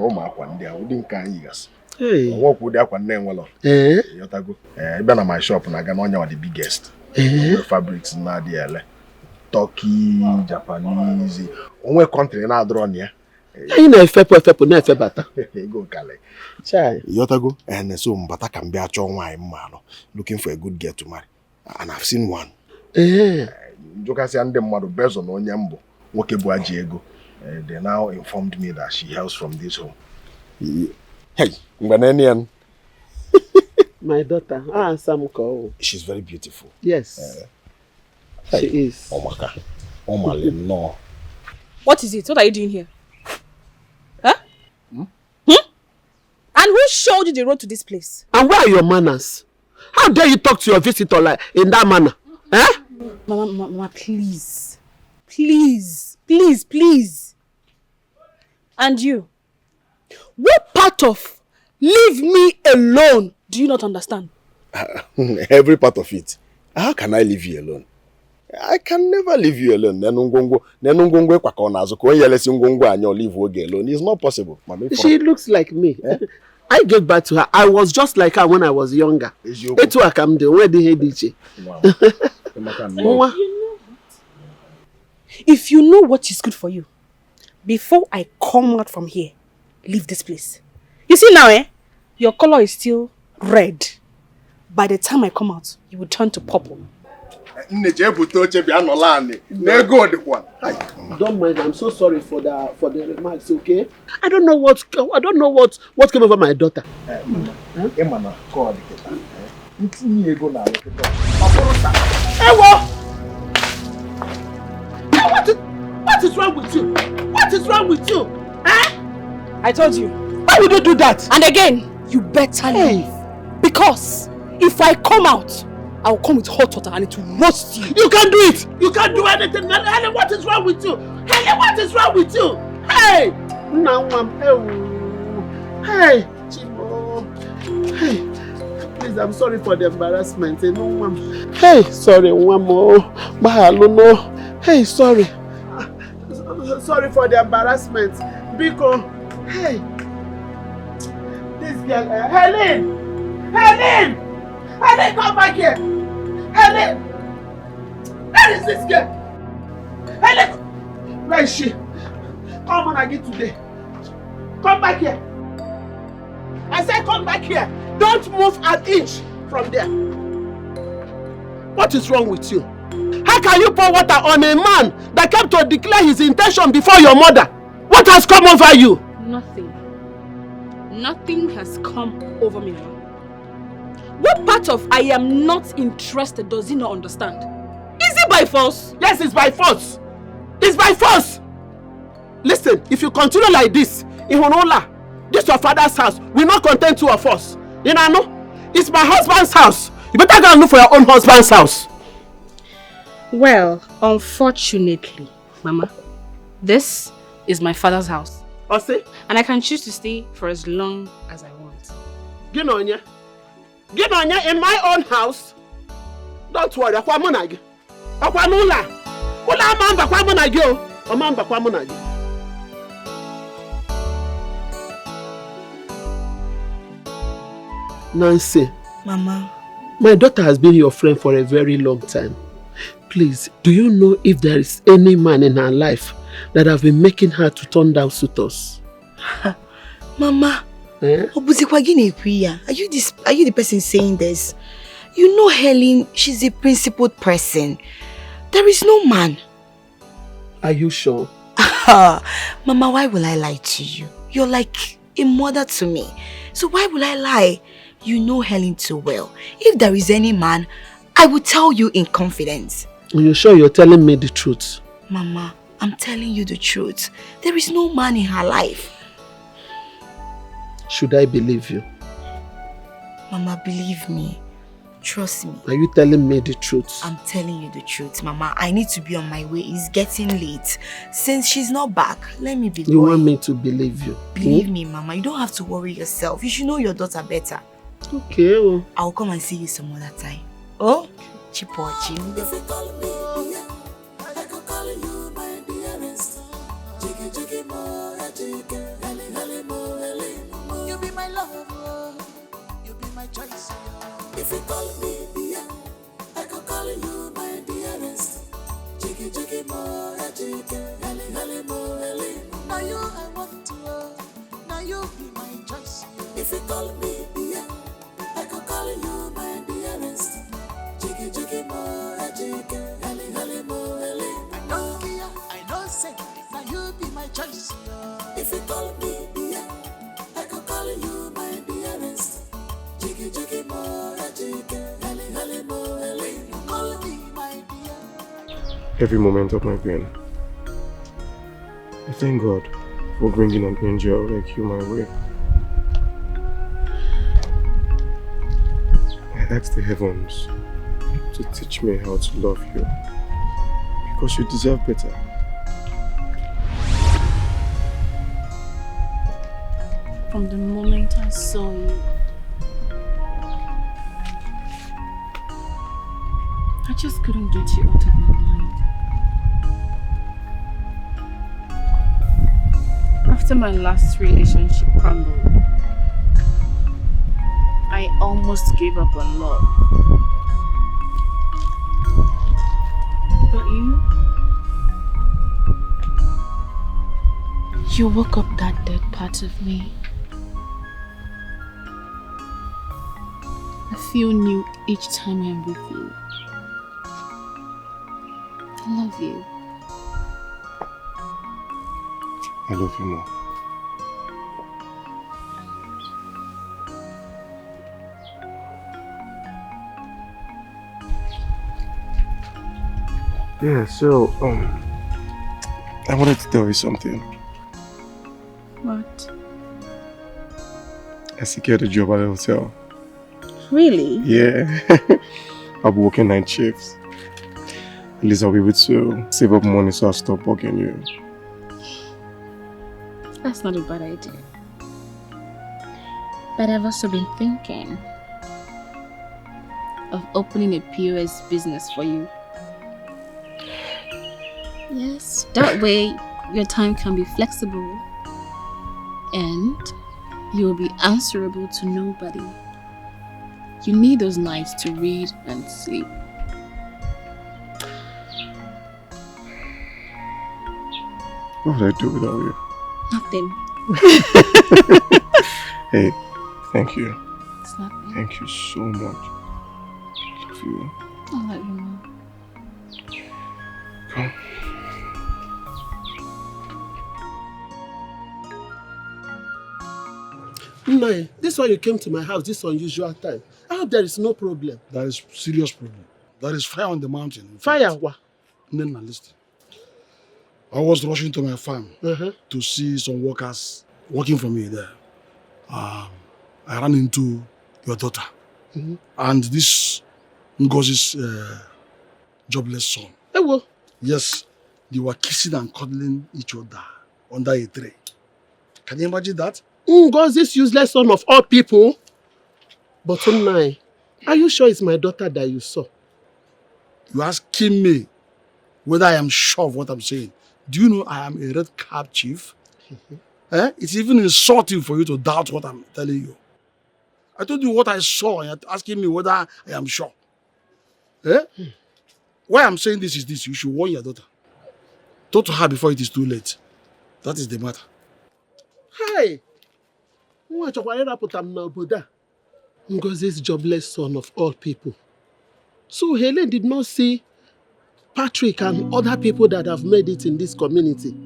Hey. I work with aqua name well. Yotago. Even at my shop, and I can only the biggest. Fabrics na the Turkey, Japanese. Only country na drawn here. You know, fepo na bata. Go Kale. Chai. Yotago. And so Mbata can be a chong man looking for a good girl to marry. And I've seen one. Jokasi and them mother based on Onyambo. Wokebua Diego. They now informed me that she hails from this home. Hey, Mbanenian. My daughter, Samko. She's very beautiful. Yes. She is. Omaka. Omale, no. What is it? What are you doing here? Huh? And who showed you the road to this place? And where are your manners? How dare you talk to your visitor like in that manner? Huh? Mama, please. Please. And you? What part of leave me alone do you not understand? Every part of it. How can I leave you alone? I can never leave you alone. It's not possible. She looks like me. I gave birth to her. I was just like her when I was younger. If you know what is good for you, before I come out from here, leave this place. You see now, your color is still red. By the time I come out, you will turn to purple. Don't mind, I'm so sorry for the remarks, okay? I don't know what came over my daughter. What is wrong with you? What is wrong with you? I told you. Why would you do that? And again, you better leave. Because if I come out, I will come with hot water and it will roast you. You can't do it. You can't do anything. Helen, what is wrong with you? Helen, what is wrong with you? Hey! Now hey! Chibo. Hey! Please, I'm sorry for the embarrassment. Hey, sorry, one more. Bahalono. Hey, sorry. Sorry for the embarrassment. Biko. Hey! This girl, Helen! Helen! Helen, come back here! Helen! Where is this girl? Helen! Where is she? Come on again today. Come back here. I said come back here. Don't move an inch from there. What is wrong with you? How can you pour water on a man that came to declare his intention before your mother? What has come over you? Nothing. Nothing has come over me now. What part of I am not interested does he not understand? Is it by force? Yes, it's by force. It's by force. Listen, if you continue like this, Ihonola, this your father's house will not contain two of us. You know, it's my husband's house. You better go and look for your own husband's house. Well, unfortunately, Mama, this is my father's house. See? And I can choose to stay for as long as I want. Ginonya in my own house. Don't worry, Akwa Munagi. Akwa Nula. Ula mamba kwa Munagi. O mamba kwa Munagi. Nancy. Mama. My daughter has been your friend for a very long time. Please, do you know if there is any man in her life that have been making her to turn down suitors? Mama, are you the person saying this? You know Helen, she's a principled person. There is no man. Are you sure? Mama, why will I lie to you? You're like a mother to me. So why will I lie? You know Helen too well. If there is any man, I will tell you in confidence. Are you sure you're telling me the truth? Mama, I'm telling you the truth. There is no man in her life. Should I believe you? Mama, believe me. Trust me. Are you telling me the truth? I'm telling you the truth, Mama. I need to be on my way. It's getting late. Since she's not back, let me be You going. want me to believe you? Believe me, Mama. You don't have to worry yourself. You should know your daughter better. Okay. Oh. I'll come and see you some other time. Oh? Chipochi. If you call me, I could call you my dearest. Jiggy, jiggy, more, jiggy, helly, helly, more, helly. You be my lover, you be my choice. If you call me, I could call you my dearest. Jiggy, jiggy, more, jiggy, helly, helly, more, helly. Now you I want to, now you be my choice. If you call me, I could call you my dearest. Jiggy, jiggy, more, jiggy, helly, helly, more, helly. I don't care, I don't say, now you be my choice. If you call me, I could call you my dearest. Jiggy, jiggy, more, jiggy, helly, helly, more, helly. Call me my dear. Every moment of my pain, I thank God for bringing an angel like you my way. I ask the heavens to teach me how to love you, because you deserve better. From the moment I saw you, I just couldn't get you out of my mind. After my last relationship crumbled, I almost gave up on love. But you woke up that dead part of me. I feel new each time I'm with you. I love you. I love you more. Yeah, so, I wanted to tell you something. What? I secured a job at a hotel. Really? Yeah. I'll be working night shifts. At least I'll be able to save up money so I'll stop bugging you. That's not a bad idea. But I've also been thinking of opening a POS business for you. Yes, that way your time can be flexible and you will be answerable to nobody. You need those nights to read and sleep. What would I do without you? Nothing. Hey, thank you. It's nothing. Thank you so much. I love you. I love you more. Come. Nai, this one you came to my house this unusual time. I hope there is no problem. There is serious problem. There is fire on the mountain. Fire what? Then listen. I was rushing to my farm to see some workers working for me there. I ran into your daughter and this Ngozi's jobless son. Ewo. Yes, they were kissing and cuddling each other under a tree. Can you imagine that? Ngozi's useless son of all people. But Nai, are you sure it's my daughter that you saw? You're asking me whether I am sure of what I'm saying. Do you know I am a red cap chief? It's even insulting for you to doubt what I'm telling you. I told you what I saw and you're asking me whether I am sure. Why I'm saying this is this. You should warn your daughter. Talk to her before it is too late. That is the matter. Hi! Ngozi's jobless son of all people. So Helen did not see Patrick and other people that have made it in this community.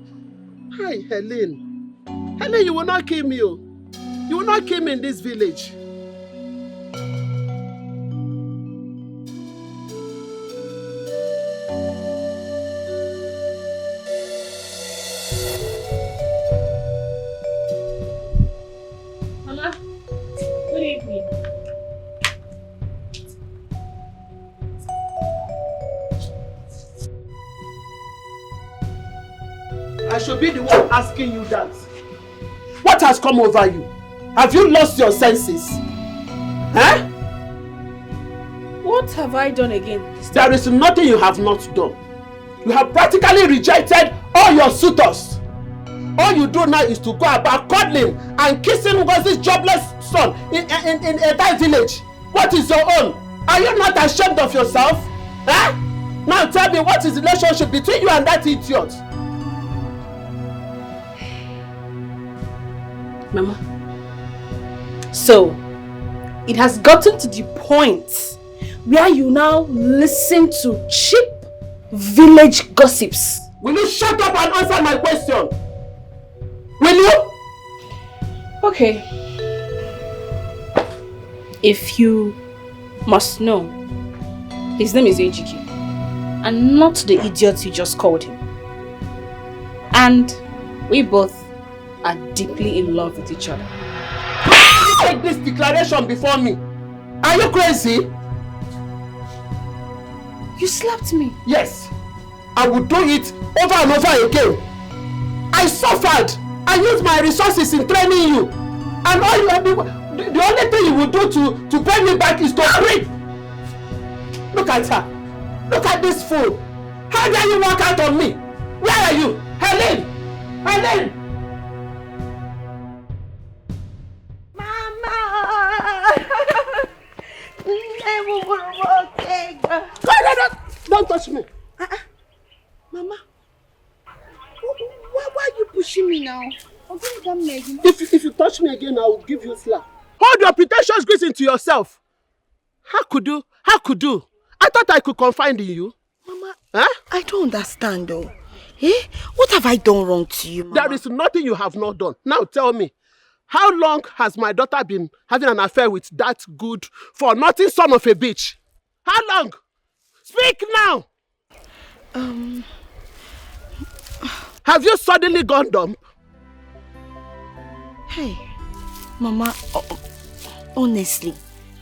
Hi, Helen. Helen, you will not kill me. You will not kill me in this village. Mama, good evening. I should be the one asking you that. What has come over you? Have you lost your senses? Huh? What have I done again? There is nothing you have not done. You have practically rejected all your suitors. All you do now is to go about cuddling and kissing Ngozi's jobless son in a that village. What is your own? Are you not ashamed of yourself? Huh? Now tell me, what is the relationship between you and that idiot? Mama. So, it has gotten to the point where you now listen to cheap village gossips. Will you shut up and answer my question? Will you? Okay. If you must know, his name is Ejiki, and not the idiot you just called him. And we both are deeply in love with each other. How do you make this declaration before me? Are you crazy? You slapped me. Yes. I will do it over and over again. I suffered. I used my resources in training you. And all you the only thing you will do to pay me back is to creep. Look at her. Look at this fool. How dare you walk out on me? Where are you? Helen! Helen! Don't touch me. Mama, why are you pushing me now? If you touch me again, I will give you a slap. Hold your pretentious greeting to yourself. How could you? How could you? I thought I could confide in you. Mama, huh? I don't understand though. What have I done wrong to you, Mama? There is nothing you have not done. Now tell me, how long has my daughter been having an affair with that good for nothing son of a bitch? How long? Speak now! Have you suddenly gone dumb? Hey, Mama, honestly,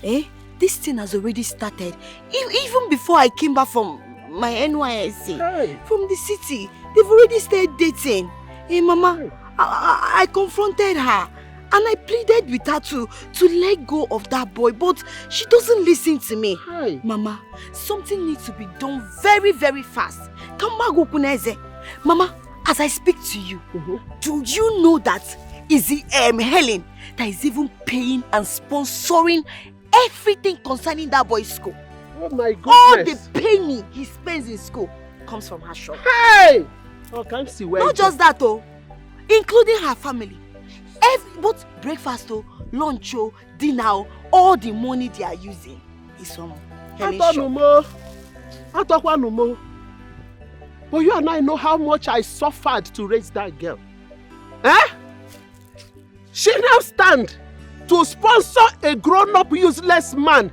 this thing has already started. Even before I came back from my NYSC, from the city, they've already started dating. Hey, Mama, I confronted her and I pleaded with her to let go of that boy, but she doesn't listen to me. Mama, something needs to be done very, very fast. Mama, as I speak to you, do you know that is the Helen that is even paying and sponsoring everything concerning that boy's school? Oh my goodness. All the penny he spends in school comes from her shop. Hey! Oh, can't see where. Not just that, including her family. Both breakfast, lunch, dinner, all the money they are using is from Helen's shop. But you and I know how much I suffered to raise that girl. She now stands to sponsor a grown-up useless man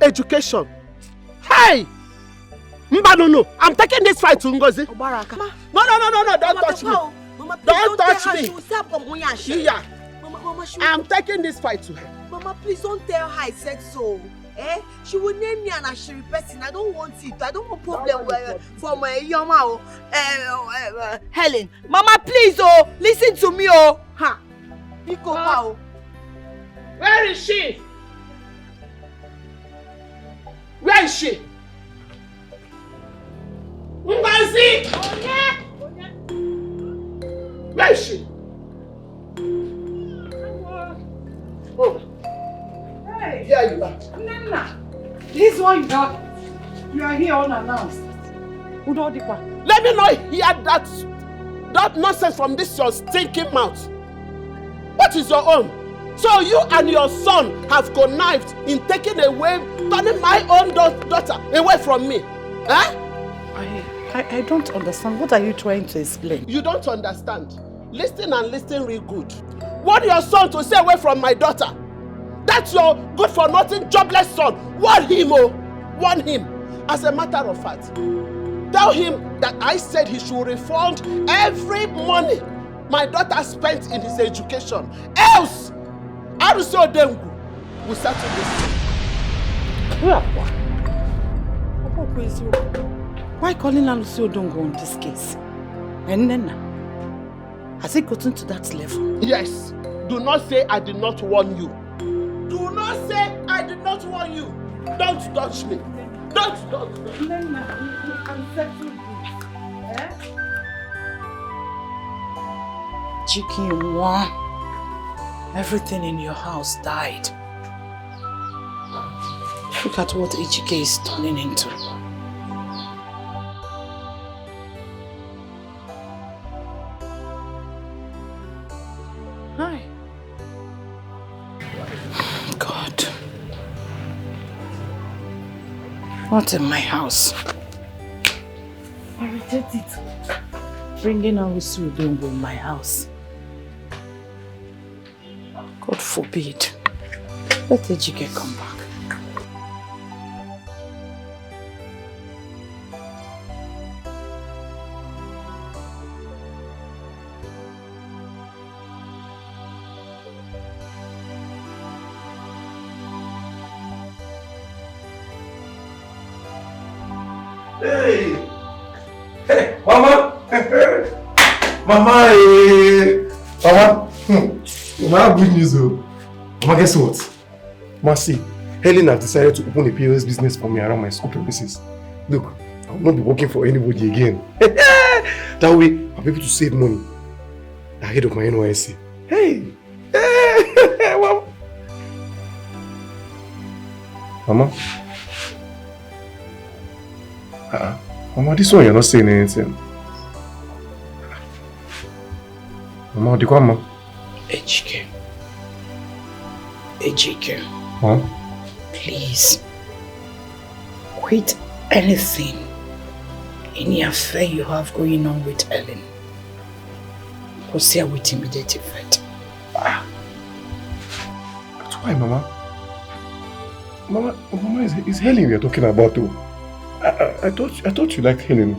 education. Hey! No, I'm taking this fight to Ngozi. No, don't touch me. Don't touch me. I'm taking this fight to her. Mama, please don't tell her I said so. She will name me an Ashiri person. I don't want it. I don't want problem for my Yoma. Helen, Mama, please, listen to me, Where is she? Where is she? Ngozi! Where is she? Oh. Hey! Here you are. Nana! This one you are here unannounced. Let me not hear that nonsense from this your stinking mouth. What is your own? So you and your son have connived in taking away, turning my own daughter away from me. I don't understand. What are you trying to explain? You don't understand. Listen and listen real good. Want your son to stay away from my daughter. That's your good-for-nothing, jobless son. Warn him, warn him. As a matter of fact, tell him that I said he should refund every money my daughter spent in his education. Else, Aruso Dengu will settle this. Why calling Aruso Dengu on this case? And Nana, Has it gotten to that level? Yes. Do not say I did not warn you. Do not say I did not warn you. Don't touch me. Don't touch me. Nena, you can settle this. Eh? Chicken one. Everything in your house died. Look at what Ejike is turning into. Hi. God. What in my house? I reject it. Bringing Awusu in my house. God forbid. Let Ejike come back. Hey! Hey, Mama! Mama, hey! Mama! Mama, I have good news though. Mama, guess what? Mama, see, Helen has decided to open a POS business for me around my school premises. Look, I will not be working for anybody again. That way, I'll be able to save money ahead of my NYSC. Hey! Hey! Mama! Mama? Mama, this one you're not saying anything. Mama, what do you want, Mama? Ejike. Ejike. Huh? Please. Quit anything. Any affair you have going on with Helen. Proceed with immediate effect. But why, Mama? Mama, it's Helen we are talking about too. I thought you liked Helen.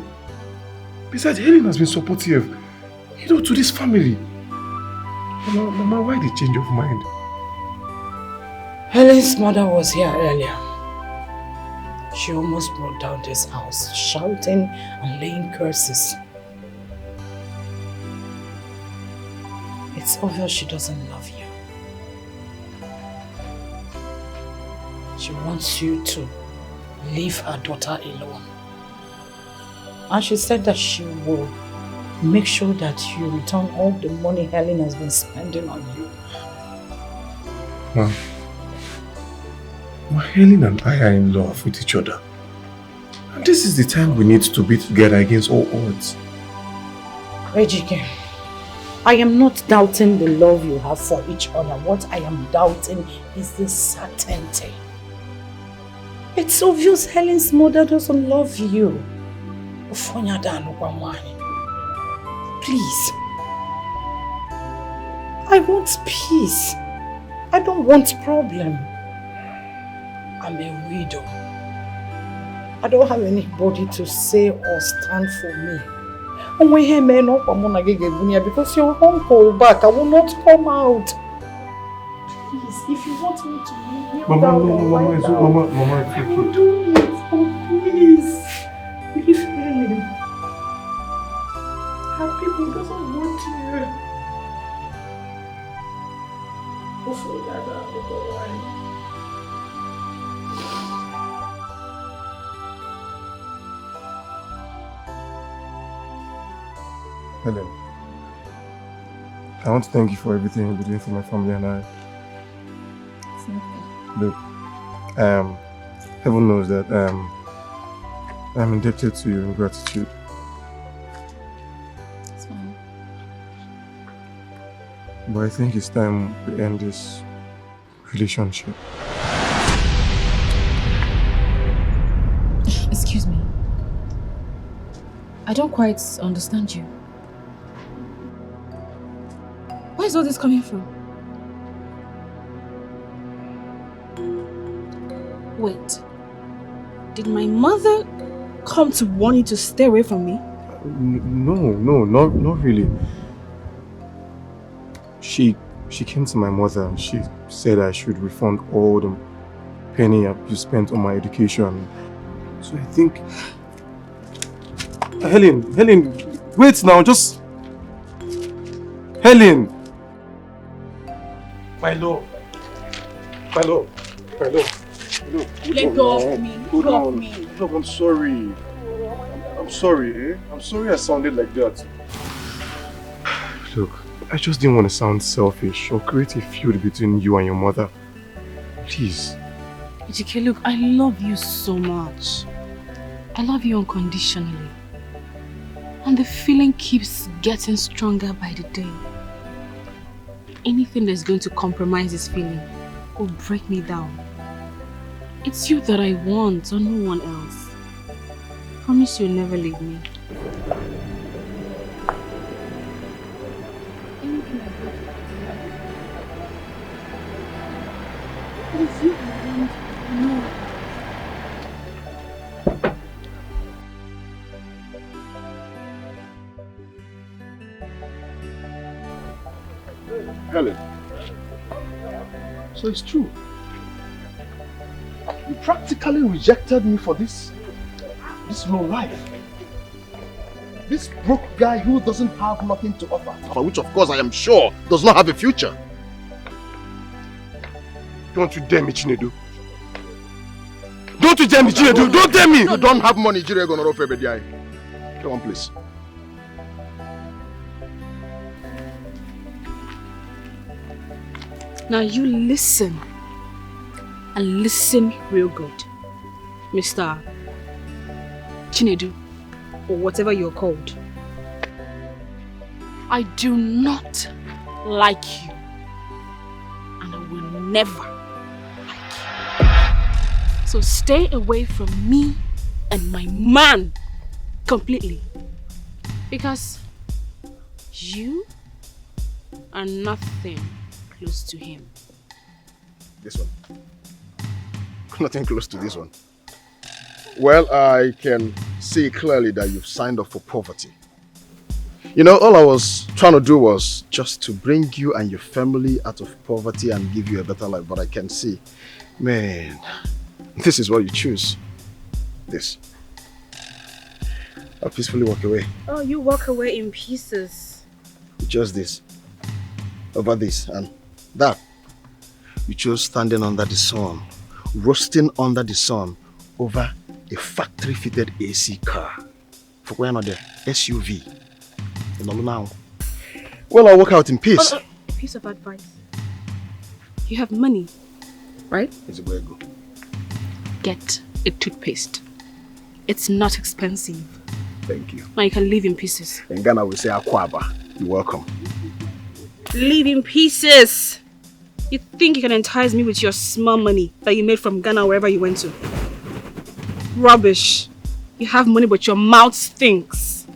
Besides, Helen has been supportive, to this family. Mama, why the change of mind? Helen's mother was here earlier. She almost brought down this house, shouting and laying curses. It's obvious she doesn't love you. She wants you to leave her daughter alone. And she said that she will make sure that you return all the money Helen has been spending on you. Mom, Helen and I are in love with each other. And this is the time we need to be together against all odds. Ejike, I am not doubting the love you have for each other. What I am doubting is the certainty. It's obvious Helen's mother doesn't love you. Please. I want peace. I don't want problem. I'm a widow. I don't have anybody to say or stand for me. Because your uncle back, I will not come out. Please, if you want me to leave, Mama, it's okay. I will do it. Oh, please. Leave Helen. Her people doesn't want you. Helen, I want to thank you for everything you've been doing for my family and I. It's nothing. Look, heaven knows that I'm indebted to you in gratitude. It's fine. But I think it's time we end this relationship. Excuse me. I don't quite understand you. Where is all this coming from? Wait. Did my mother come to warn you to stay away from me? No, not really. She came to my mother and she said I should refund all the penny you spent on my education. So I think... Helen, wait now, just... Helen! My love. My love. My love. Look, Let go of me. Let go of me. Look, I'm sorry. I'm sorry, eh? I'm sorry I sounded like that. Look, I just didn't want to sound selfish or create a feud between you and your mother. Please. Ejike, look, I love you so much. I love you unconditionally. And the feeling keeps getting stronger by the day. Anything that's going to compromise this feeling will break me down. It's you that I want, or no one else. Promise you'll never leave me. It's you I want, no. Helen. So it's true. You practically rejected me for this low life. This broke guy who doesn't have nothing to offer, which of course I am sure does not have a future. Don't you dare me, Chinedu. Don't you dare me, Chinedu. Don't dare me. You don't have money, Jire gonna offer every day. Come on, please. Now you listen. And listen real good. Mr. Chinedu, or whatever you're called. I do not like you. And I will never like you. So stay away from me and my man completely. Because you are nothing close to him. This one. Nothing close to this one. Well, I can see clearly that you've signed up for poverty. You know, all I was trying to do was just to bring you and your family out of poverty and give you a better life. But I can see, man, this is what you choose. This. I'll peacefully walk away. Oh, you walk away in pieces. Just this. Over this and that. You chose standing under the sun, roasting under the sun over a factory-fitted AC car. For where not the SUV. You know now. Well, I'll walk out in peace. A piece of advice. You have money, right? It's a way to go. Get a toothpaste. It's not expensive. Thank you. Now you can live in pieces. In Ghana we say akwaba. You're welcome. Live in pieces. You think you can entice me with your small money that you made from Ghana wherever you went to? Rubbish. You have money but your mouth stinks.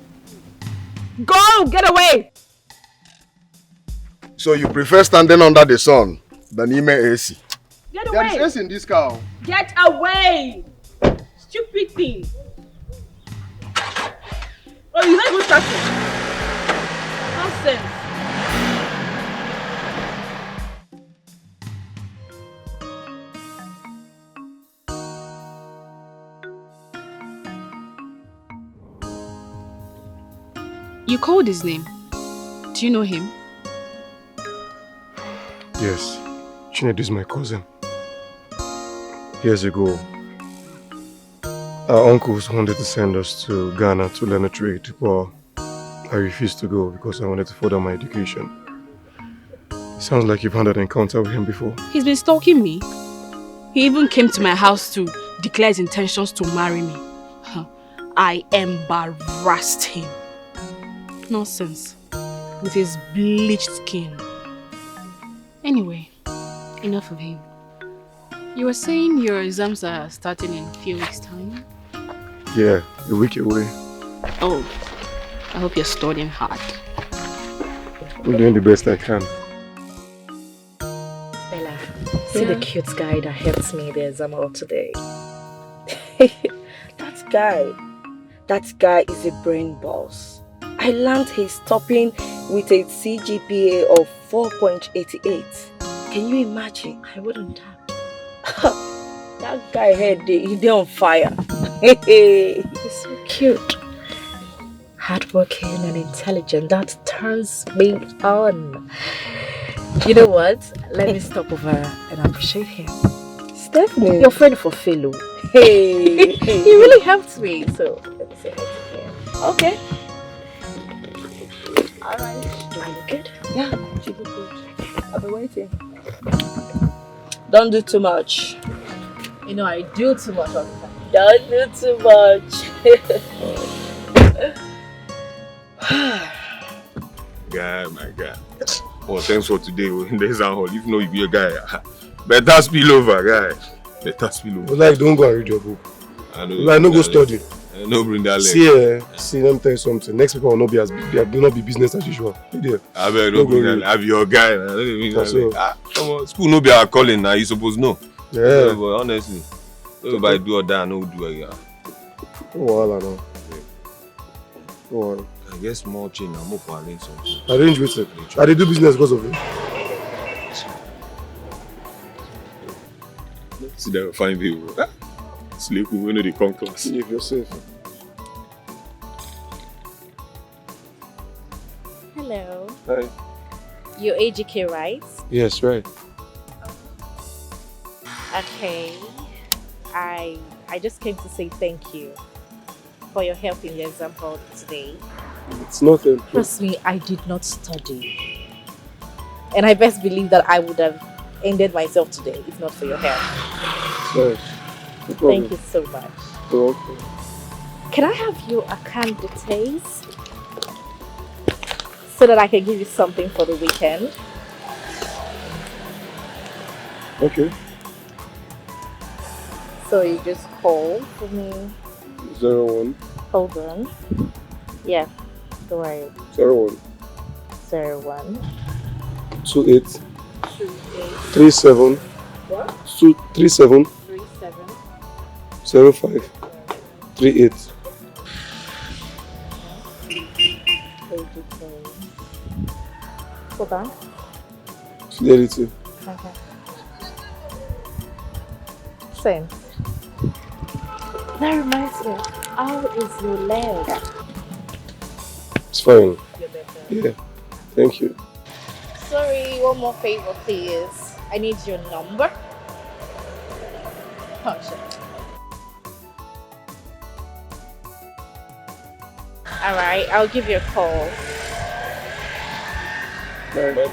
Go! Get away! So you prefer standing under the sun than Ime AC? Get away! There is AC in this car. Get away! Stupid thing. Oh, you're not even starting. Nonsense. You called his name. Do you know him? Yes, Chinedu is my cousin. Years ago, our uncles wanted to send us to Ghana to learn a trade, but I refused to go because I wanted to further my education. Sounds like you've had an encounter with him before. He's been stalking me. He even came to my house to declare his intentions to marry me. I embarrassed him. Nonsense. With his bleached skin. Anyway, enough of him. You were saying your exams are starting in a few weeks' time? Yeah, a week away. Oh, I hope you're studying hard. I'm doing the best I can. Bella, see the cute guy that helped me the exam hall today. That guy is a brain boss. I learned he's topping with a CGPA of 4.88. Can you imagine? I wouldn't have. That guy head, he's on fire. He's so cute. hardworking and intelligent. That turns me on. You know what? Let me stop over and appreciate him. Stephanie, your friend for fellow. Hey, he really helped me. So let me say hi to him. Okay. All right. Are you good? Yeah, she look good. I'll be waiting. Don't do too much. You know I do too much all the time. Don't do too much. Guy, my guy. Oh, thanks for today. There's a hole. If no, you be a guy. Better spill over, guy. Better spill over. Like, don't go and read your book. Like, no go study. No bring that leg. See, let me tell you something. Next people will not be as will not be business as usual. I bet don't bring that leg. I be your guy. Come on, school no be our calling now. You supposed know. Yeah. But honestly, everybody do or die, no do again. Oh, no. Oh, I guess more change. I'm more for arrange something. Arrange with it. I do business because of it. See that fine people. Sleep we know they come class. Save yourself. Hello. Hi. You're AGK, right? Yes, right. Okay. I just came to say thank you for your help in the exam hall today. It's nothing. Trust me, I did not study. And I best believe that I would have ended myself today if not for your help. Sorry. No problem. Thank you so much. You're welcome. Can I have your account details so that I can give you something for the weekend? Okay. So you just call for me. 01. Hold on. Yeah, don't worry. 01. 01. 28. 37. What? 37. 37. 05. 38. Go back. Fidelity. Okay. Same. That reminds me, how is your leg? It's fine. You're better. Yeah. Thank you. Sorry, one more favor, please. I need your number. Oh, shit. Alright, I'll give you a call. Bye.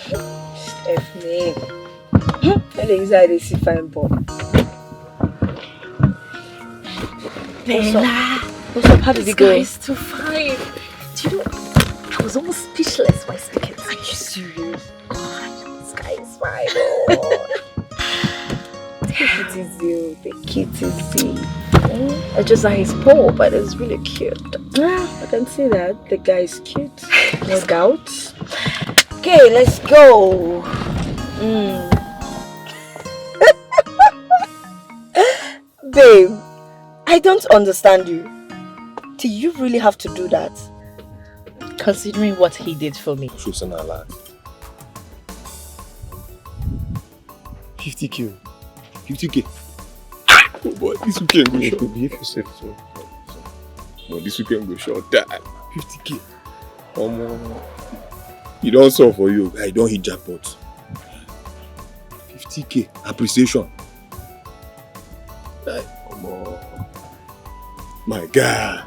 Yeah. Stephanie. Tell the inside this fine boy. Bella. What's up? How did it go? This guy is too fine. Do you know, I was almost speechless for a second. Are you serious? God, this guy is fine. Take it easy. Take it easy. It's just that he's poor, but it's really cute. I can see that. The guy is cute. No doubt. Okay, let's go. Babe, I don't understand you. Do you really have to do that? Considering what he did for me. Choosing a lot. 50k. 50k. Oh boy, this weekend go short. Behave yourself, too. Boy, this weekend go short. 50k. You don't solve for you. I don't hit jackpot. 50k appreciation. My God.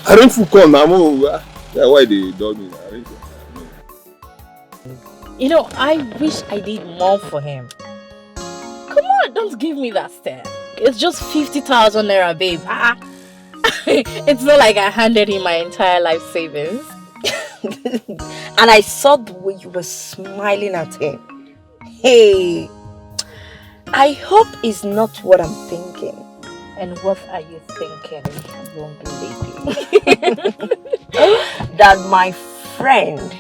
I don't feel calm now. Why they dog me now? You know, I wish I did more for him. Come on, don't give me that stare. It's just 50,000 naira, babe. It's not like I handed him my entire life savings. And I saw the way you were smiling at him. Hey, I hope it's not what I'm thinking. And what are you thinking, young lady? That my friend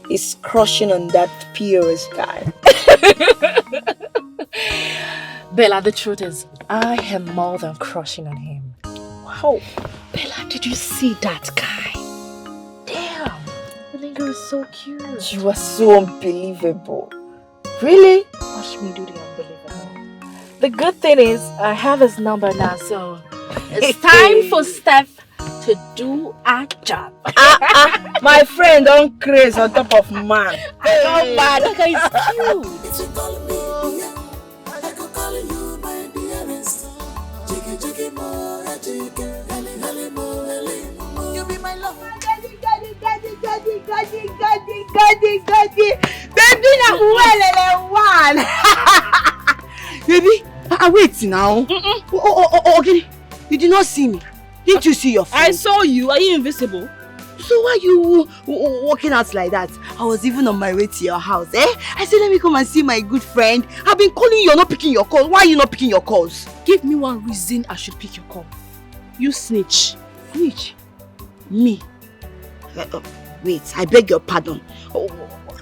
is crushing on that POS guy. Bella, the truth is, I am more than crushing on him. Wow. Bella, did you see that guy? Damn. The nigga is so cute. You are so unbelievable. Really? Watch me do the unbelievable. The good thing is, I have his number now, so it's time for Steph to do our job. My friend don't craze on top of man. I know, man. That guy is cute. You be my love. Baby, now one. Baby, wait now. Okay, you did not see me. Didn't you see your friend? I saw you. Are you invisible? So why you walking out like that? I was even on my way to your house, eh? I said, let me come and see my good friend. I've been calling you, you're not picking your calls. Why are you not picking your calls? Give me one reason I should pick your call. You snitch. Snitch? Me? Wait, I beg your pardon. Oh,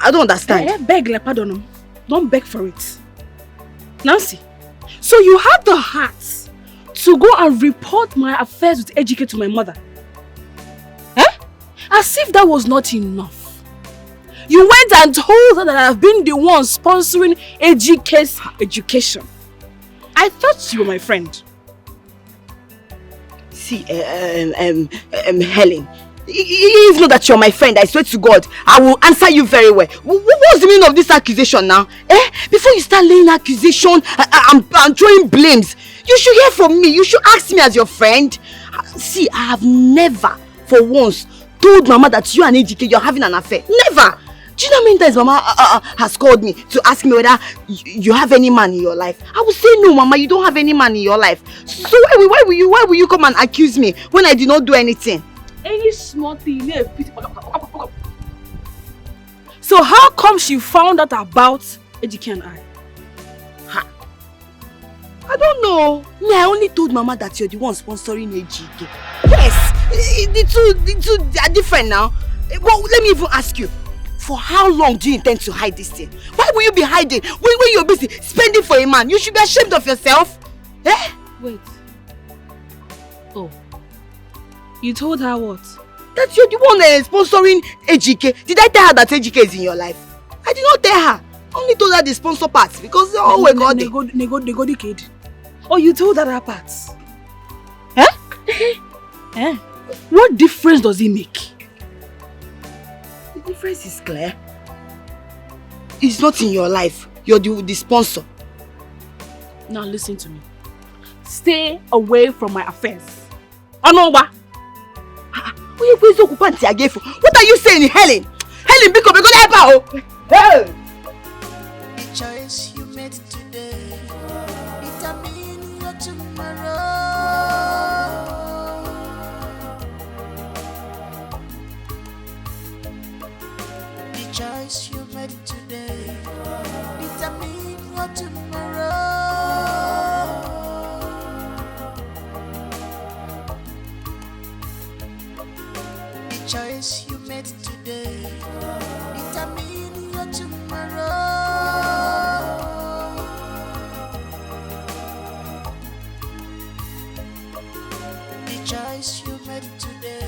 I don't understand. Beg like pardon. Don't beg for it. Nancy, so you had the heart to go and report my affairs with Ejike to my mother? Eh? As if that was not enough. You went and told her that I have been the one sponsoring Ejike's education. I thought you were my friend. See, Helen, if not that you're my friend, I swear to God, I will answer you very well. What's the meaning of this accusation now? Before you start laying accusation and throwing blames, you should hear from me. You should ask me as your friend. See, I have never, for once, told Mama that you and Ejike, you're having an affair. Never! Do you know how many times Mama has called me to ask me whether you have any man in your life? I will say no, Mama, you don't have any man in your life. So why will you come and accuse me when I did not do anything? Any small thing. So how come she found out about Ejike and I? I don't know. Me, I only told Mama that you're the one sponsoring Ejike. Yes, the two are different now. But let me even ask you, for how long do you intend to hide this thing? Why will you be hiding when you're busy spending for a man? You should be ashamed of yourself. Eh? Wait. Oh. You told her what? That you're the one sponsoring Ejike. Did I tell her that Ejike is in your life? I did not tell her. I only told her the sponsor part because oh my God. They go the kid. Oh, you told her that part. Eh? What difference does it make? The difference is clear. It's not in your life. You're the sponsor. Now listen to me. Stay away from my affairs. Anoba. What are you saying, Helen? Helen, because we're gonna help her. Hey! The choice you made today, determine your tomorrow. The choice you made today, determine your tomorrow. The choice you made today, determine your tomorrow. The choice you made today,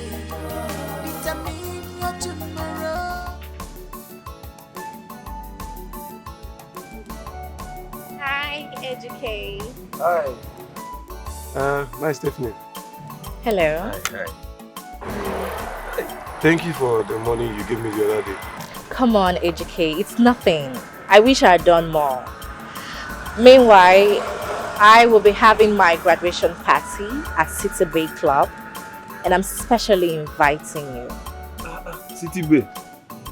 determine your tomorrow. Hi, Ejike. Hi. Nice, Stephanie. Hello. Hi. Thank you for the money you gave me the other day. Come on, Ejike. It's nothing. I wish I had done more. Meanwhile, I will be having my graduation party at City Bay Club, and I'm specially inviting you. City Bay?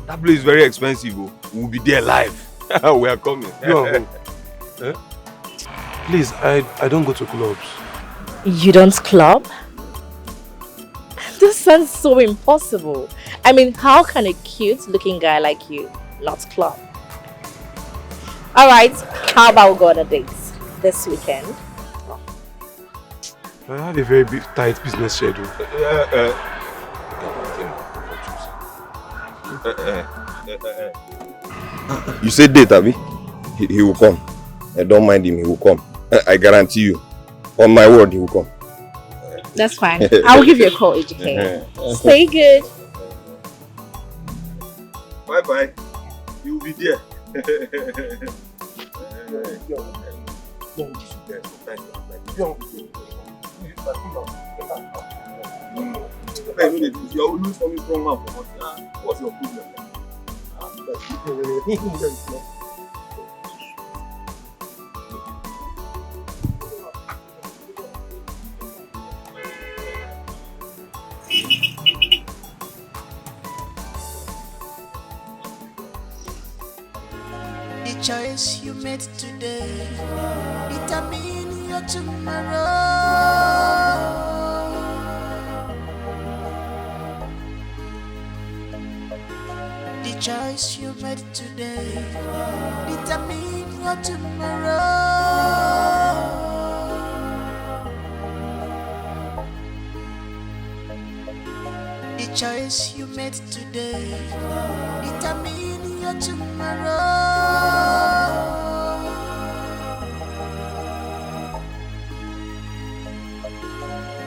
That place is very expensive. We'll be there live. We are coming. No. Please, I don't go to clubs. You don't club? This sounds so impossible. I mean, how can a cute-looking guy like you not club? Alright, how about we go on a date this weekend? I have a very big, tight business schedule. You said date, Abby? He will come. Don't mind him, he will come. I guarantee you, on my word, he will come. That's fine. I'll give you a call, AJK. Stay good. Bye-bye. You will be there. You're always coming from now. What's your problem? The choice you made today determine your tomorrow. The choice you made today determine your tomorrow. The choice you made today determine your tomorrow.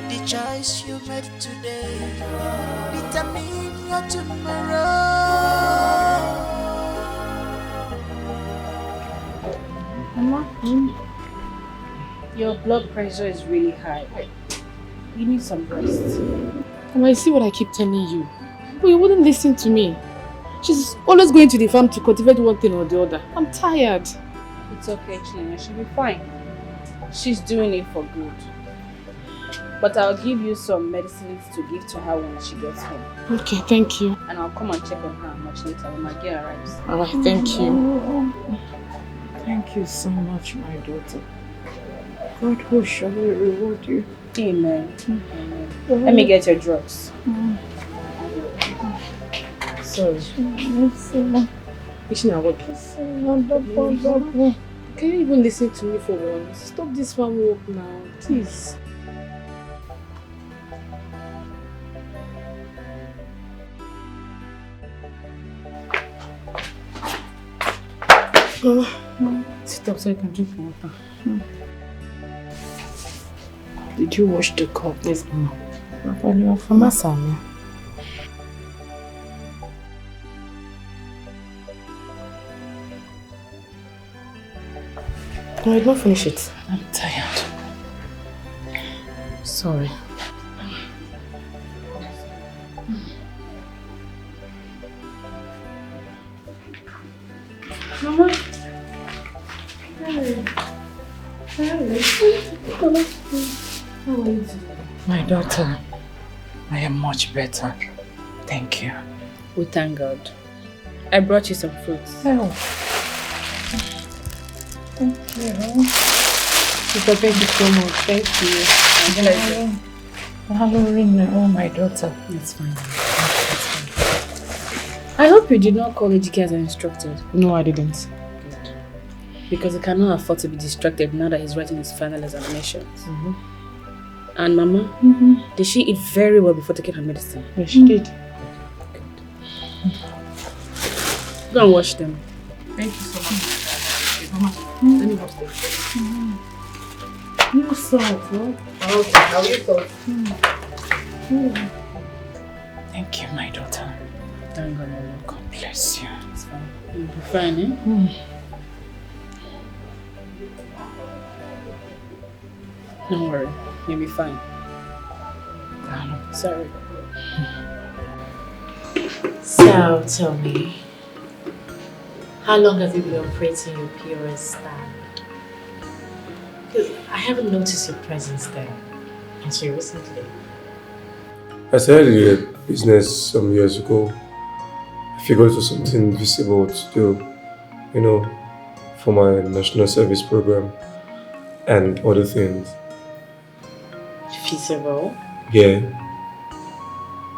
The choice you made today determine your tomorrow. Mama, your blood pressure is really high. You need some rest. Mama, you see what I keep telling you? But you wouldn't listen to me. She's always going to the farm to cultivate one thing or the other. I'm tired. It's okay, Chinena. She'll be fine. She's doing it for good. But I'll give you some medicines to give to her when she gets home. Okay, thank you. And I'll come and check on her much later when my girl arrives. Alright, thank you. Thank you so much, my daughter. God will surely reward you. Amen. Amen. Let me get your drugs. Sorry. Ishina, what? Can you even listen to me for once? Stop this farm work now, please. Mama, sit up so I can drink water. Did you wash the cup? Yes, Mama. Mama Samia. No, I did not finish it. I'm tired. Sorry. Mama. Hey. How are you today? My daughter, I am much better. Thank you. We thank God. I brought you some fruits. Oh. Thank you. Sister, thank you so much. Thank you. Oh, my daughter. It's fine. I hope you did not call Ejike as I instructed. No, I didn't. Good. Because he cannot afford to be distracted now that he's writing his final examinations. And Mama, did she eat very well before taking her medicine? Yes, she did. Good. Go and wash them. Thank you so much. Mama, let me wash them. You salt, huh? Okay, how you salt? Thank you, my daughter. Thank God, Mama. God bless you. It's fine. You'll be fine, eh? Don't worry. You'll be fine. Sorry. So, tell me, how long have you been operating your POS stand? Because I haven't noticed your presence there until recently. I started a business some years ago. I figured it was something visible to do, you know, for my national service program and other things. Feasible? Yeah.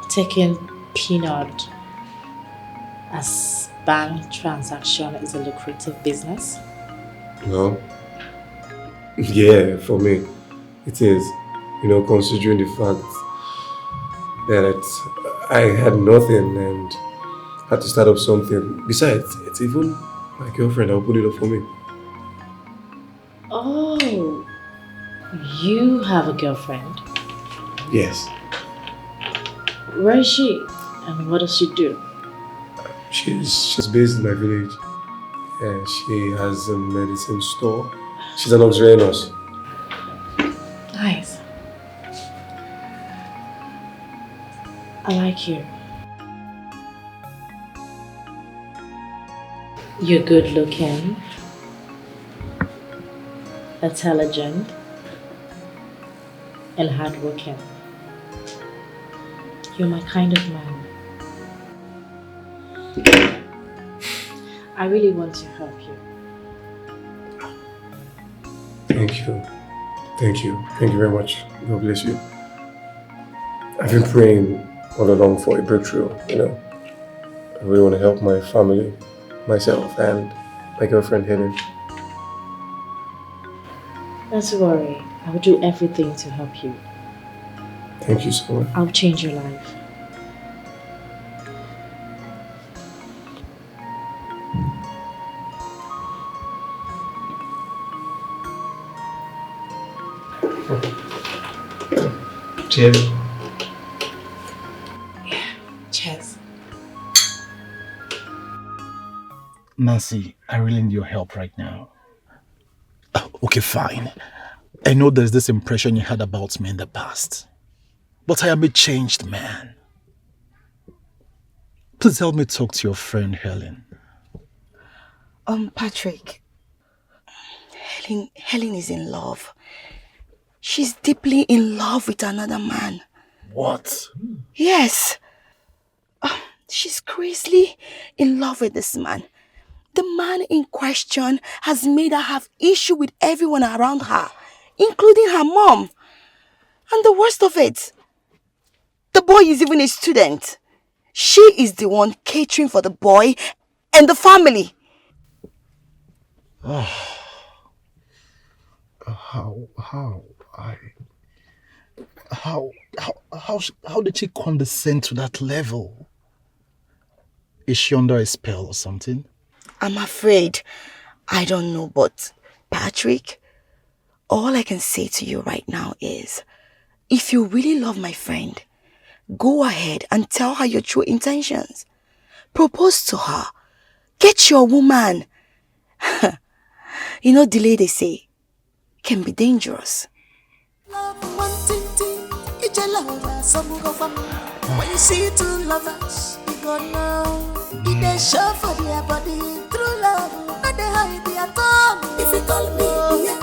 Taking peanut as bank transaction is a lucrative business? Well, yeah, for me, it is. You know, considering the fact that I had nothing and had to start up something. Besides, it's even my girlfriend that will put it up for me. Oh, You have a girlfriend? Yes. Where is she? And what does she do? She's based in my village. She has a medicine store. She's an auxiliary nurse. Nice. I like you. You're good looking, intelligent, and hardworking. You're my kind of man. I really want to help you. Thank you. Thank you. Thank you very much. God bless you. I've been praying all along for a breakthrough, you know. I really want to help my family, myself, and my girlfriend Helen. Don't worry. I will do everything to help you. Thank you so much. I'll change your life. Cheers. Cheers. Nancy, I really need your help right now. Okay, fine. I know there's this impression you had about me in the past. But I am a changed man. Please help me talk to your friend Helen. Patrick. Helen is in love. She's deeply in love with another man. What? Yes. She's crazily in love with this man. The man in question has made her have issue with everyone around her, including her mom. And the worst of it, the boy is even a student. She is the one catering for the boy and the family. How did she condescend to that level? Is she under a spell or something? I'm afraid. I don't know, but Patrick, all I can say to you right now is, if you really love my friend, go ahead and tell her your true intentions. Propose to her. Get your woman. You know, delay, they say, can be dangerous. When you see two lovers, you gonna know. If they show for their body, true love, not they hide their tongue. If you call me, yeah,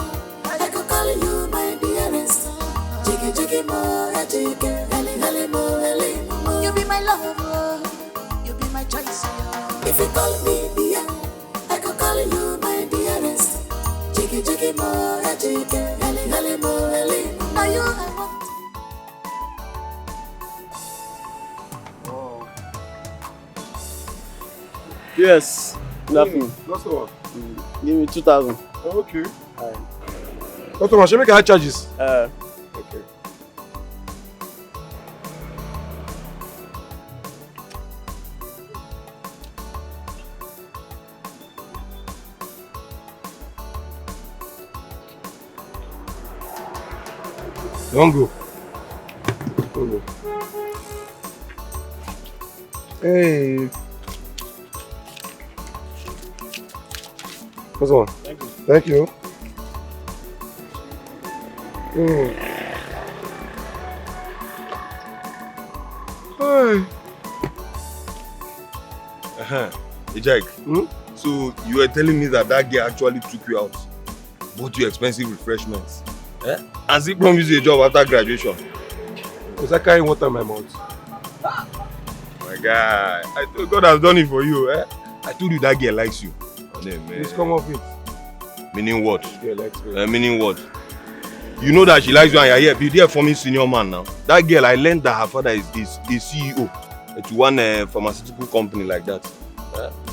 I could call you my dearest. Jiggy, jiggy, more, jiggy, heli, heli, more, heli, more. You be my lover, you be my choice. If you call me, yeah, I could call you my dearest. Jiggy, jiggy, more, jiggy, heli, heli, more, heli. Now you I want. Yes, nothing. What's the one? Give me 2,000. Okay. Customer, should make high charges? Okay. Don't go. Don't go. Hey. What's on? Thank you. Thank you. Hi. Ejek, so you were telling me that girl actually took you out, bought you expensive refreshments, and she promised you a job after graduation. Was I carrying water in my mouth? My guy, I thought God has done it for you. I told you that girl likes you. Please come off it. Meaning what? Yeah, likes me. Meaning what? You know that she likes you and you're here. Be there for me, senior man now. That girl, I learned that her father is CEO to one pharmaceutical company like that.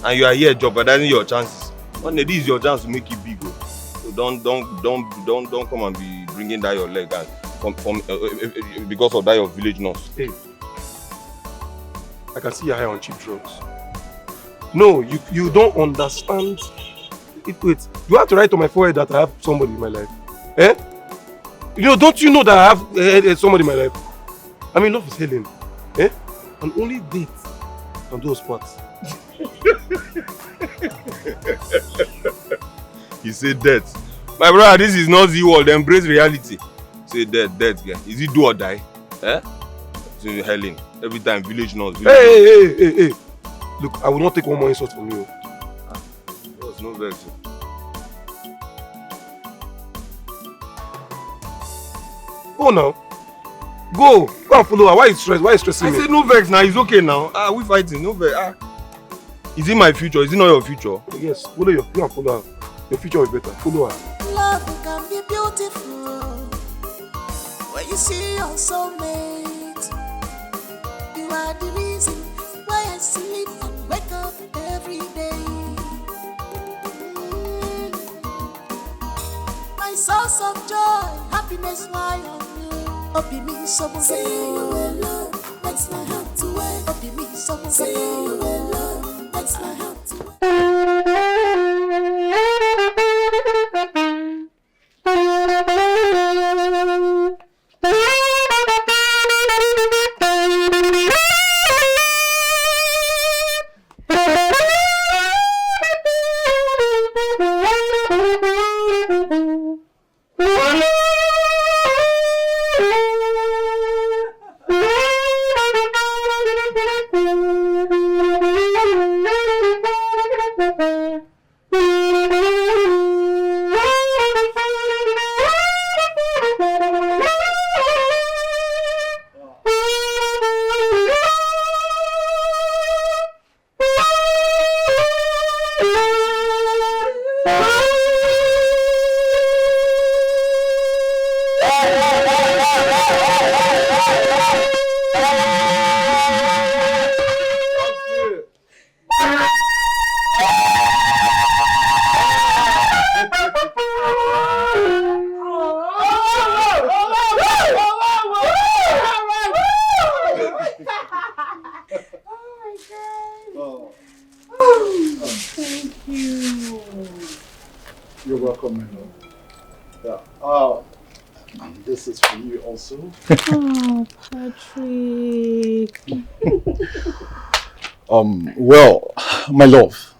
And you are here jeopardizing your chances. One day, this is your chance to make it big. So don't come and be bringing down your leg and because of that your village nurse. Hey, I can see you're high on cheap drugs. No, you don't understand. Wait, you have to write on my forehead that I have somebody in my life. You know, don't you know that I have somebody in my life? I mean, love is Helen. Eh? And only dates on those parts. You say death. My brother, this is not the world. Embrace reality. Say death, guy. Is it do or die? Eh? So Helen. Every time village knows. Hey. Look, I will not take one more insult from you. There's no vex. Go now. Go and follow her. Why are you stressed? Why are you stressing me? I said no vex now. It's okay now. We fighting. No vex. Is it my future? Is it not your future? Yes. Follow you and follow her. Your future is better. Follow her. Love can be beautiful when you see your soulmate. You are the reason why I sleep and wake up every day. My source of joy, happiness, why on you. Obi me someone say you alone, makes my heart to wait. Obi me someone say you alone, makes my heart to wait. Oh, Patrick. Well, my love,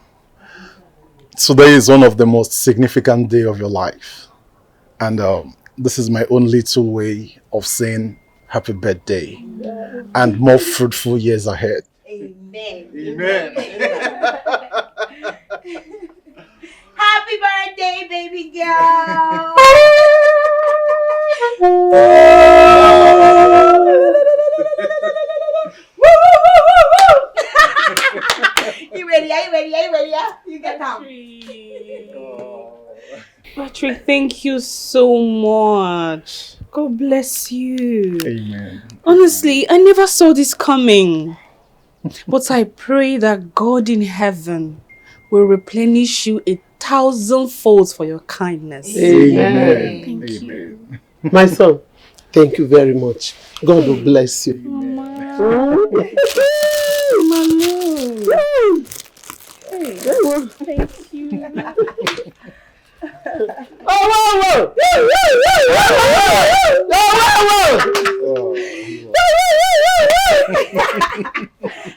today is one of the most significant days of your life. And this is my own little way of saying happy birthday and more fruitful years ahead. Amen. Amen. Happy birthday, baby girl. You ready? Are you ready? Are you ready? You get down. Patrick, thank you so much. God bless you. Amen. Honestly, I never saw this coming. But I pray that God in heaven will replenish you 1,000-fold for your kindness. Amen. Thank Amen. you. My son, thank you very much. God will bless you. Thank you.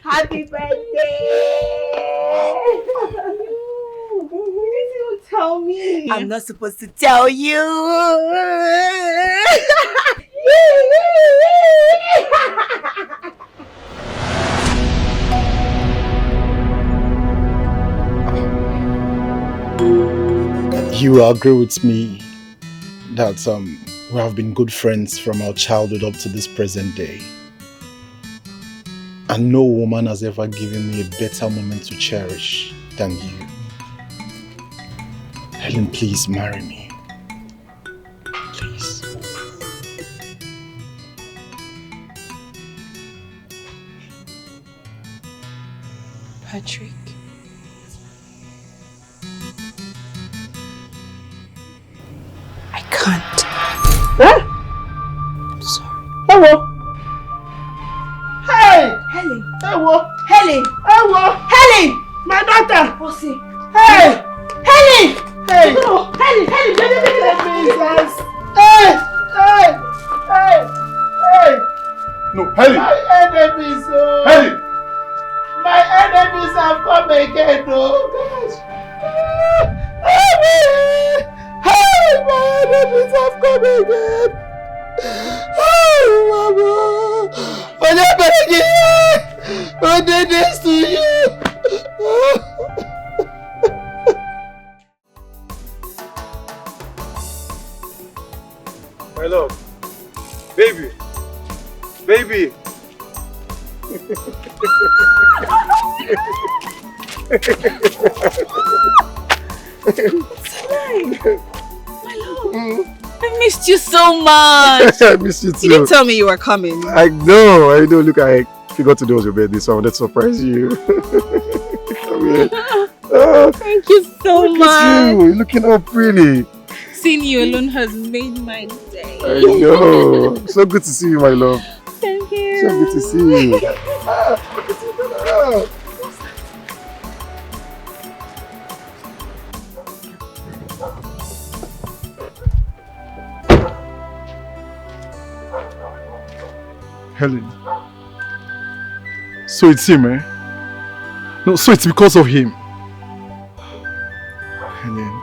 Happy birthday! You tell me. I'm not supposed to tell you. You agree with me that we have been good friends from our childhood up to this present day. And no woman has ever given me a better moment to cherish than you. Helen, please marry me. Please. Patrick. I can't. Huh? I'm sorry. Hello. Hey! Helen! Hello! Helen! Hello! Helen! My daughter! What's it? Hey! Helen! Hey! Oh, Helen! Helen! Jesus! Hey! Hey! No, Helen! My enemies, oh! Helen! My enemies have come again, oh! Gosh! Help me! Help! My enemies have come again! Oh, Mama! When I beg you, what did this to you? My love. Baby. Baby. My love, I missed you so much. I missed you too. You didn't tell me you were coming. I know. Look, I forgot today was your birthday, so I wanted to surprise you. Come here. Oh, thank you so much. You're looking all pretty. Seeing you alone has made my day. I know. So good to see you, my love. Thank you. So good to see you. Helen. So it's him, eh? No, so it's because of him. Helen.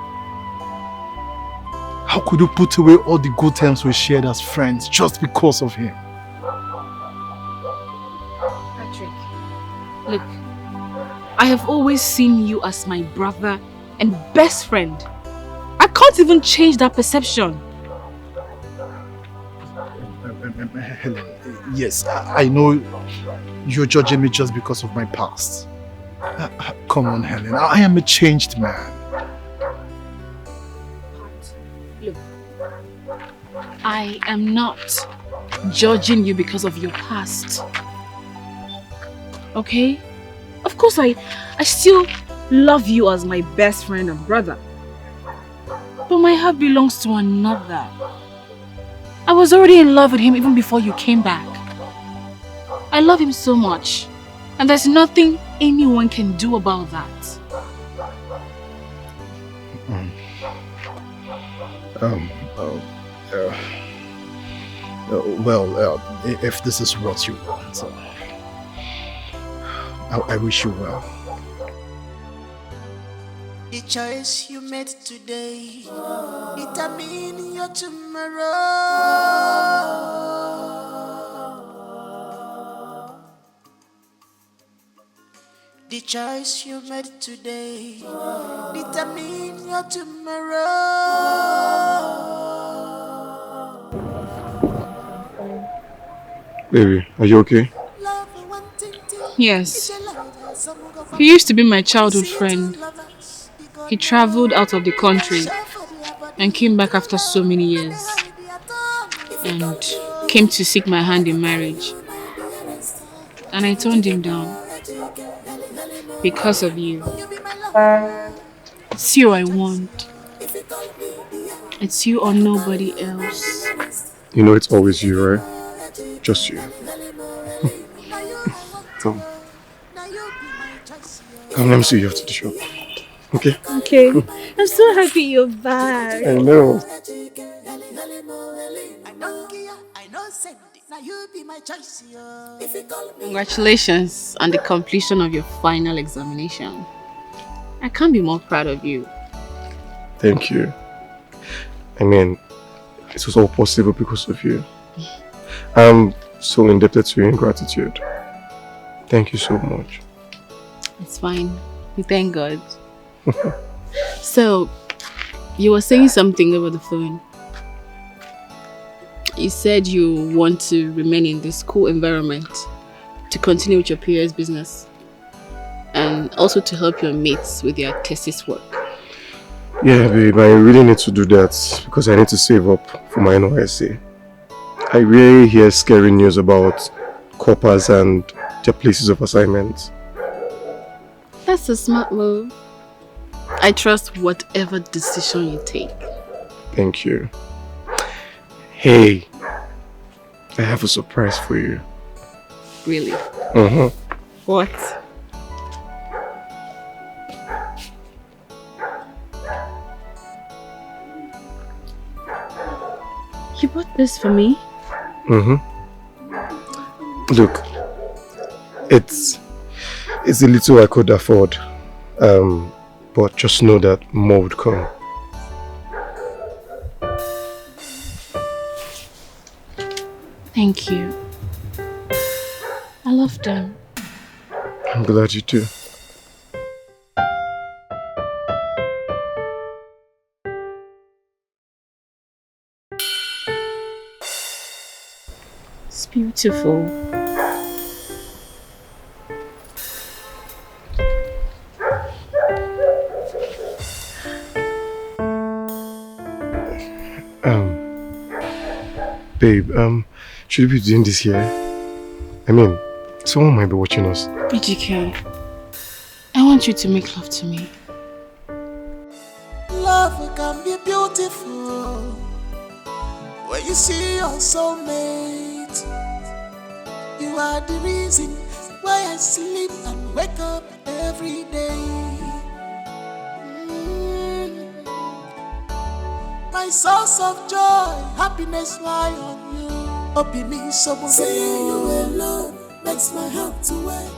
How could you put away all the good times we shared as friends just because of him? Patrick, look, I have always seen you as my brother and best friend. I can't even change that perception. Helen, yes, I know you're judging me just because of my past. Come on, Helen, I am a changed man. Look, I am not judging you because of your past. Okay? Of course, I still love you as my best friend and brother. But my heart belongs to another. I was already in love with him even before you came back. I love him so much. And there's nothing anyone can do about that. If this is what you want, I wish you well. The choice you made today determine your tomorrow. The choice you made today determine your tomorrow. Baby, are you okay? Yes. He used to be my childhood friend. He traveled out of the country and came back after so many years and came to seek my hand in marriage. And I turned him down because of you. It's you I want. It's you or nobody else. You know it's always you, right? Just you. Come. Come, let me see you after the show. Okay? Okay. I'm so happy you're back. I know. Congratulations on the completion of your final examination. I can't be more proud of you. Thank you. I mean, it was all possible because of you. I'm so indebted to you in gratitude. Thank you so much. It's fine. We thank God. So, you were saying something over the phone. You said you want to remain in this school environment to continue with your peers' business and also to help your mates with their thesis work. Yeah, babe, I really need to do that because I need to save up for my NYSC. I really hear scary news about coppers and their places of assignment. That's a smart move. I trust whatever decision you take. Thank you. Hey, I have a surprise for you. Really? What? You bought this for me? Look, it's the little I could afford. But just know that more would come. Thank you. I love them. I'm glad you do. It's beautiful. Babe, should we be doing this here? I mean, someone might be watching us. BGK, I want you to make love to me. Love can be beautiful when you see your soulmate. You are the reason why I sleep and wake up every day. My source of joy, happiness lie on you. Open me so seeing you alone makes my heart to wet.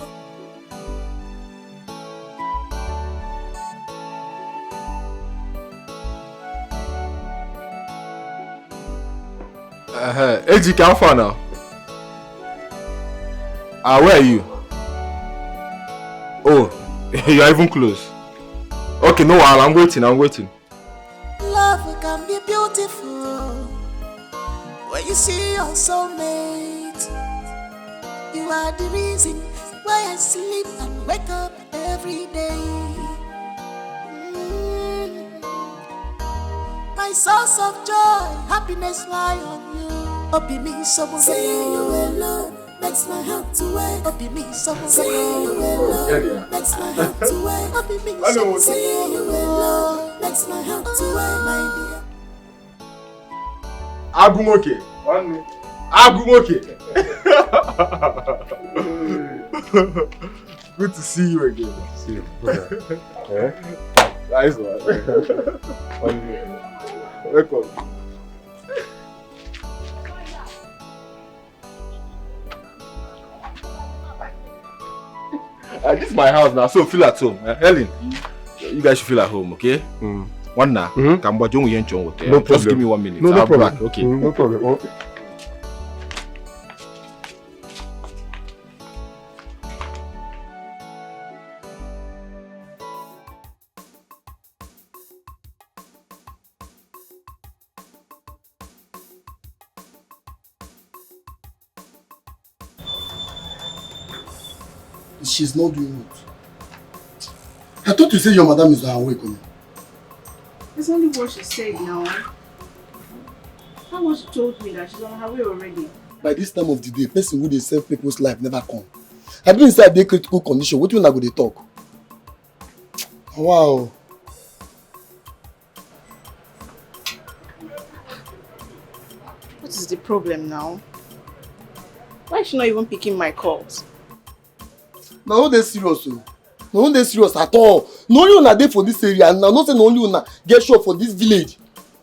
Ejike, how far now? Where are you? Oh, you are even close. Okay, no, I'm waiting. Love can be beautiful when you see your soulmate. You are the reason why I sleep and wake up every day. My source of joy, happiness lie on you. Open me someone seeing you alone makes my heart to wake. Open me someone seeing you alone makes my heart to wake. Open me someone seeing you alone makes my heart to wake, my dear. Agumoke. Good to see you again. See you. Nice one. Welcome. This is my house now, so feel at home. Helen, you guys should feel at home, okay? One now, no problem. Just give me 1 minute. No problem. Back. Okay. No problem. Okay. She's not doing it. I thought you said your madam is awake. It's only what she said now. How much told me that she's on her way already? By this time of the day, person who they save people's life never come. I been inside the critical condition. What do you want to go they talk? Wow. What is the problem now? Why is she not even picking my calls? No, they're serious. No, they're serious at all. No only una dey for this area, and now not say no only una get shop for this village.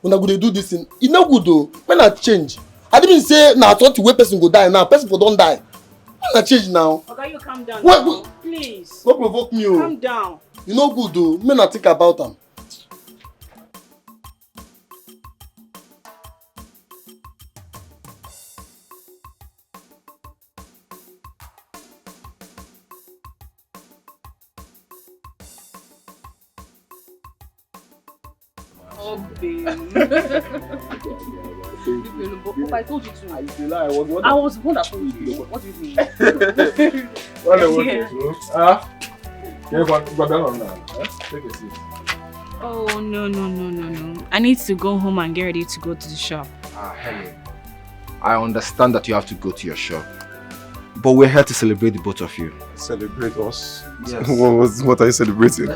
Una go dey do this thing. It no good though. When I change, I didn't say now. I thought the way person go die now. Person for don't die. When I change now. Okay, you calm down. What? Now. Please. Don't provoke me. Calm down. You no good though. Men I think about them. Oh, babe. I told you to. I was the one that told you. What do you mean? Take a seat. Oh, no. I need to go home and get ready to go to the shop. Helen, I understand that you have to go to your shop. But we're here to celebrate the both of you. Celebrate us? Yes. What are you celebrating?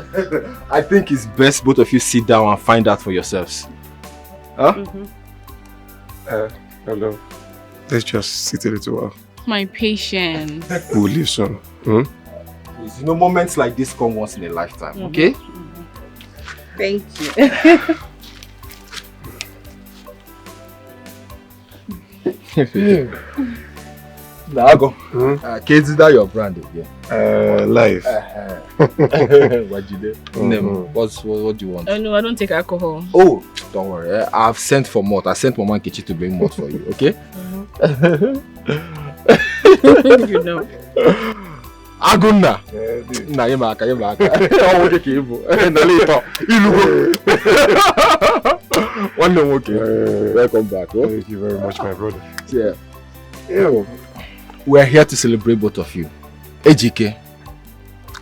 I think it's best both of you sit down and find out for yourselves. Huh? Hello. Let's just sit a little while. My patience. We'll leave soon. Please, you know, moments like this come once in a lifetime, okay? Thank you. Nago. Kids, that your brand again? Life. What you do? What do you want? Oh no, I don't take alcohol. Oh, don't worry. I've sent for malt. I sent Mama Kichi to bring malt for you, okay? You know. Aguna. Na yemaka. Oh, okay, Kibu. Na later. Ilugo. One day, okay. Welcome back. Thank you very much, my brother. Yeah. We're here to celebrate both of you. AGK,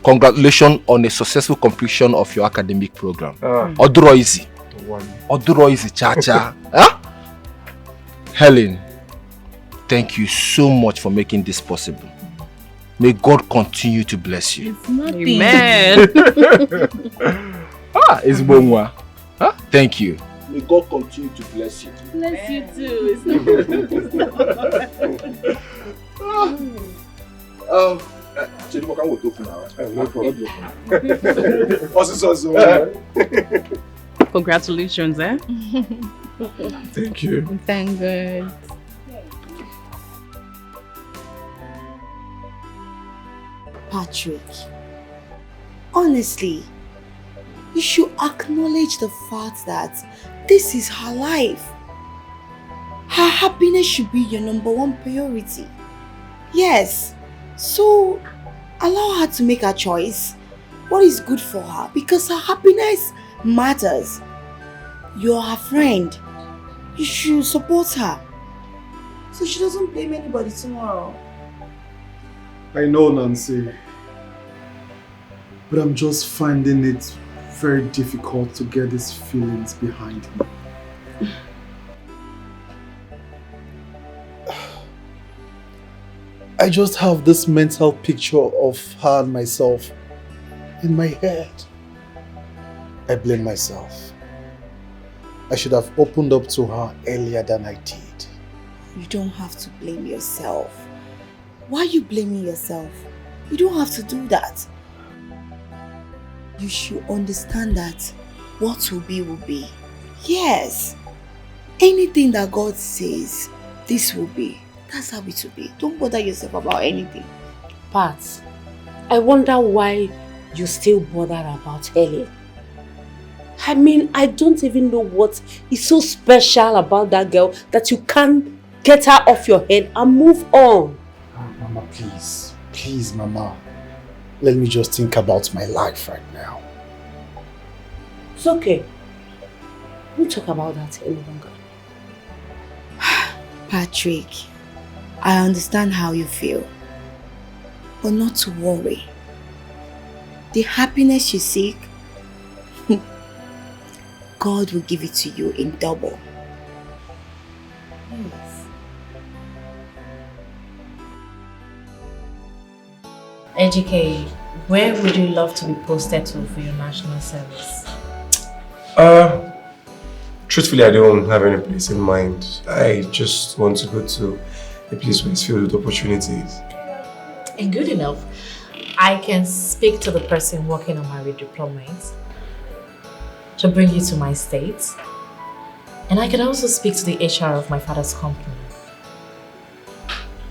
congratulations on a successful completion of your academic program. Oduro easy. Cha-cha. Huh? Helen, thank you so much for making this possible. May God continue to bless you. It's nothing. Amen. It's Bonwa. Huh? Thank you. May God continue to bless you. Bless you too. Congratulations, eh? Thank you. Thank God. Patrick, honestly, you should acknowledge the fact that this is her life. Her happiness should be your #1 priority. Yes, so allow her to make her choice. What is good for her? Because her happiness matters. You're her friend. You should support her, so she doesn't blame anybody tomorrow. I know, Nancy, but I'm just finding it very difficult to get these feelings behind me. I just have this mental picture of her and myself in my head. I blame myself. I should have opened up to her earlier than I did. You don't have to blame yourself. Why are you blaming yourself? You don't have to do that. You should understand that what will be will be. Yes. Anything that God says, this will be. That's how it will be. Don't bother yourself about anything. Pat, I wonder why you still bother about Helen. I mean, I don't even know what is so special about that girl that you can't get her off your head and move on. Mama, please. Please, Mama. Let me just think about my life right now. It's okay. We'll talk about that any longer. Patrick, I understand how you feel. But not to worry. The happiness you seek, God will give it to you in double. Yes. AGK, where would you love to be posted to for your national service? Truthfully, I don't have any place in mind. I just want to go to a place where it's filled with opportunities. And good enough, I can speak to the person working on my redeployment to bring you to my state. And I can also speak to the HR of my father's company.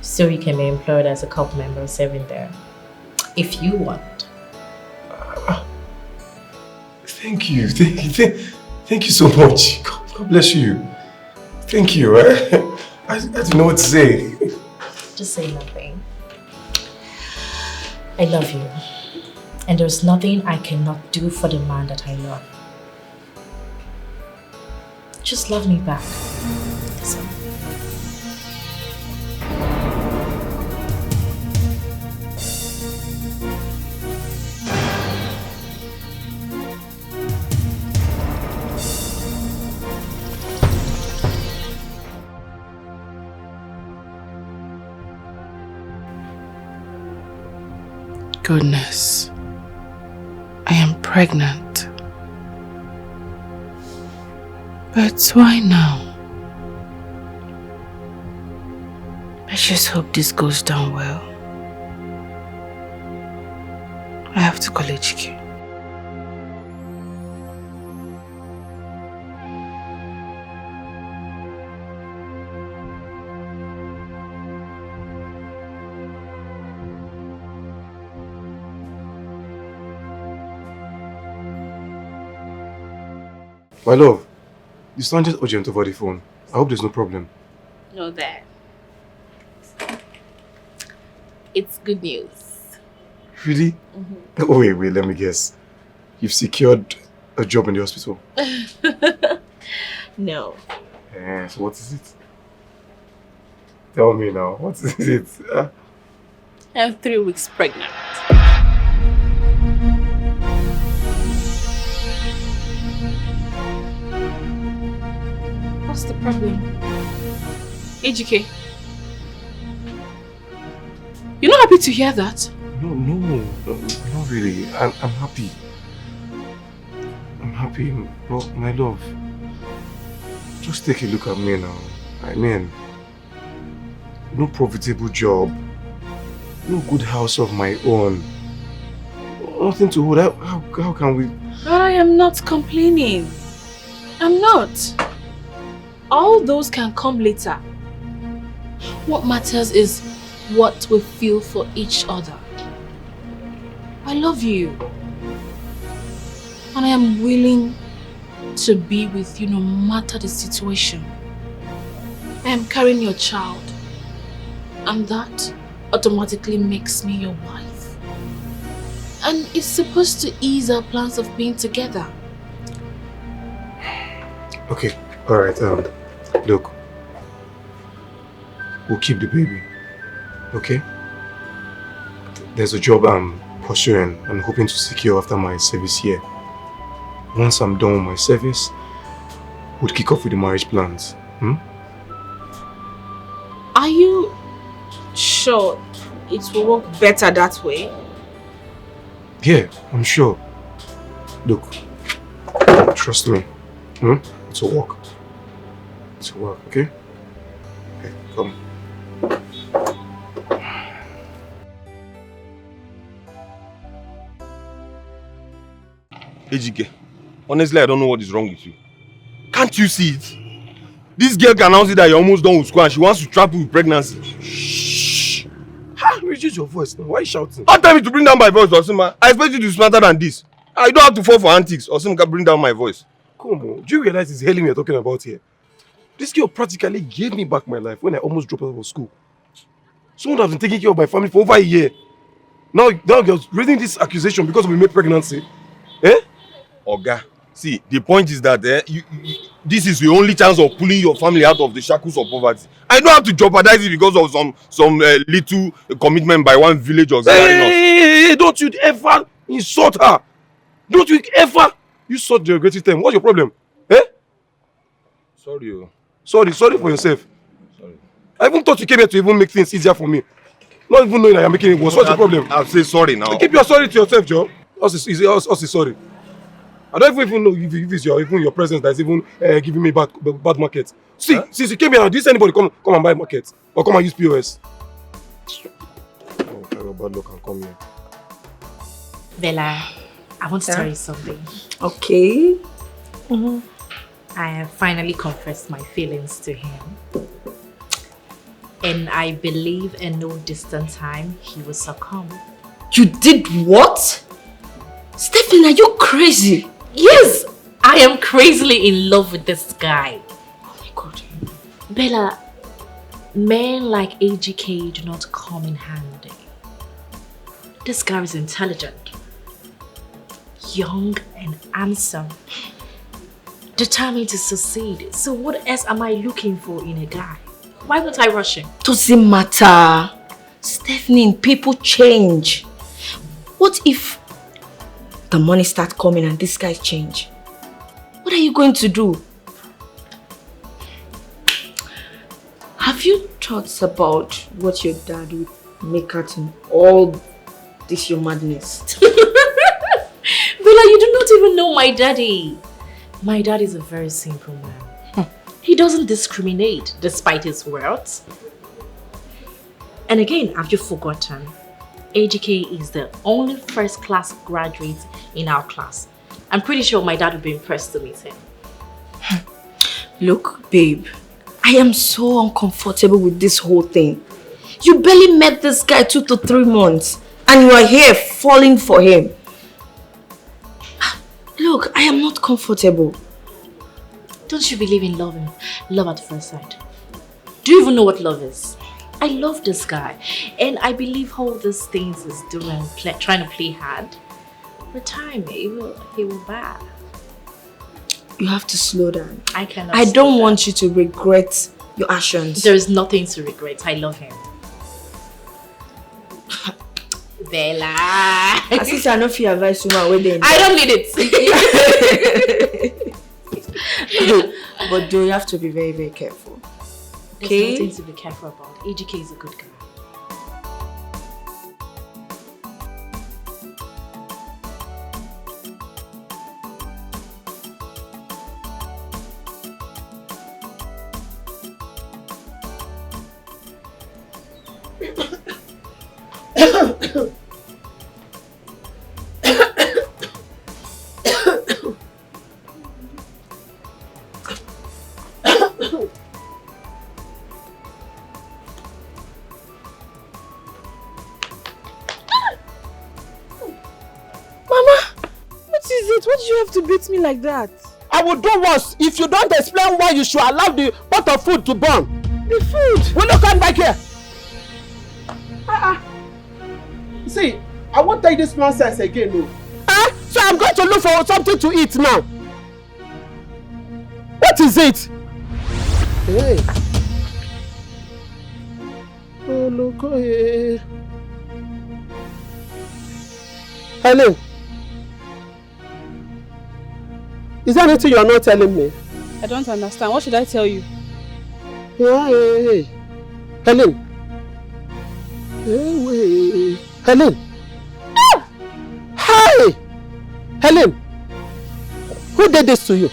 So you can be employed as a corp member serving there, if you want. Thank you. Thank you so much. God bless you. Thank you. I don't know what to say. Just say nothing. I love you. And there's nothing I cannot do for the man that I love. Just love me back. That's all. Goodness, I am pregnant. But why now? I just hope this goes down well. I have to call HK. My love, you sounded urgent over the phone. I hope there's no problem. No, there. It's good news. Really? Oh, wait, let me guess. You've secured a job in the hospital? No. So what is it? Tell me now, what is it? I'm 3 weeks pregnant. What's the problem? AGK? You're not happy to hear that? No, not really. I'm happy. I'm happy. Well, my love, just take a look at me now. I mean, no profitable job, no good house of my own, nothing to hold. How can we? But I am not complaining. I'm not. All those can come later. What matters is what we feel for each other. I love you. And I am willing to be with you no matter the situation. I am carrying your child. And that automatically makes me your wife. And it's supposed to ease our plans of being together. Okay, alright, look. We'll keep the baby, okay? There's a job I'm pursuing and hoping to secure after my service here. Once I'm done with my service, we'll kick off with the marriage plans. Are you sure it will work better that way? Yeah, I'm sure. Look, trust me. It will work. It will work, okay? Okay, come. Ejike, honestly, I don't know what is wrong with you. Can't you see it? This girl can announce it that you're almost done with school and she wants to trap you with pregnancy. Shh! How? Reduce your voice now. Why are you shouting? Don't tell me to bring down my voice, Osima. I expect you to be smarter than this. I don't have to fall for antics. Osima can bring down my voice. Come on. Do you realize it's Helen we're talking about here? This girl practically gave me back my life when I almost dropped out of school. Someone has been taking care of my family for over a year. Now you're raising this accusation because of a male pregnancy. Eh? Oga, see, the point is that this is your only chance of pulling your family out of the shackles of poverty. I don't have to jeopardize it because of some little commitment by one village or something. Hey, don't you ever insult her. Don't you ever use such derogatory term. What's your problem? Eh? Sorry. Sorry for yourself. Sorry. I even thought you came here to even make things easier for me. Not even knowing that you're making it worse. What's your problem? I'll say sorry now. Keep your sorry to yourself, Joe. Us is sorry. I don't even know if it's your presence that's even giving me bad market. See, since you came here, did anybody come and buy market or come and use POS? Oh, terrible bad luck and come here. Bella, I want to tell you something. Okay. I have finally confessed my feelings to him. And I believe in no distant time he will succumb. You did what? Stephen, are you crazy? Yes, I am crazily in love with this guy. Oh my God. Bella, men like AGK do not come in handy. This guy is intelligent, young and handsome, determined to succeed. So what else am I looking for in a guy? Why won't I rush him? Doesn't matter. Stephanie, people change. What if the money starts coming and this guy change? What are you going to do? Have you thought about what your dad would make out in all this your madness? Bella, you do not even know my daddy. My dad is a very simple man. He doesn't discriminate despite his wealth. And again, have you forgotten? AGK is the only first-class graduate in our class. I'm pretty sure my dad would be impressed to meet him. Look, babe, I am so uncomfortable with this whole thing. You barely met this guy 2 to 3 months and you are here falling for him. Look, I am not comfortable. Don't you believe in love at first sight? Do you even know what love is? I love this guy, and I believe all these things is doing, trying to play hard. With time, he will back. You have to slow down. I cannot. I don't want you to regret your actions. There is nothing to regret. I love him. Bella. As if I don't feel advice woman where I don't need it. But do you have to be very, very careful. There's Okay? nothing to be careful about. AGK is a good guy. To beat me like that. I will do worse if you don't explain why you should allow the pot of food to burn. The food? Will you come back here? See, I won't take this nonsense again. No. So I'm going to look for something to eat now. What is it? Hey. Oh, look here. Helen. Is there anything you are not telling me? I don't understand. What should I tell you? Hey. Helen. Hey. Helen. Hi. Helen. Who did this to you?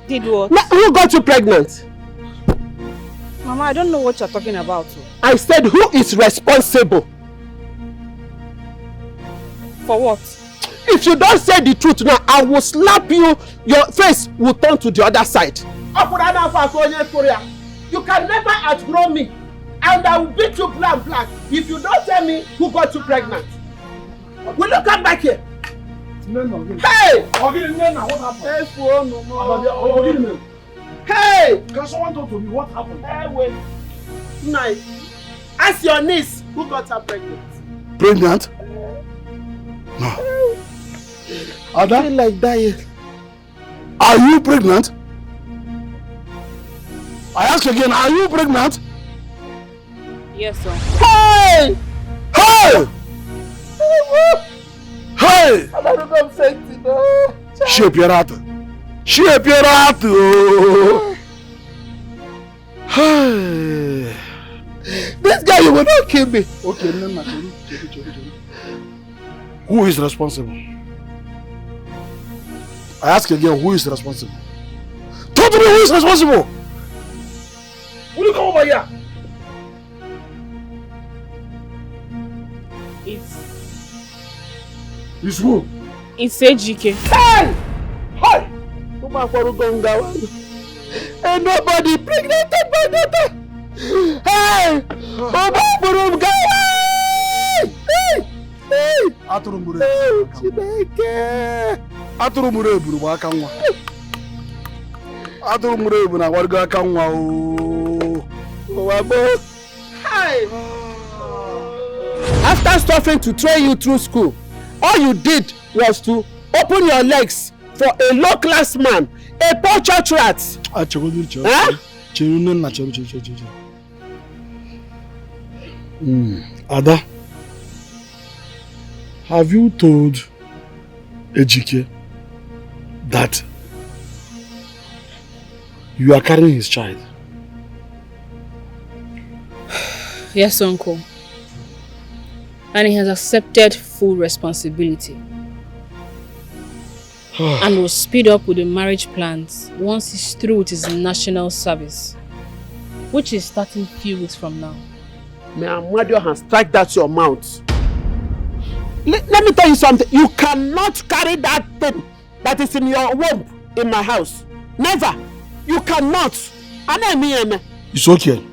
Did what? Who got you pregnant? Mama, I don't know what you're talking about. I said who is responsible? For what? If you don't say the truth now, I will slap you. Your face will turn to the other side. You can never outgrow me. And I will beat you black. If you don't tell me who got you pregnant. Will you come back here? Hey! What happened? Hey! Can someone talk to me? What happened? Hey, wait. Nice. Ask your niece who got her pregnant. Pregnant? No. Ada? I feel like dying. Are you pregnant? I ask again, are you pregnant? Yes, sir. Hey! Hey! Hey! I don't know I'm saying no. Shape your heart. Hey! This guy, you will not kill me. Okay, who is responsible? I ask again, who is responsible? Talk to me, who is responsible? Will you come over here? It's who? It's AGK. Hey! Hey! Ain't nobody pregnant my daughter. Hey! Hey! Atụrụ mụrụ eburu bụ aka nwa. Atụrụ mụrụ ebu na agwargo aka nwa ooo. After suffering to train you through school, all you did was to open your legs for a low-class man, a poor church rat. Ada, have you told Ejike that you are carrying his child? Yes, uncle. And he has accepted full responsibility. And will speed up with the marriage plans once he's through with his national service, which is starting few weeks from now. May Amadio has strike that your mouth. Let me tell you something. You cannot carry that thing that is in your womb in my house. Never. You cannot. It's okay.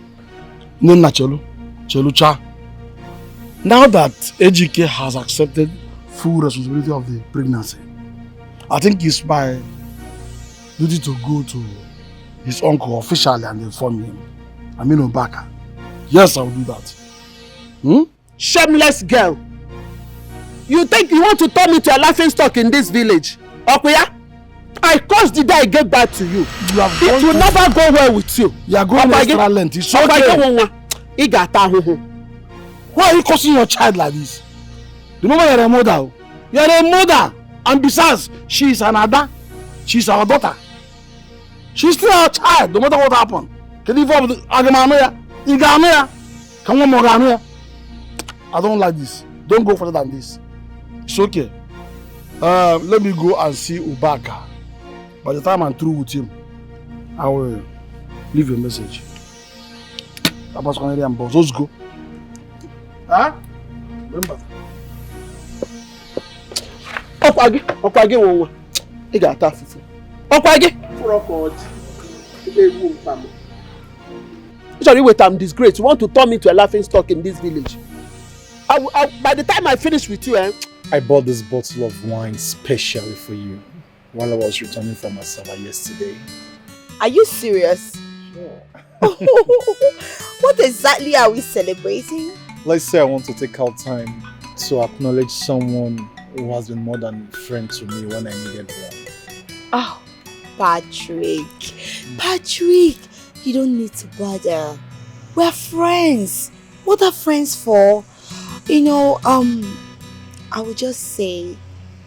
Nena Chelucha. Now that AGK has accepted full responsibility of the pregnancy, I think it's my duty to go to his uncle officially and inform him. I mean Obaka. Yes, I will do that. Shameless girl. You think you want to turn me to a laughing stock in this village? Okuya? I caused the day I gave back to you. It will never go well with you. You are going extra length. It's okay. Why are you cursing your child like this? Remember you're a mother. You're a mother. And besides, she is an Ada. She's our daughter. She's still our child, no matter what happened. Can you form the Agamanoya? Iganoya? Come on, Morganoya. I don't like this. Don't go further than this. It's okay. Let me go and see Ubaka. By the time I'm through with him, I will leave a message. Let's go. Huh? Remember. Okwage wonwa. I got that fufu. Okwage. Sorry, wait, I'm disgraced. You want to turn me to a laughing stock in this village? By the time I finish with you, I bought this bottle of wine specially for you while I was returning from Asaba yesterday. Are you serious? Sure. What exactly are we celebrating? Let's say I want to take out time to acknowledge someone who has been more than a friend to me when I needed one. Oh, Patrick. Patrick, you don't need to bother. We're friends. What are friends for? You know, I would just say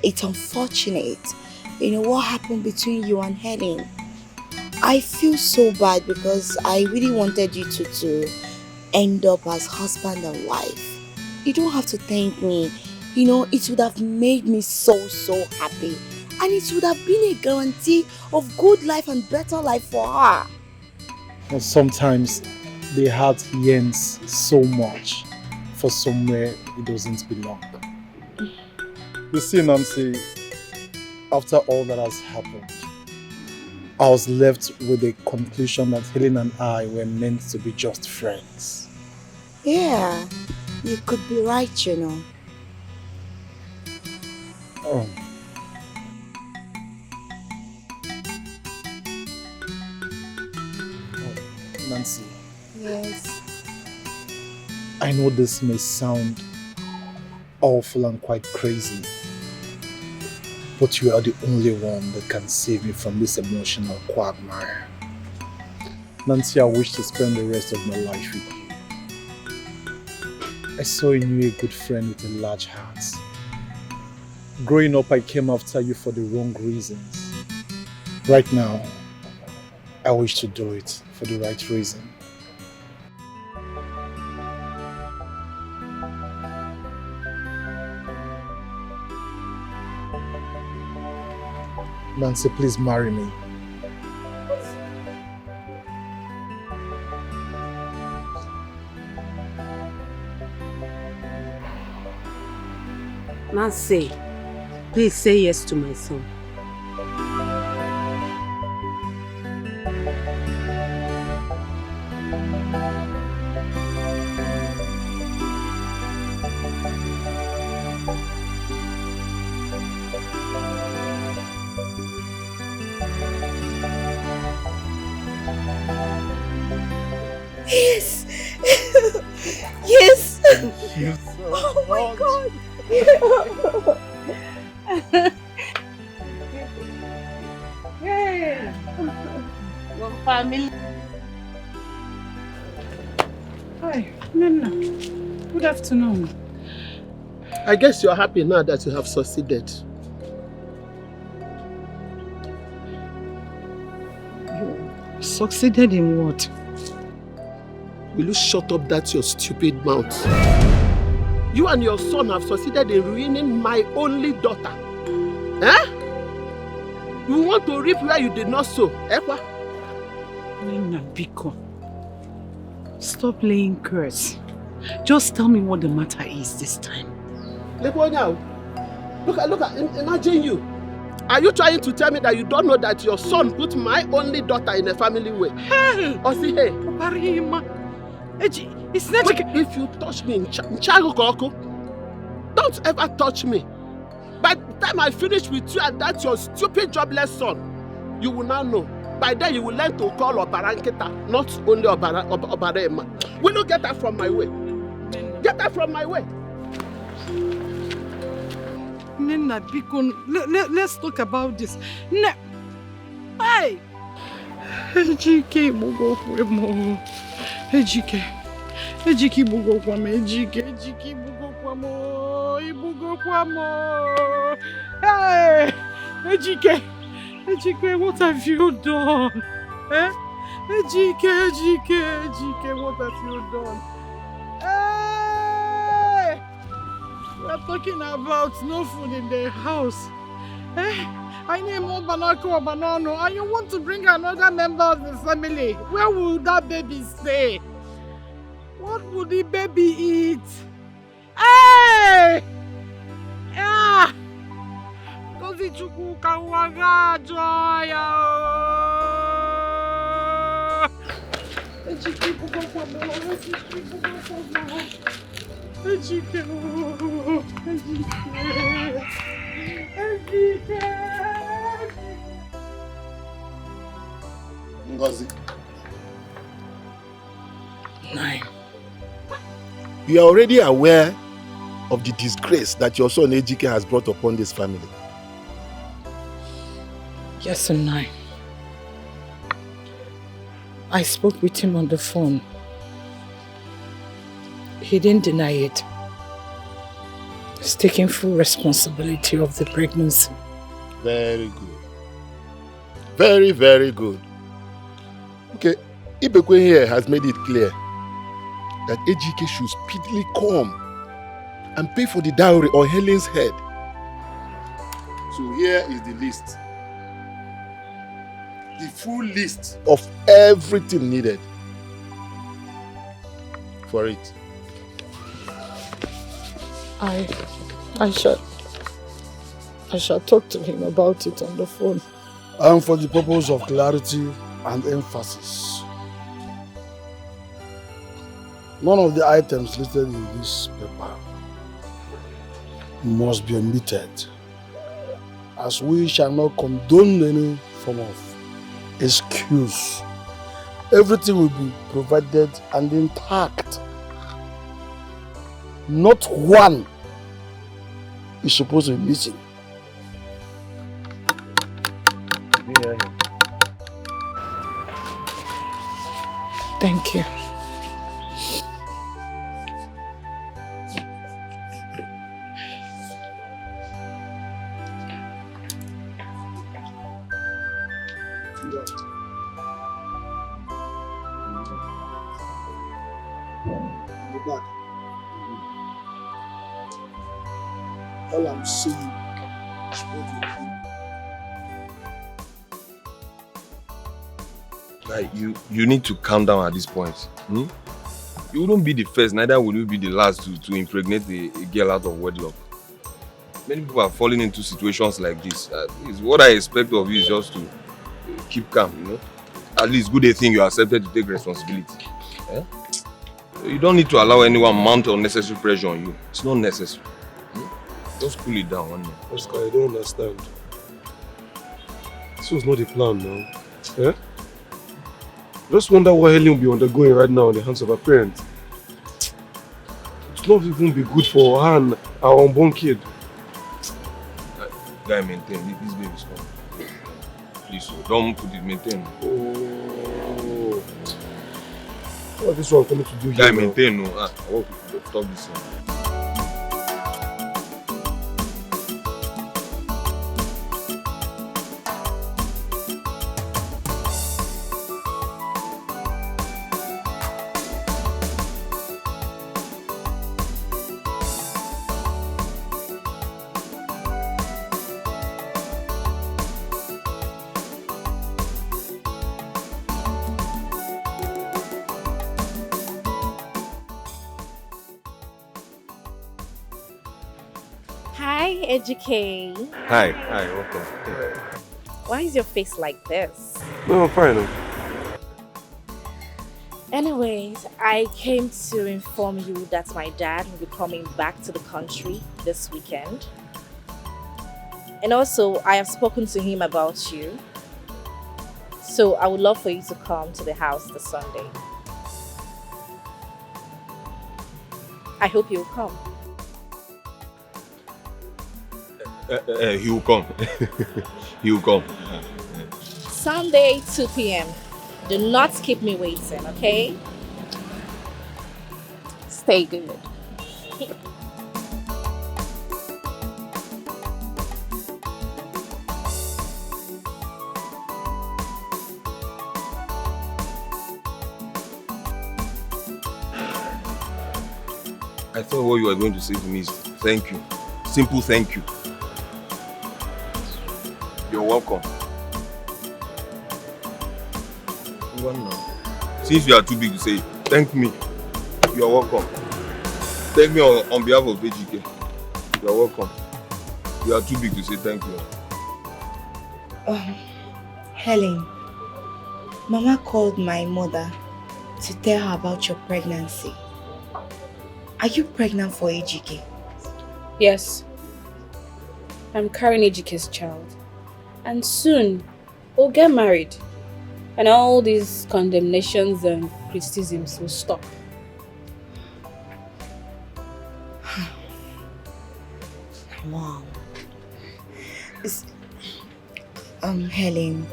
it's unfortunate. You know what happened between you and Helen. I feel so bad because I really wanted you to end up as husband and wife. You don't have to thank me. You know, it would have made me so happy. And it would have been a guarantee of good life and better life for her. But sometimes the heart yearns so much for somewhere it doesn't belong. You see, Nancy, after all that has happened, I was left with the conclusion that Helen and I were meant to be just friends. Yeah, you could be right, you know. Oh. Nancy. Yes. I know this may sound awful and quite crazy, but you are the only one that can save me from this emotional quagmire. Nancy, I wish to spend the rest of my life with you. I saw in you a good friend with a large heart. Growing up, I came after you for the wrong reasons. Right now, I wish to do it for the right reason. Nancy, please marry me. Nancy, please say yes to my son. Yes! Yes! Thank you so oh my much. God! Hey! One family. Hi, Nana. Good afternoon. I guess you're happy now that you have succeeded. Succeeded in what? Will you shut up that your stupid mouth? You and your son have succeeded in ruining my only daughter. Eh? You want to reap where you did not sow, Ekwa? Nina, Biko. Stop playing curse. Just tell me what the matter is this time. Look at, imagine you. Are you trying to tell me that you don't know that your son put my only daughter in a family way? Hey! Osihe. It's not like if you touch me, don't ever touch me. By the time I finish with you and that's your stupid jobless son, you will now know. By then you will learn to call Obara Nkita, not only Obara Emma. Will you get that from my way? Get that from my way. Nena, let's talk about this. Hey! Ejike bugo kwemo. Ejike bugo kwamo. Ejike bugo kwamo. Ibugo kwamo. Hey! Ejike, what have you done? Eh? Ejike, what have you done? Hey! We're talking about no food in the house. Eh? I need more banana or banana, and you want to bring another member of the family. Where will that baby stay? What will the baby eat? Hey! Ah! Kozi chuku kawaga joya. Ejike bugo kwamo. Ejike. Ngozi. 9. You are already aware of the disgrace that your son Ejike has brought upon this family. Yes and 9. I spoke with him on the phone. He didn't deny it. He's taking full responsibility of the pregnancy. Very good. Very, very good. Okay, Ibekwe here has made it clear that Ejike should speedily come and pay for the dowry on Helen's head. So here is the list. The full list of everything needed for it. I shall talk to him about it on the phone. And for the purpose of clarity and emphasis, none of the items listed in this paper must be omitted, as we shall not condone any form of excuse. Everything will be provided and intact. Not one is supposed to be missing. Thank you. All I'm saying is Like, you need to calm down at this point. Hmm? You wouldn't be the first, neither will you be the last to impregnate a girl out of wedlock. Many people are falling into situations like this. What I expect of you is just to keep calm, you know. At least good thing you accepted to take responsibility. Eh? You don't need to allow anyone mount unnecessary pressure on you. It's not necessary. Just cool it down one day. Oscar, I don't understand. This was not the plan now. Yeah? Just wonder what Helen will be undergoing right now in the hands of her parents. It will not even be good for her and our unborn kid. Guy, maintain. This baby's coming. Please, don't put it, maintain. Oh. What is this one coming to do here? Guy, maintain. No. I want to stop this thing. Educate. Hi, welcome. Why is your face like this? No, I'm fine. Anyways, I came to inform you that my dad will be coming back to the country this weekend. And also, I have spoken to him about you. So I would love for you to come to the house this Sunday. I hope you'll come. He will come. He will come. Sunday, 2 p.m. Do not keep me waiting, okay? Stay good. I thought what you were going to say to me is thank you. Simple thank you. You're welcome. Since you are too big to say, thank me. You're welcome. Thank me on behalf of AGK. You're welcome. You are too big to say thank you. Helen, Mama called my mother to tell her about your pregnancy. Are you pregnant for AGK? Yes. I'm carrying AGK's child. And soon, we'll get married. And all these condemnations and criticisms will stop. Wow. Helen,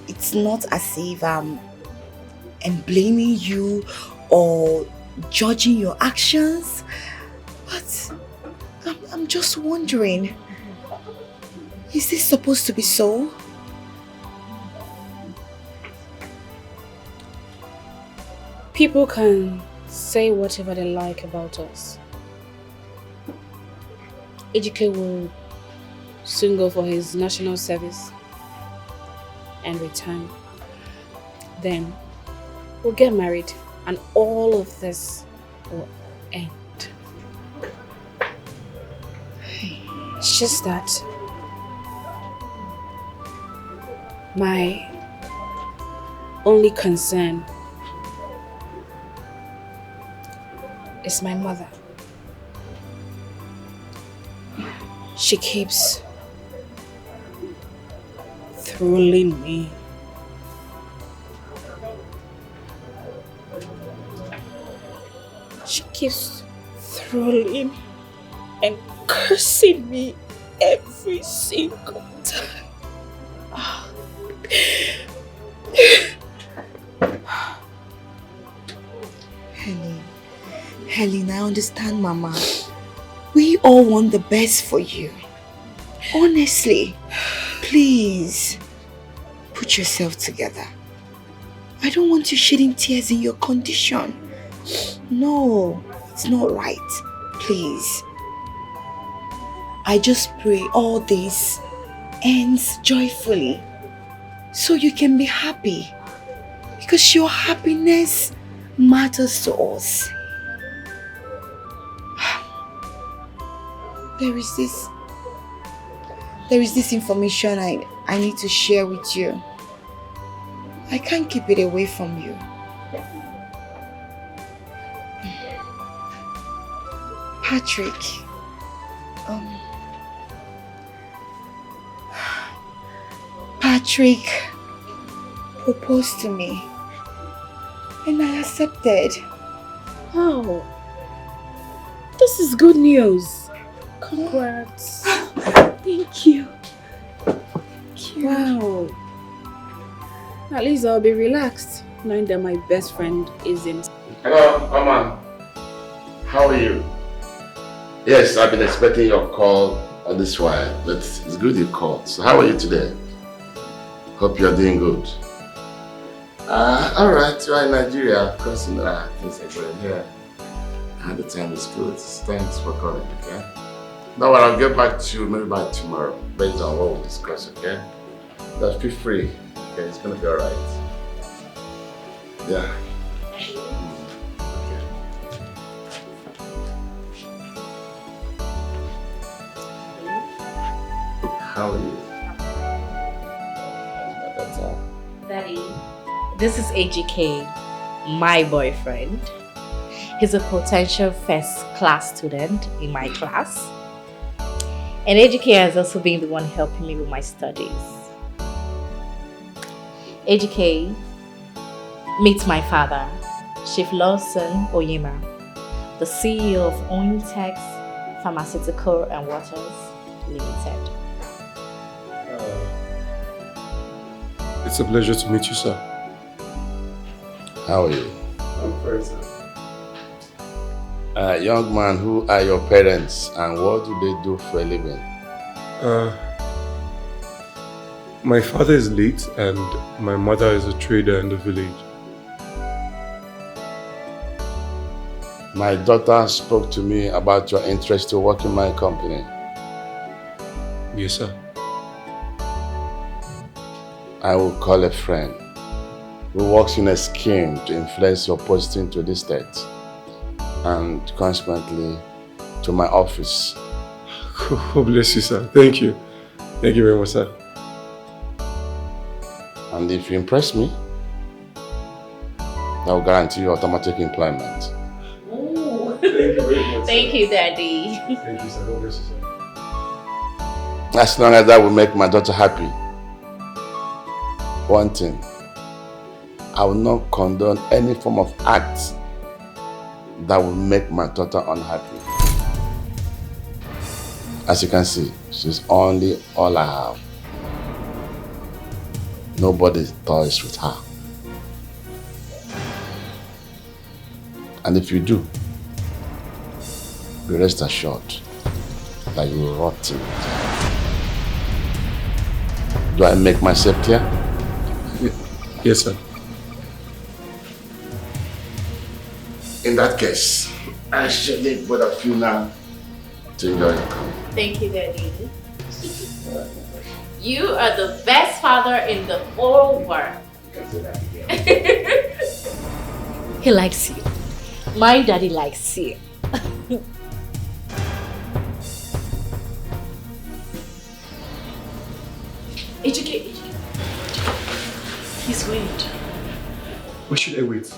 it's not as if I'm blaming you or judging your actions, but I'm just wondering, is this supposed to be so? People can say whatever they like about us. AGK will soon go for his national service and return. Then we'll get married and all of this will end. It's just that my only concern is my mother. She keeps trolling me. She keeps trolling and cursing me every single time. Helen, I understand, Mama. We all want the best for you. Honestly, please, put yourself together. I don't want you shedding tears in your condition. No, it's not right. Please. I just pray all this ends joyfully so you can be happy. Because your happiness matters to us. There is this information I need to share with you. I can't keep it away from you. Patrick, Patrick proposed to me and I accepted. Oh, this is good news. Congrats. Thank you. Wow. At least I'll be relaxed knowing that my best friend is in. Hello, Mama. How are you? Yes, I've been expecting your call on this while, but it's good you called. So how are you today? Hope you're doing good. Alright, you are in Nigeria. Of course, you know things are going here. And the time is good. Thanks for calling, okay? Now I'll get back to you maybe by tomorrow, based on what we'll discuss, okay? Just feel free, okay? It's gonna be alright. Yeah. How are you? That's all. Daddy, this is AGK, my boyfriend. He's a potential first-class student in my class. And AGK has also been the one helping me with my studies. AGK, meet my father, Chief Lawson Oyema, the CEO of Ontex Pharmaceutical and Waters Limited. It's a pleasure to meet you, sir. How are you? I'm fine, sir. Young man, who are your parents and what do they do for a living? My father is late and my mother is a trader in the village. My daughter spoke to me about your interest to work in my company. Yes, sir. I will call a friend who works in a scheme to influence your posting to the state and consequently to my office. God bless you, sir. Thank you. Thank you very much, sir. And if you impress me, I will guarantee you automatic employment. Ooh. Thank you very much. Thank you, Daddy. Thank you, sir. God bless you, sir. As long as that will make my daughter happy. One thing, I will not condone any form of act that will make my daughter unhappy. As you can see, she's only all I have. Nobody toys with her. And if you do, be rest assured that you will rot in it. Do I make myself clear? Yes, sir. In that case, I shall leave both of you now to enjoy your company. Thank you, Daddy. You are the best father in the whole world. He likes you. My daddy likes you. AGK. Please wait. Why should I wait?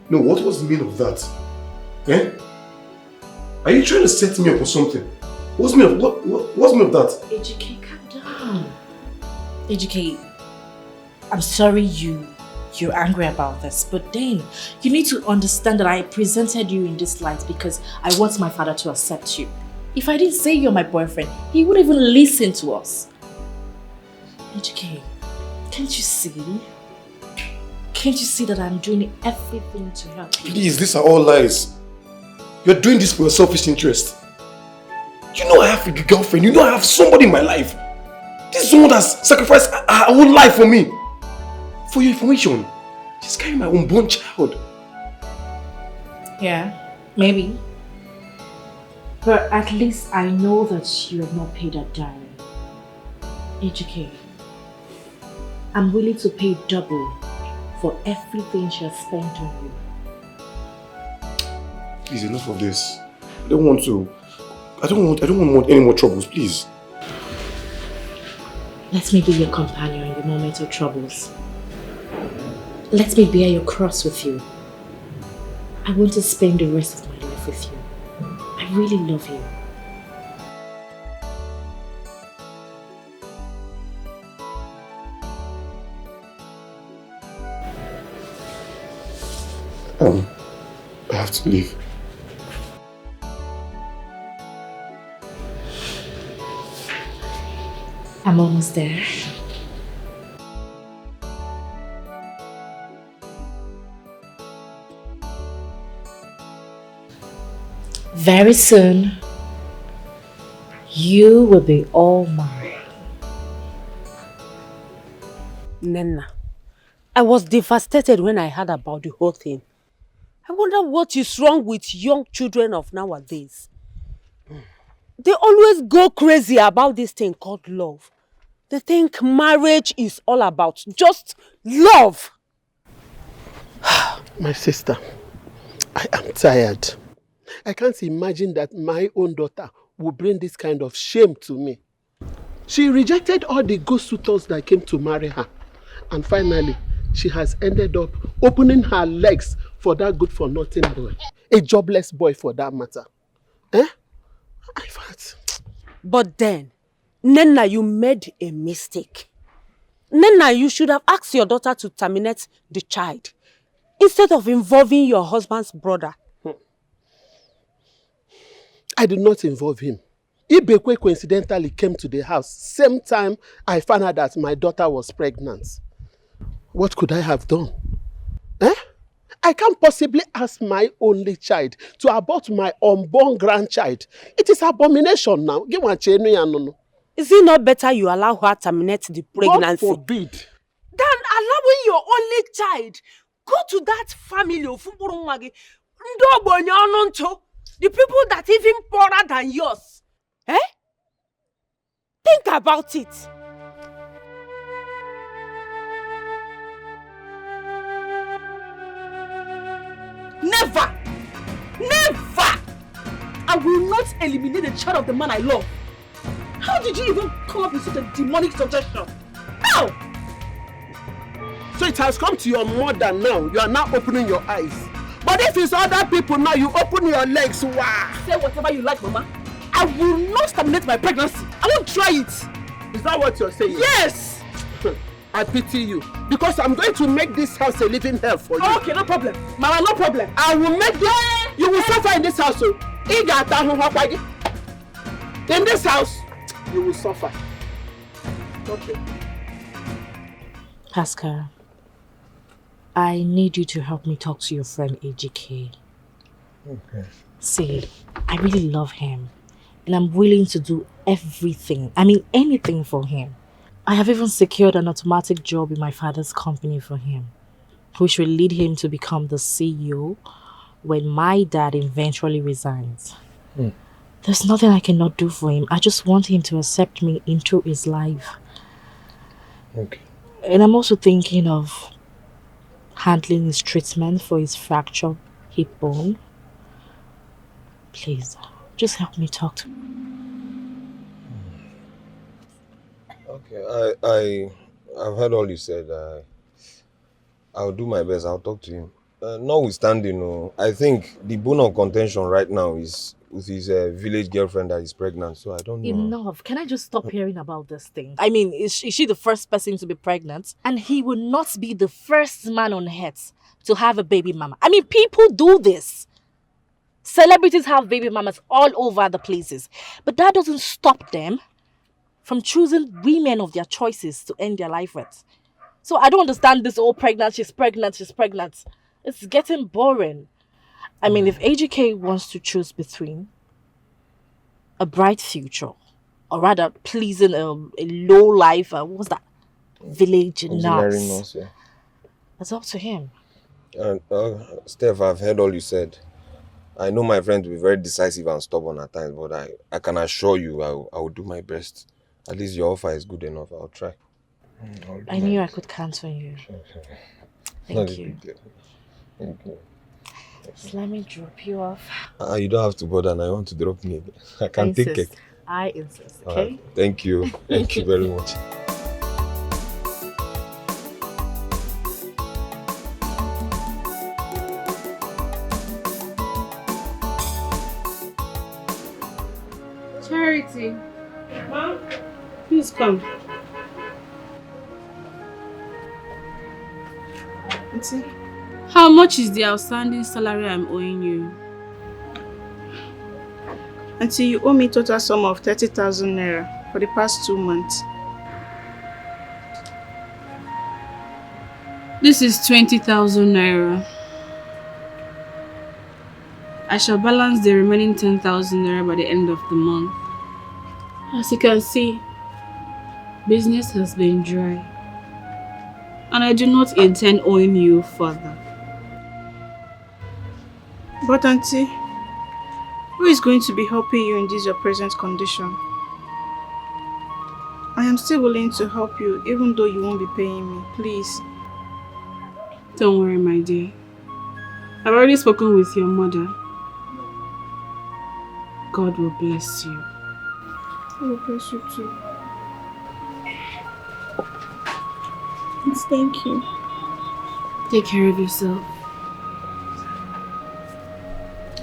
No, what was the meaning of that? Eh? Are you trying to set me up or something? What's the meaning of that? AGK, calm down. AGK, I'm sorry you're angry about this, but then you need to understand that I presented you in this light because I want my father to accept you. If I didn't say you're my boyfriend, he wouldn't even listen to us. AGK, can't you see? Can't you see that I'm doing everything to help you? Please, these are all lies. You're doing this for your selfish interest. You know I have a girlfriend. You know I have somebody in my life. This woman has sacrificed her whole life for me. For your information, she's carrying my unborn child. Yeah, maybe. But at least I know that you have not paid that dowry. AGK, I'm willing to pay double for everything she has spent on you. Please, enough of this. I don't want any more troubles, please. Let me be your companion in the moment of troubles. Let me bear your cross with you. I want to spend the rest of my life with you. I really love you. I have to leave. I'm almost there. Very soon, you will be all mine. Nenna, I was devastated when I heard about the whole thing. I wonder what is wrong with young children of nowadays. They always go crazy about this thing called love. They think marriage is all about just love. My sister, I am tired. I can't imagine that my own daughter will bring this kind of shame to me. She rejected all the good suitors that came to marry her. And finally, she has ended up opening her legs for that good-for-nothing boy. A jobless boy for that matter. Eh? But then, Nenna, you made a mistake. Nena, you should have asked your daughter to terminate the child instead of involving your husband's brother. I did not involve him. Ibekwe coincidentally came to the house same time I found out that my daughter was pregnant. What could I have done? I can't possibly ask my only child to abort my unborn grandchild. It is abomination now. Is it not better you allow her terminate the pregnancy? God forbid. Than allowing your only child go to that family of the people that even poorer than yours. Think about it. Never! Never! I will not eliminate the child of the man I love. How did you even come up with such a demonic suggestion? How? So it has come to your mother now. You are now opening your eyes. But if it's other people now, you open your legs. Wow. Say whatever you like, Mama. I will not terminate my pregnancy. I won't try it. Is that what you're saying? Yes! I pity you. Because I'm going to make this house a living hell for you. Okay, no problem. Mama, no problem. I will make this... You will suffer in this house. In this house, you will suffer. Okay. Pascal, I need you to help me talk to your friend AGK. Okay. See, I really love him. And I'm willing to do everything. I mean, anything for him. I have even secured an automatic job in my father's company for him, which will lead him to become the CEO when my dad eventually resigns. There's nothing I cannot do for him. I just want him to accept me into his life. Okay. And I'm also thinking of handling his treatment for his fractured hip bone. Please, just help me talk to him. Okay, I've heard all you said. I'll do my best. I'll talk to him. Notwithstanding, I think the bone of contention right now is with his village girlfriend that is pregnant. So I don't know. Enough. Can I just stop hearing about this thing? I mean, is she the first person to be pregnant? And he will not be the first man on earth to have a baby mama. I mean, people do this. Celebrities have baby mamas all over the places. But that doesn't stop them from choosing women of their choices to end their life with. So I don't understand this whole pregnant, she's pregnant. It's getting boring. I mean, if AGK wants to choose between a bright future, or rather pleasing a low life, what's that? Village nurse. Yeah. That's up to him. Steph, I've heard all you said. I know my friend will be very decisive and stubborn at times, but I can assure you I will do my best. At least your offer is good enough. I'll try. I knew I could count on you. Sure. Thank you. Thank you. So let me drop you off. You don't have to bother, and I want to drop me. I can take it. I insist, okay? Right. Thank you. Thank you very much. Charity. Mom, please come. Auntie, how much is the outstanding salary I'm owing you? Auntie, you owe me total sum of 30,000 naira for the past 2 months. This is 20,000 naira. I shall balance the remaining 10,000 naira by the end of the month. As you can see, business has been dry, and I do not intend owing you further. But Auntie, who is going to be helping you in this your present condition? I am still willing to help you even though you won't be paying me, please. Don't worry, my dear. I've already spoken with your mother. God will bless you. I will bless you too. Yes, thank you. Take care of yourself.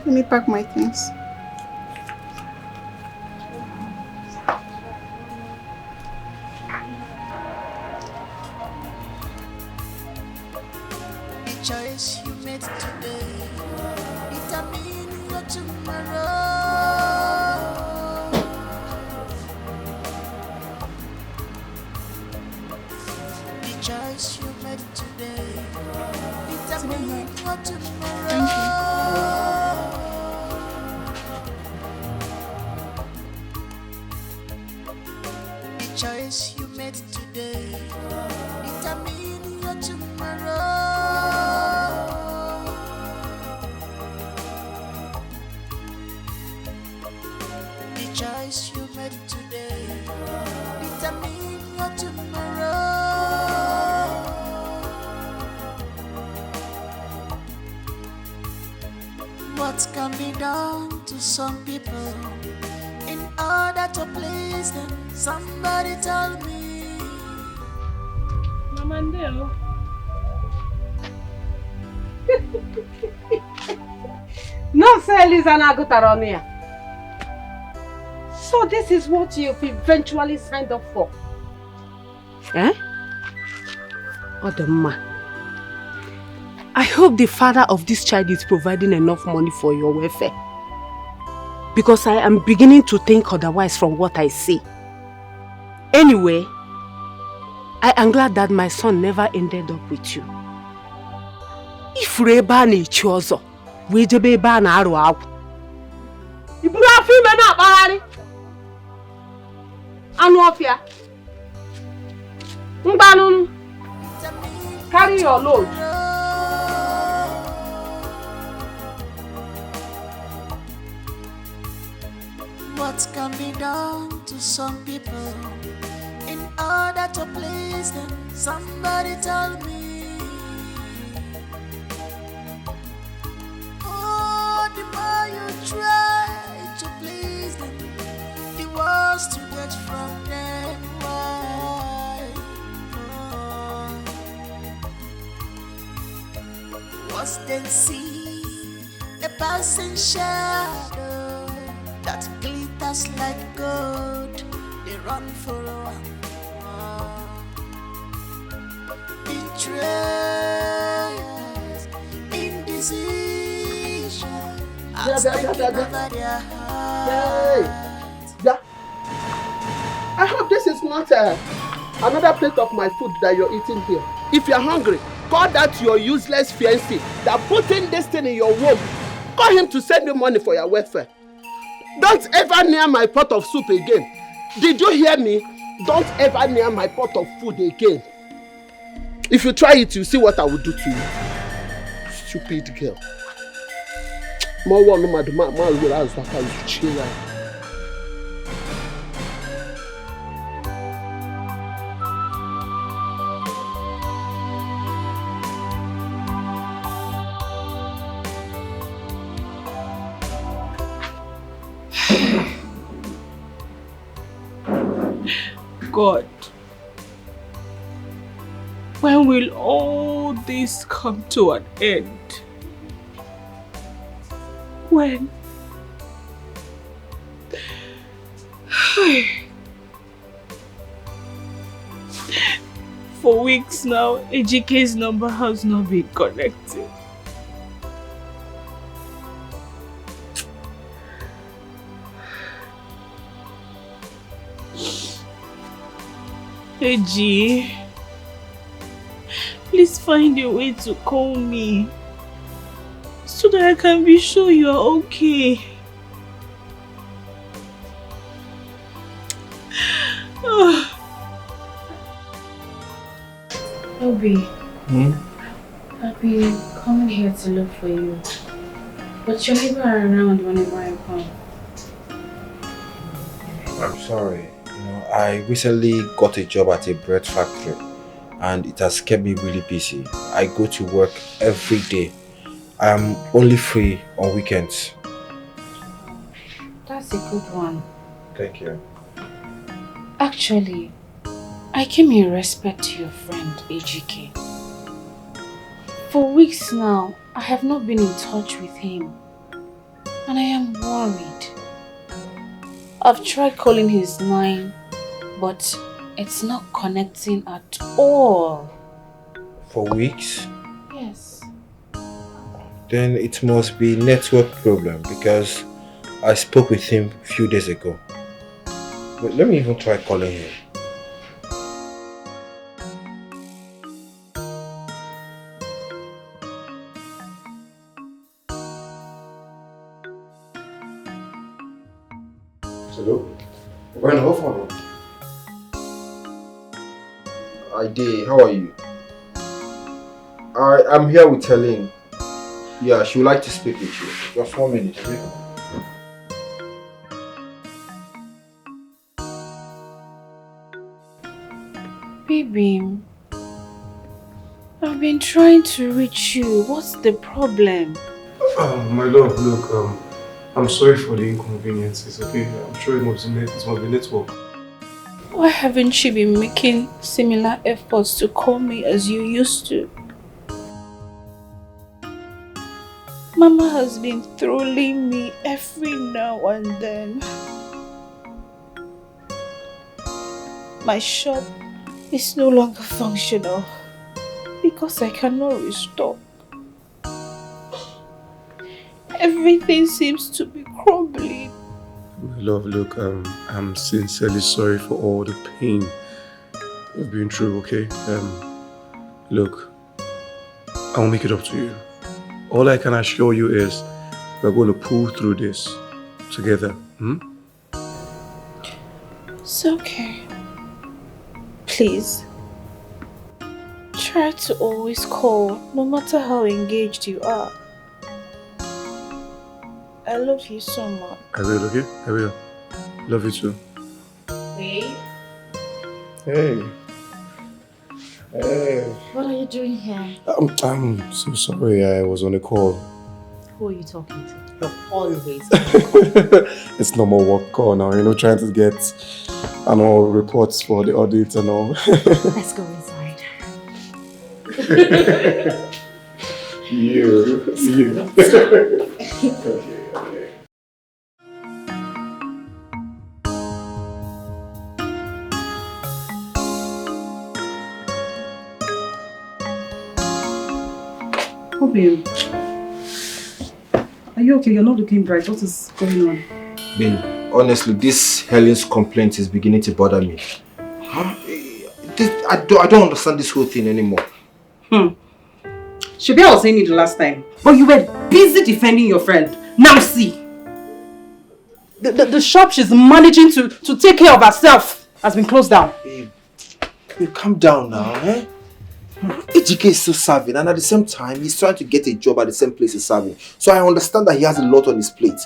Let me pack my things. your tomorrow. The choice you made today determine your tomorrow. The choice you made today determine your tomorrow. The choice you made today determine your tomorrow. What can be done to some people in order to please them? Somebody tell me. Mama Ndeo. No, say Lisa Nagutaronia. So this is what you've eventually signed up for? Eh? Odemma, I hope the father of this child is providing enough money for your welfare. Because I am beginning to think otherwise from what I see. Anyway, I am glad that my son never ended up with you. If Reba ni chozo, we jebe ba na aru awu. Iburu afi me na akpagharị. Anu ofia. Mgbanu. Carry your load. What can be done to some people in order to please them? Somebody tell me. Oh, the more you try to please them, the worse to get from them. Why? Once they see a passing shadow that glitters like gold, they run for one. Betrayals, indecision, has taken over their hearts. I hope this is not another plate of my food that you're eating here. If you're hungry, call that your useless fiancé that put in this thing in your womb. Call him to send you money for your welfare. Don't ever near my pot of soup again. Did you hear me? Don't ever near my pot of food again. If you try it, you see what I will do to you. Stupid girl. God, when will all this come to an end? When? For weeks now, AJK's number has not been connected. AJ, please find a way to call me so that I can be sure you are okay. Obi, I've been coming here to look for you, but you're never around whenever I come. I'm sorry. I recently got a job at a bread factory and it has kept me really busy. I go to work every day. I'm only free on weekends. That's a good one. Thank you. Actually, I came in respect to your friend AJK. For weeks now, I have not been in touch with him and I am worried. I've tried calling his line, but it's not connecting at all. For weeks? Yes. Then it must be network problem because I spoke with him a few days ago. Wait, let me even try calling him. Hello? When off I did. How are you? I'm here with Helen. Yeah, she would like to speak with you. Just 1 minute, okay? Baby, I've been trying to reach you. What's the problem? My love, look, I'm sorry for the inconveniences, okay? I'm sure it must be network. Why haven't you been making similar efforts to call me as you used to? Mama has been trolling me every now and then. My shop is no longer functional because I cannot restock. Everything seems to be crumbling. My love, look, I'm sincerely sorry for all the pain you've been through, okay? Look, I'll make it up to you. All I can assure you is we're going to pull through this together. It's okay. Please, try to always call, no matter how engaged you are. I love you so much. I will, okay? I will. Love you too. Wait. Hey. Hey. What are you doing here? I'm so sorry, I was on a call. Who are you talking to? You're always It's normal work call now, trying to get reports for the audit and all. Let's go inside. You. Okay. Oh, babe. Are you okay? You're not looking bright. What is going on? Babe, honestly, this Helen's complaint is beginning to bother me. I don't understand this whole thing anymore. Should I was saying it the last time, but you were busy defending your friend. Now see, the shop she's managing to take care of herself has been closed down. Babe, you calm down now, eh? Ejike is still serving, and at the same time, he's trying to get a job at the same place he's serving. So I understand that he has a lot on his plate.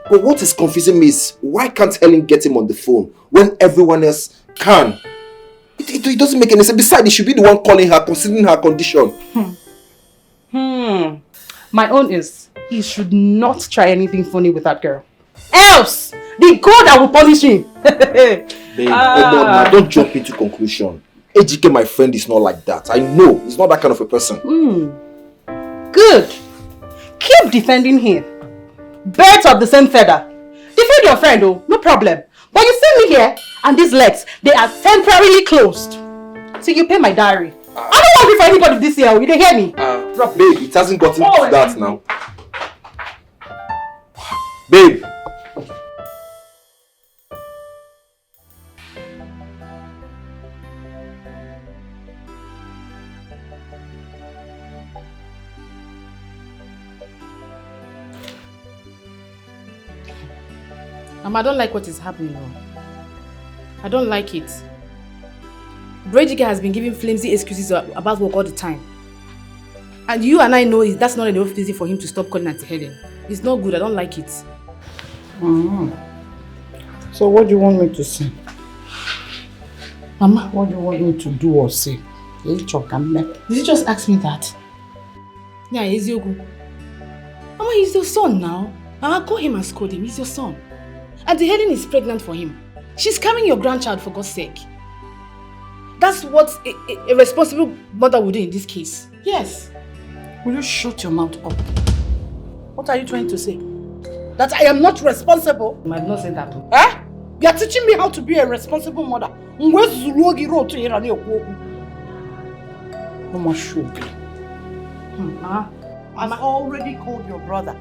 But what is confusing me is, why can't Helen get him on the phone when everyone else can? It doesn't make any sense. Besides, he should be the one calling her, considering her condition. My own is, he should not try anything funny with that girl. Else, the God I will punish him. Babe, don't jump into conclusion. Ejike, my friend, is not like that. I know he's not that kind of a person. Good. Keep defending him. Birds of the same feather. Defend your friend, oh, no problem. But you see me here, and these legs, they are temporarily closed. So you pay my diary. I don't want to be for anybody this year. You don't hear me? Babe, it hasn't gotten to that now. Babe. I don't like what is happening now. I don't like it. Brejike has been giving flimsy excuses about work all the time. And you and I know that's not enough reason for him to stop calling Auntie Helen. It's not good. I don't like it. So what do you want me to say? Mama, what do you want me to do or say? Did you just ask me that? Yeah, he's your good. Mama, he's your son now. Mama, call him and scold him. He's your son. Auntie Helen is pregnant for him. She's carrying your grandchild, for God's sake. That's what a responsible mother would do in this case. Yes. Will you shut your mouth up? What are you trying to say? That I am not responsible? I might not say that. Eh? You are teaching me how to be a responsible mother. Mama, I've already called your brother.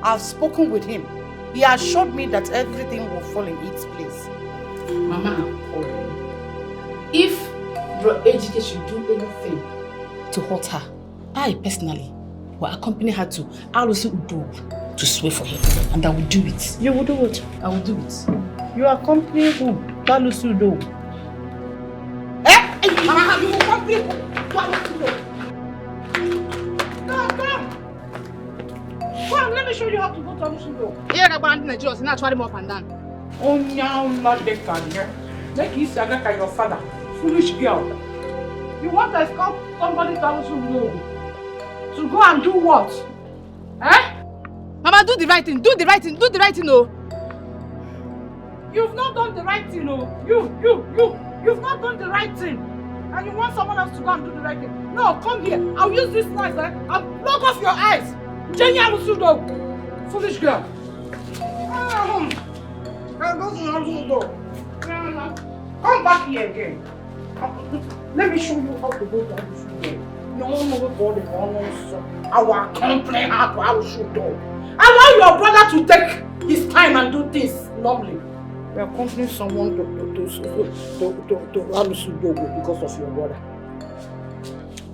I've spoken with him. He assured me that everything will fall in its place. Mama, if Bro Ejike should do anything to hurt her, I personally will accompany her to Alusi Udo to swear for him, and I will do it. You will do it? I will do it. You accompany who? Alusi Udo. Mama, you will accompany who? Alusi Udo. Come. Come, let me show you how to go to Alusi Udo. Here, I'm going to Nigeria, so now try them up and down. Oh, no, not the career. Make you say like your father. Foolish girl. You want to escort somebody to Alusi Udo? To go and do what? Eh? Mama, do the right thing. Do the right thing. Do the right thing, no. You've not done the right thing, no. You've not done the right thing. And you want someone else to go and do the right thing. No, come here. I'll use this knife and block off your eyes. Jenny Alusi Udo. Foolish girl. Come back here again. Let me show you how to go to Alusi Udo. No one will go the one. I will accompany her to Alusi Udo. Allow your brother to take his time and do things normally. We are accompanying someone to Alusi Udo because of your brother.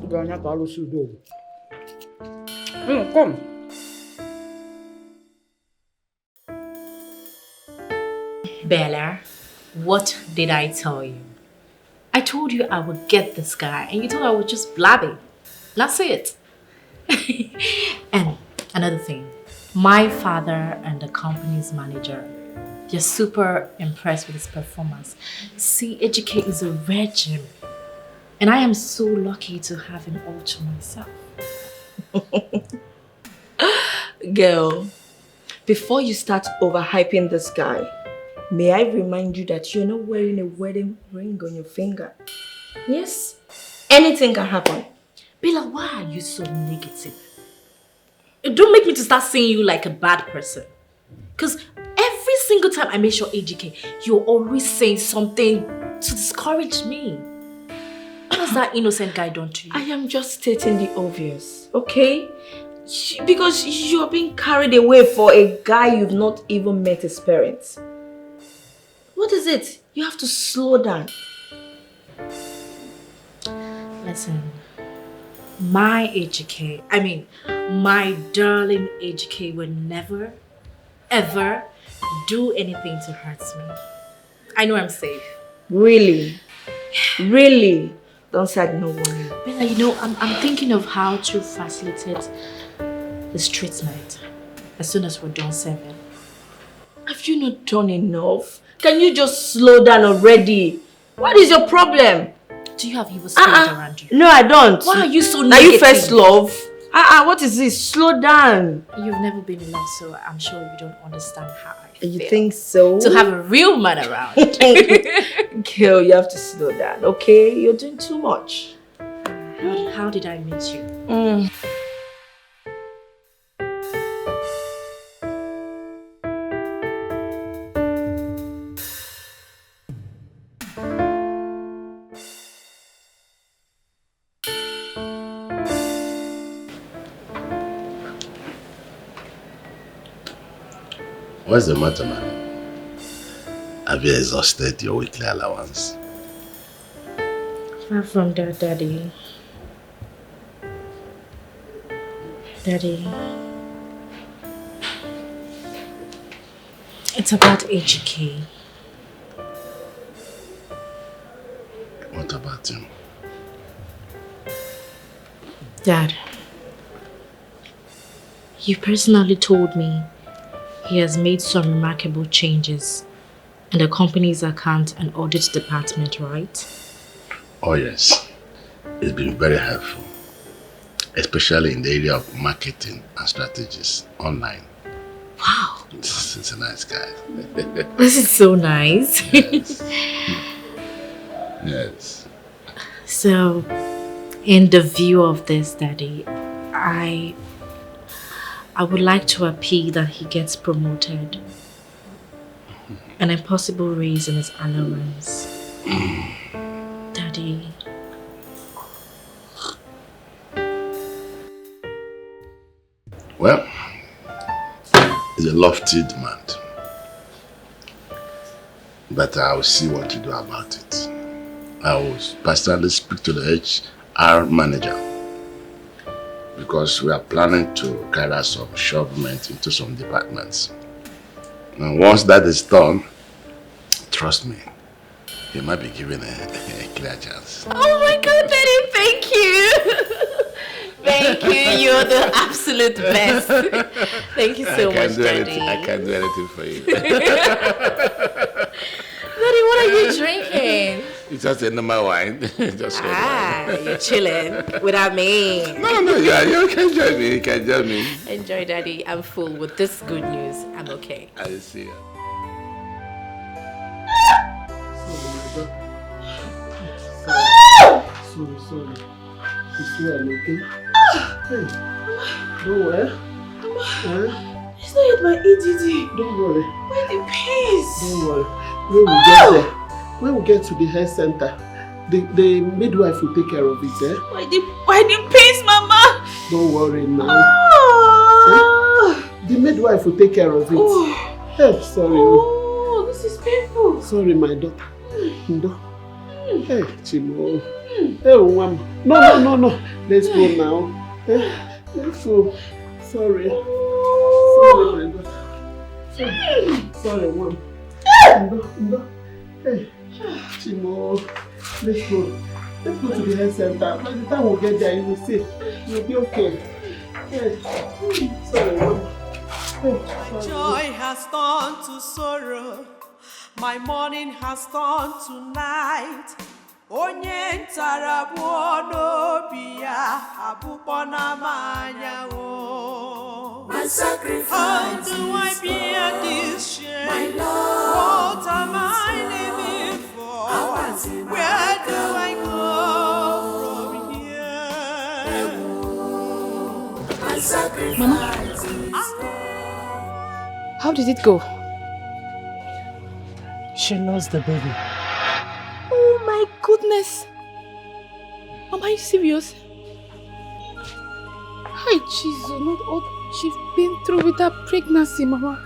To go to Alusi Udo. Come. Bella, what did I tell you? I told you I would get this guy and you thought I was just blabbing. That's it. And another thing, my father and the company's manager, they're super impressed with his performance. See, Ejike is a rare gem. And I am so lucky to have him all to myself. Girl, before you start overhyping this guy, may I remind you that you're not wearing a wedding ring on your finger? Yes, anything can happen. Bella, why are you so negative? Don't make me to start seeing you like a bad person. Because every single time I mention AGK, you're always saying something to discourage me. What has that innocent guy done to you? I am just stating the obvious, okay? Because you're being carried away for a guy you've not even met his parents. What is it? You have to slow down. Listen, my darling AGK will never, ever do anything to hurt me. I know I'm safe. Really? Really? Don't say no worry. Bella, you know, I'm thinking of how to facilitate this treatment as soon as we're done serving. Have you not done enough? Can you just slow down already? What is your problem? Do you have evil spirit around you? No, I don't. Why are you so negative? negative? Are you first love? What is this? Slow down. You've never been in love, so I'm sure you don't understand how I feel. You think so? To have a real man around. Girl, you have to slow down, okay? You're doing too much. How did I meet you? What's the matter, man? Have you exhausted your weekly allowance? Far from that, Daddy. Daddy. It's about AGK. What about him? Dad, you personally told me he has made some remarkable changes in the company's account and audit department, right? Oh yes, it's been very helpful, especially in the area of marketing and strategies online. Wow. He's a nice guy. This is so nice. Yes. Yes. So, in the view of this, Daddy, I would like to appeal that he gets promoted. An impossible raise in his allowance. Daddy. is a lofty demand. But I will see what to do about it. I will personally speak to the HR manager because we are planning to carry out some shovement into some departments. And once that is done, trust me, you might be given a clear chance. Oh my God, Daddy, thank you. Thank you, you're the absolute best. Thank you so much, Daddy. I can't do anything for you. Daddy, what are you drinking? It's just a normal wine. Just you're chilling without me. No, yeah, you can join me. You can join me. Enjoy, Daddy. I'm full with this good news. I'm okay. I see you. Sorry. It's well, okay? Hey, don't worry. Mama, it's not yet my EDD. Don't worry. Why the pains? Don't worry. When we get to the health center, the midwife will take care of it, eh? Why the pains, Mama? Don't worry now. The midwife will take care of it. Hey, sorry. Oh, this is painful. Sorry, my daughter. Hey, Chimo. Hey, Mama. No. Let's go now. Let's go. Sorry. Sorry, my daughter. Sorry, Mom. No. Hey, Chimo. Let's go. Let's go to the health center. By the time we get there, you will see. You'll be okay. Hey. Sorry, Mom. My joy has turned to sorrow. My morning has turned to night. Onye ntarabu n'obi ya abụkpọ n'amanya o. My sacrifice. How do I bear this shame? My love. What am I living for? Where do I go from here? My sacrifice. Mama, how did it go? She lost the baby. Oh my goodness. Mama, are you serious? Hi, Jesus, not all she's been through with her pregnancy, Mama.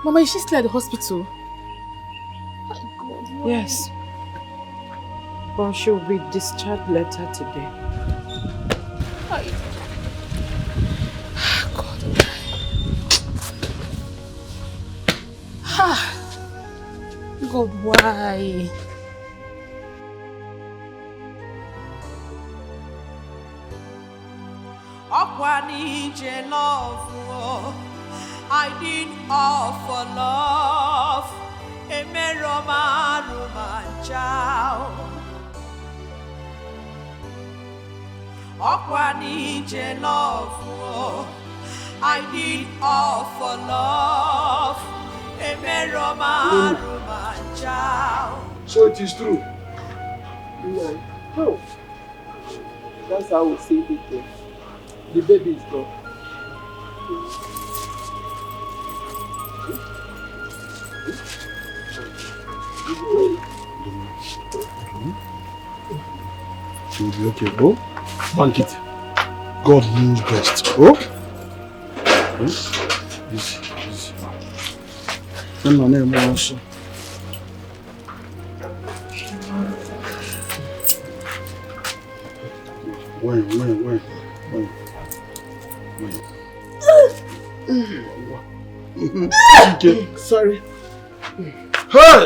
Mama, is she still at the hospital? My God, Mama. Yes. But she will be discharged later today. Hi. God. God, why? Love, I did all for love. Love, I did all for love. So it is true. No. That's how we see it. The baby is gone. You'll be okay, bro. Bank it. God knows best. Oh? Easy. Send my name also. Wait. Okay, sorry. Hey!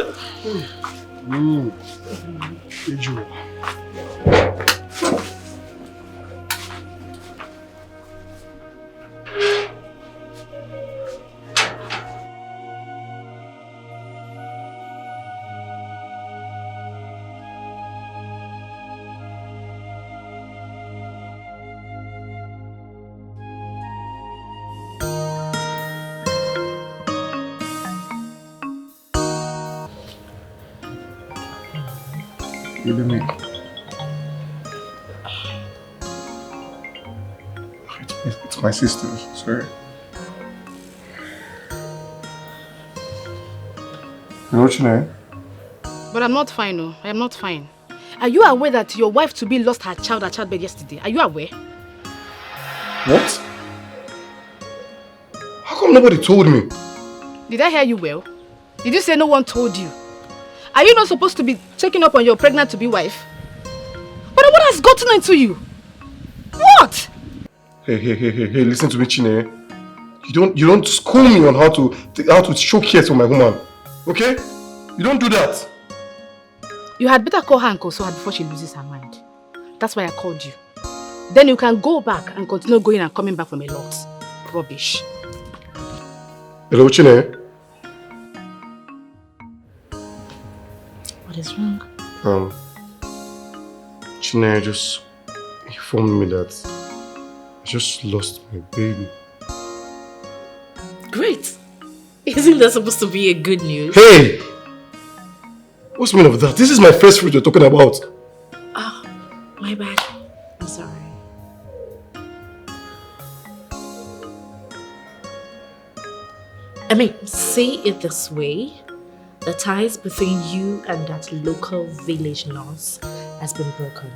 Ijo. It's my sister, sorry. What's your name? But I'm not fine, no. I am not fine. Are you aware that your wife-to-be lost her child at childbed yesterday? Are you aware? What? How come nobody told me? Did I hear you well? Did you say no one told you? Are you not supposed to be checking up on your pregnant-to-be wife? But what has gotten into you? What? Hey, listen to me, Chine. You don't school me on how to show care to my woman. Okay? You don't do that. You had better call her and console her before she loses her mind. That's why I called you. Then you can go back and continue going and coming back from a lot. Rubbish. Hello, Chine. What is wrong? Chine just informed me that I just lost my baby. Great. Isn't that supposed to be a good news? Hey! What's the meaning of that? This is my first fruit you're talking about. Oh, my bad. I'm sorry. I mean, say it this way. The ties between you and that local village nurse has been broken.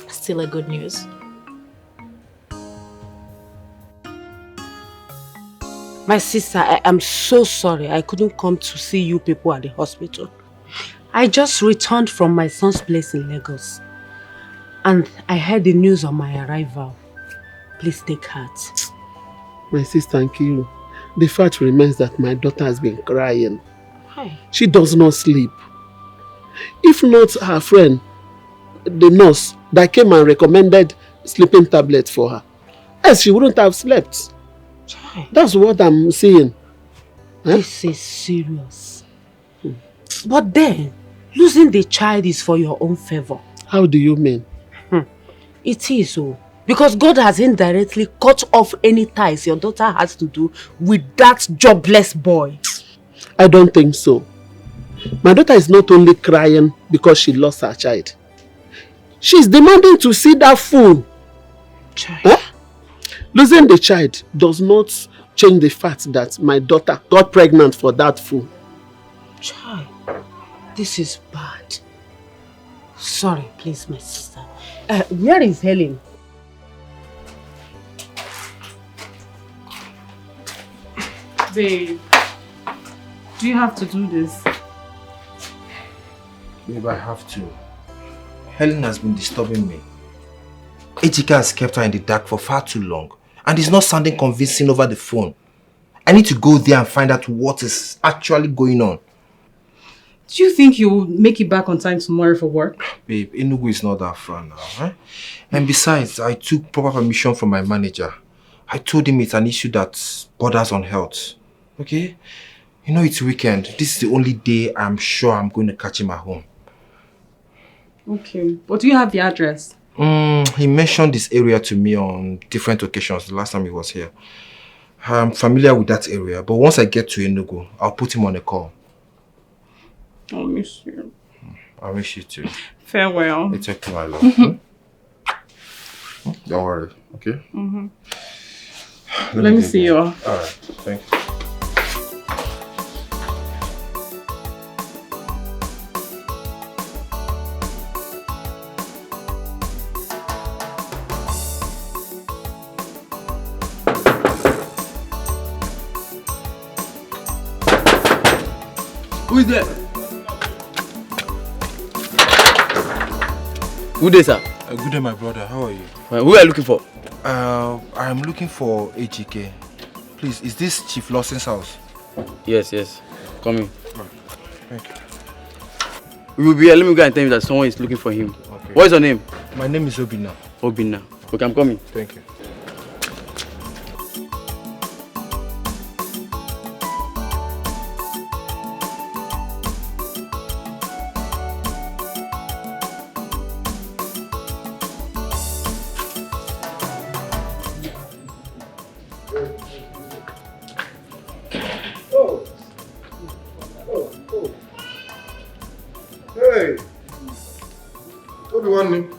Still a good news. My sister, I am so sorry I couldn't come to see you people at the hospital. I just returned from my son's place in Lagos. And I heard the news on my arrival. Please take heart. My sister Nkiru, the fact remains that my daughter has been crying. Hi. She does not sleep. If not her friend, the nurse that came and recommended sleeping tablets for her, else she wouldn't have slept. That's what I'm saying. This is serious. But then, losing the child is for your own favor. How do you mean? It is so. Because God has indirectly cut off any ties your daughter has to do with that jobless boy. I don't think so. My daughter is not only crying because she lost her child. She's demanding to see that fool. Huh? Losing the child does not change the fact that my daughter got pregnant for that fool. Child, this is bad. Sorry, please, my sister. Where is Helen? Babe, do you have to do this? Babe, I have to. Helen has been disturbing me. Ejike has kept her in the dark for far too long. And it's not sounding convincing over the phone. I need to go there and find out what is actually going on. Do you think you'll make it back on time tomorrow for work? Babe, Enugu is not that far now. Eh? And besides, I took proper permission from my manager. I told him it's an issue that borders on health. Okay? You know it's weekend. This is the only day I'm sure I'm going to catch him at home. Okay, but do you have the address? He mentioned this area to me on different occasions the last time he was here. I'm familiar with that area, but once I get to Enugu, I'll put him on a call. I'll miss you. I'll miss you too. Farewell. It's okay, my love. Don't worry, okay? Let me see you. Alright, thank you. Who is there? Good day, sir. Good day, my brother. How are you? Who are you looking for? I'm looking for Ejike. Please, is this Chief Lawson's house? Yes. Come in. Thank you. We will be here. Let me go and tell him that someone is looking for him. Okay. What is your name? My name is Obina. Obina. Okay, I'm coming. Thank you. Hey! Obi-Wan,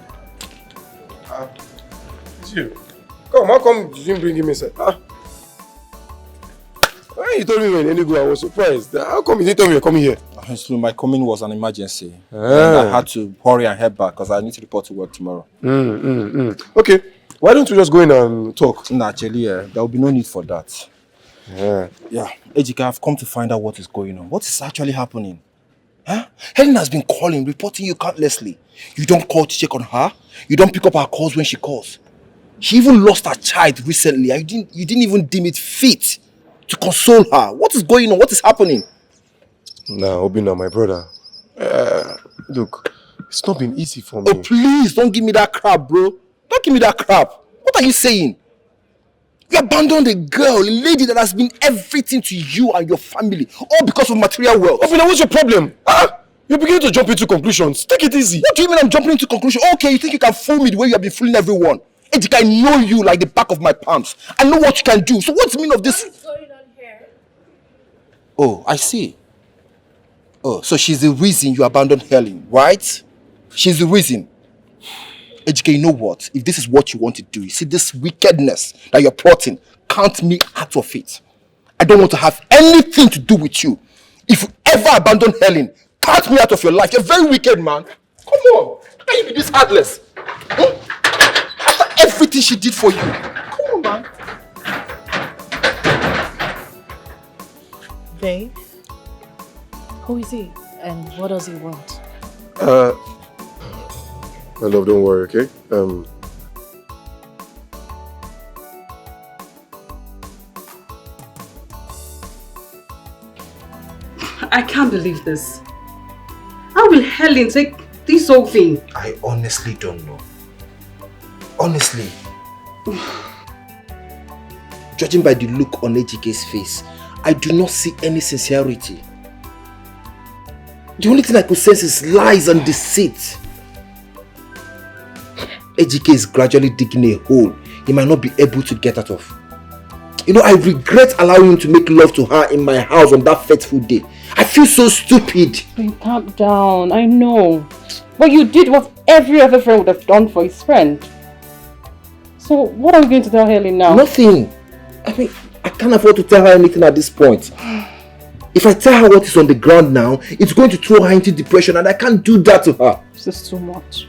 it's you. Come, how come you didn't bring him inside? When you told me when Enugu, I was surprised. How come you didn't tell me you're coming here? So my coming was an emergency. And I had to hurry and head back because I need to report to work tomorrow. Okay, Why don't we just go in and talk? Nah, actually, there will be no need for that. Yeah. Yeah, Ejike, I've come to find out what is going on. What is actually happening? Huh? Helen has been calling, reporting you countlessly. You don't call to check on her. You don't pick up her calls when she calls. She even lost her child recently. You didn't even deem it fit to console her. What is going on? What is happening? Nah, Obina, my brother. Look, it's not been easy for me. Oh, please, don't give me that crap, bro. Don't give me that crap. What are you saying? You abandoned a girl, a lady that has been everything to you and your family, all because of material wealth. Obina, what's your problem? You're beginning to jump into conclusions. Take it easy. What do you mean I'm jumping into conclusions? Okay, you think you can fool me the way you have been fooling everyone? Ejike, I know you like the back of my palms. I know what you can do. So what's the meaning of this? What is going on here? Oh, I see. Oh, so she's the reason you abandoned Helen, right? She's the reason. Ejike, you know what? If this is what you want to do, you see this wickedness that you're plotting, count me out of it. I don't want to have anything to do with you. If you ever abandon Helen, count me out of your life. You're very wicked, man. Come on. How can you be this heartless? After everything she did for you. Come on, man. Babe, who is he and what does he want? My love, don't worry, okay? I can't believe this. How will Helen take this whole thing? I honestly don't know. Honestly. Judging by the look on Ejike's face, I do not see any sincerity. The only thing I could sense is lies and deceit. Ejike is gradually digging a hole he might not be able to get out of. You know, I regret allowing him to make love to her in my house on that fateful day. I feel so stupid. Calm down, I know. But you did what every other friend would have done for his friend. So what are we going to tell Helen now? Nothing. I mean, I can't afford to tell her anything at this point. If I tell her what is on the ground now, it's going to throw her into depression and I can't do that to her. This is too much.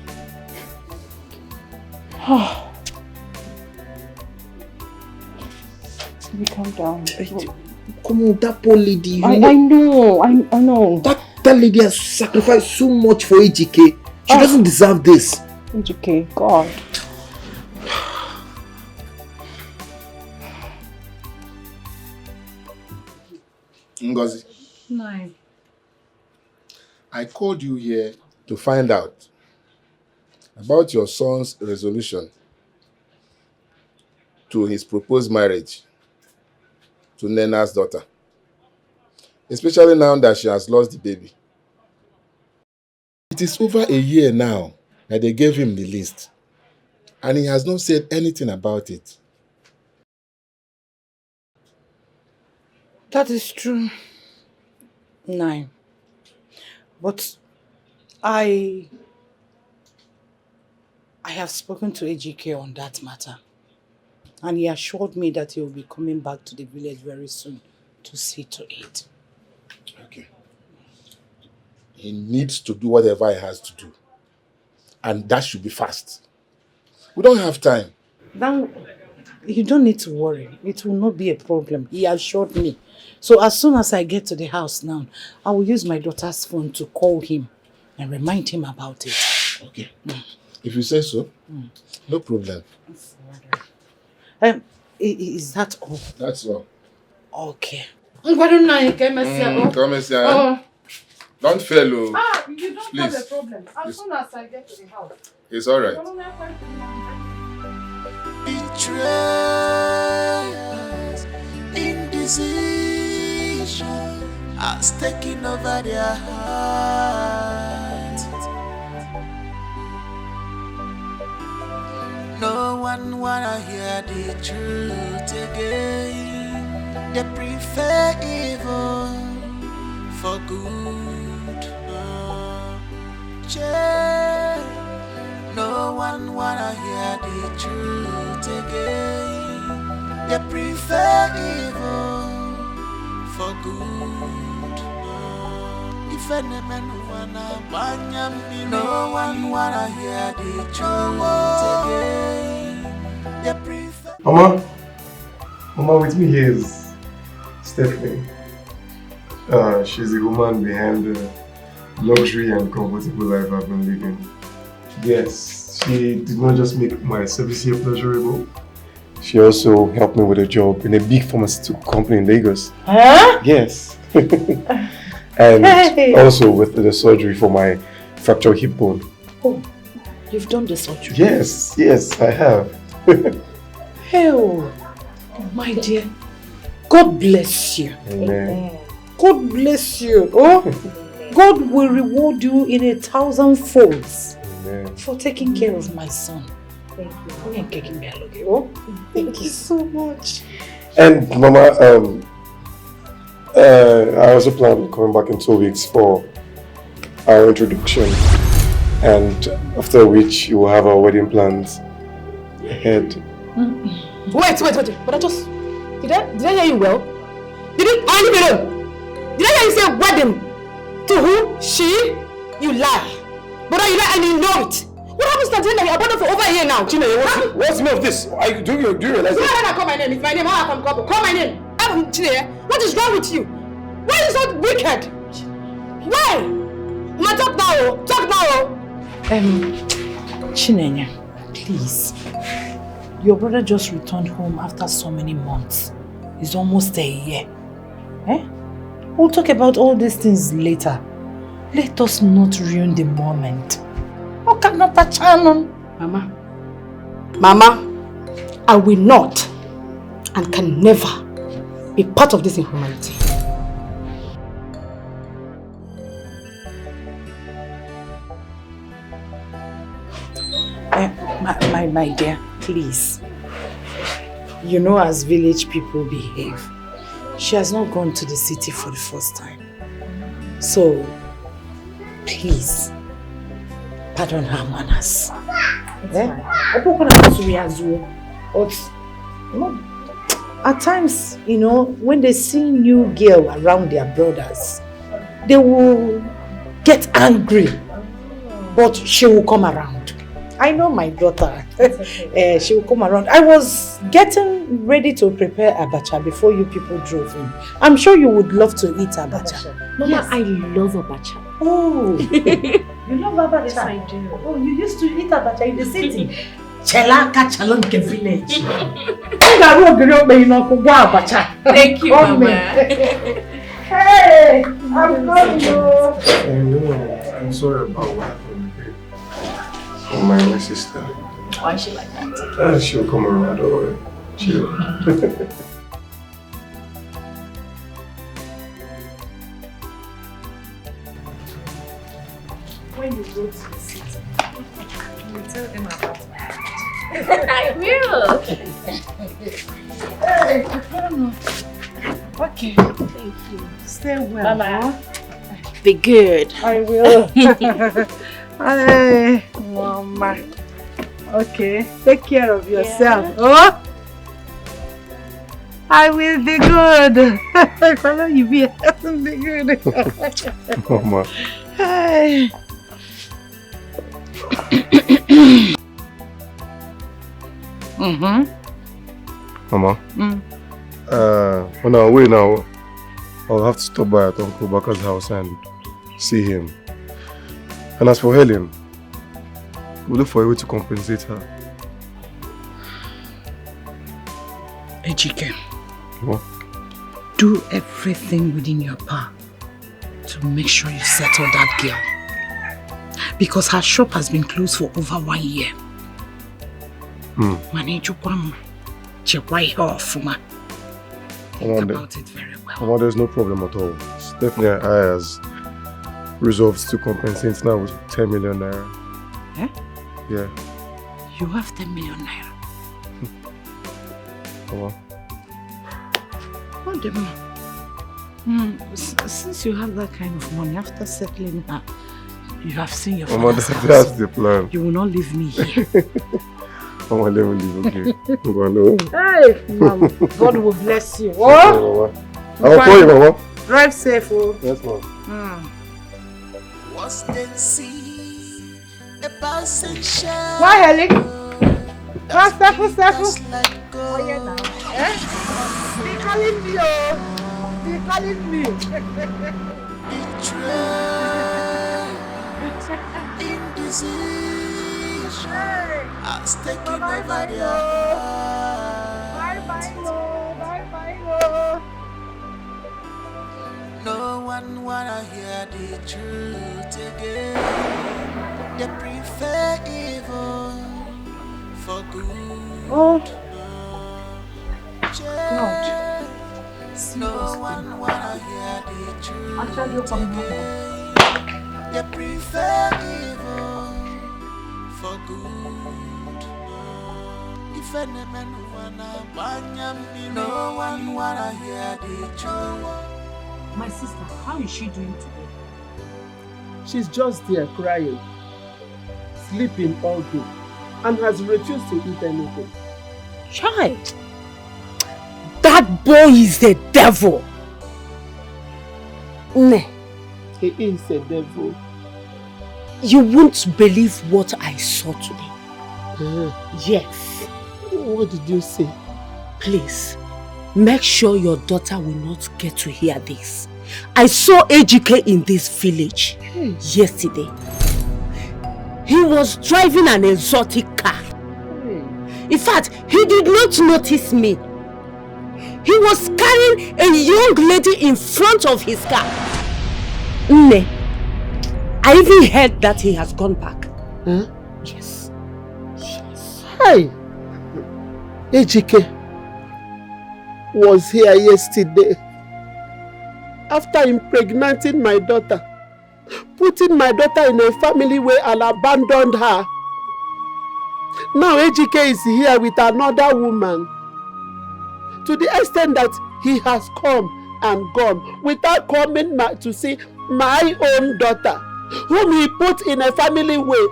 Baby, calm down. Come on, that poor lady. I know. That lady has sacrificed so much for Ejike. She doesn't deserve this. Ejike, God. Ngozi, No. I called you here to find out about your son's resolution to his proposed marriage to Nena's daughter, especially now that she has lost the baby. It is over a year now that they gave him the list, and he has not said anything about it. That is true. No. But I have spoken to Ejike on that matter. And he assured me that he will be coming back to the village very soon to see to it. Okay. He needs to do whatever he has to do. And that should be fast. We don't have time. Now, you don't need to worry. It will not be a problem. He assured me. So as soon as I get to the house now, I will use my daughter's phone to call him and remind him about it. Okay. If you say so, no problem. Is that all? That's all. Okay. Come here, don't fail, you don't please. have a problem. As soon as I get to the house. It's all right. Betrayals, indecision has taken over their hearts. No one wanna hear the truth again. They prefer evil for good. No one wanna hear the truth again. They prefer evil for good. If any man wanna banyam, no one wanna hear the truth again. Mama, with me here is Stephanie. She's the woman behind the luxury and comfortable life I've been living. Yes, she did not just make my service here pleasurable. She also helped me with a job in a big pharmaceutical company in Lagos. Huh? Yes. And also with the surgery for my fractured hip bone. Oh, you've done the surgery? Yes, I have. Oh, my dear. God bless you. Amen. God bless you. Oh, God will reward you in 1,000 folds. Amen. For taking care of my son. Thank you. Oh, thank you so much. And Mama, I also plan on coming back in 2 weeks for our introduction, and after which you will have our wedding plans ahead. Wait. But I just... Did I hear you well? Did I hear you say wedding? To who? She? You lie. But you lie and you know it. What happens to Tina? You're abandoned for over a year now. Tina, what's the meaning of this? Do you realize that? When I call my name, it's my name. How I come call my name. Tina, what is wrong with you? Why are you so wicked? Why? Ma, talk now. Chinenye, please. Your brother just returned home after so many months. It's almost a year. We'll talk about all these things later. Let us not ruin the moment. Okay, not a channel. Mama, I will not and can never be part of this inhumanity. My dear, please. You know as village people behave. She has not gone to the city for the first time. So, please, pardon her manners. At times, when they see new girl around their brothers, they will get angry. But she will come around. I know my daughter. She will come around. I was getting ready to prepare abacha before you people drove in. I'm sure you would love to eat abacha. Mama, yes. I love abacha. Oh, you love abacha? Yes, I do. Oh, you used to eat abacha in the city? Chelaka Chalonke village. Thank you, Mama. Hey, I'm coming. I'm sorry about what happened. My sister. Why is she like that? She'll come around, don't worry. She'll. When you go to the city, you will tell them about that. I will. Okay. Thank you. Stay well. Mama. Be good. I will. Hey, Mama. Okay, take care of yourself. Yeah. Oh, I will be good. Follow you be good. Mama. Hey. Mama. On our way now, I'll have to stop by at Uncle Baka's house and see him. And as for Helen, we'll look for a way to compensate her. Ejike. What? Do everything within your power to make sure you settle that girl. Because her shop has been closed for over 1 year. Think about it very well. Mama, there's no problem at all. Stephanie and I has resolved to compensate now with 10 million naira. Eh? Yeah. You have 10 million naira. Mama. What the since you have that kind of money, after settling her, you have seen your father's house. That's the plan. You will not leave me here. Mama, let me leave, okay? Mama, Hey, Mama. God will bless you. Oh? Okay, Mama. I'll call you, Mama. Drive safe, oh. Yes, Mama. Was then see a passing shadow. Why, Ellie? Just let go. Oh, yeah, now. Eh? They calling me, oh. They calling me. Betrayal, indecision has taken over their heart. Bye, Lord. No one wanna hear the truth again. They prefer evil for good. Lord. No one wanna hear the truth again. They prefer evil for good. If any man wanna banyam, no one wanna hear the truth. My sister, how is she doing today? She's just there crying, sleeping all day, and has refused to eat anything. Child, that boy is the devil. Ne. He is a devil. You won't believe what I saw today. Yes. What did you say? Please, make sure your daughter will not get to hear this. I saw AGK in this village yesterday. He was driving an exotic car. In fact, he did not notice me. He was carrying a young lady in front of his car. Ne, I even heard that he has gone back. Huh? Yes. Hi. AGK was here yesterday. After impregnating my daughter, putting my daughter in a family where I abandoned her. Now AGK is here with another woman. To the extent that he has come and gone without coming to see my own daughter, whom he put in a family way,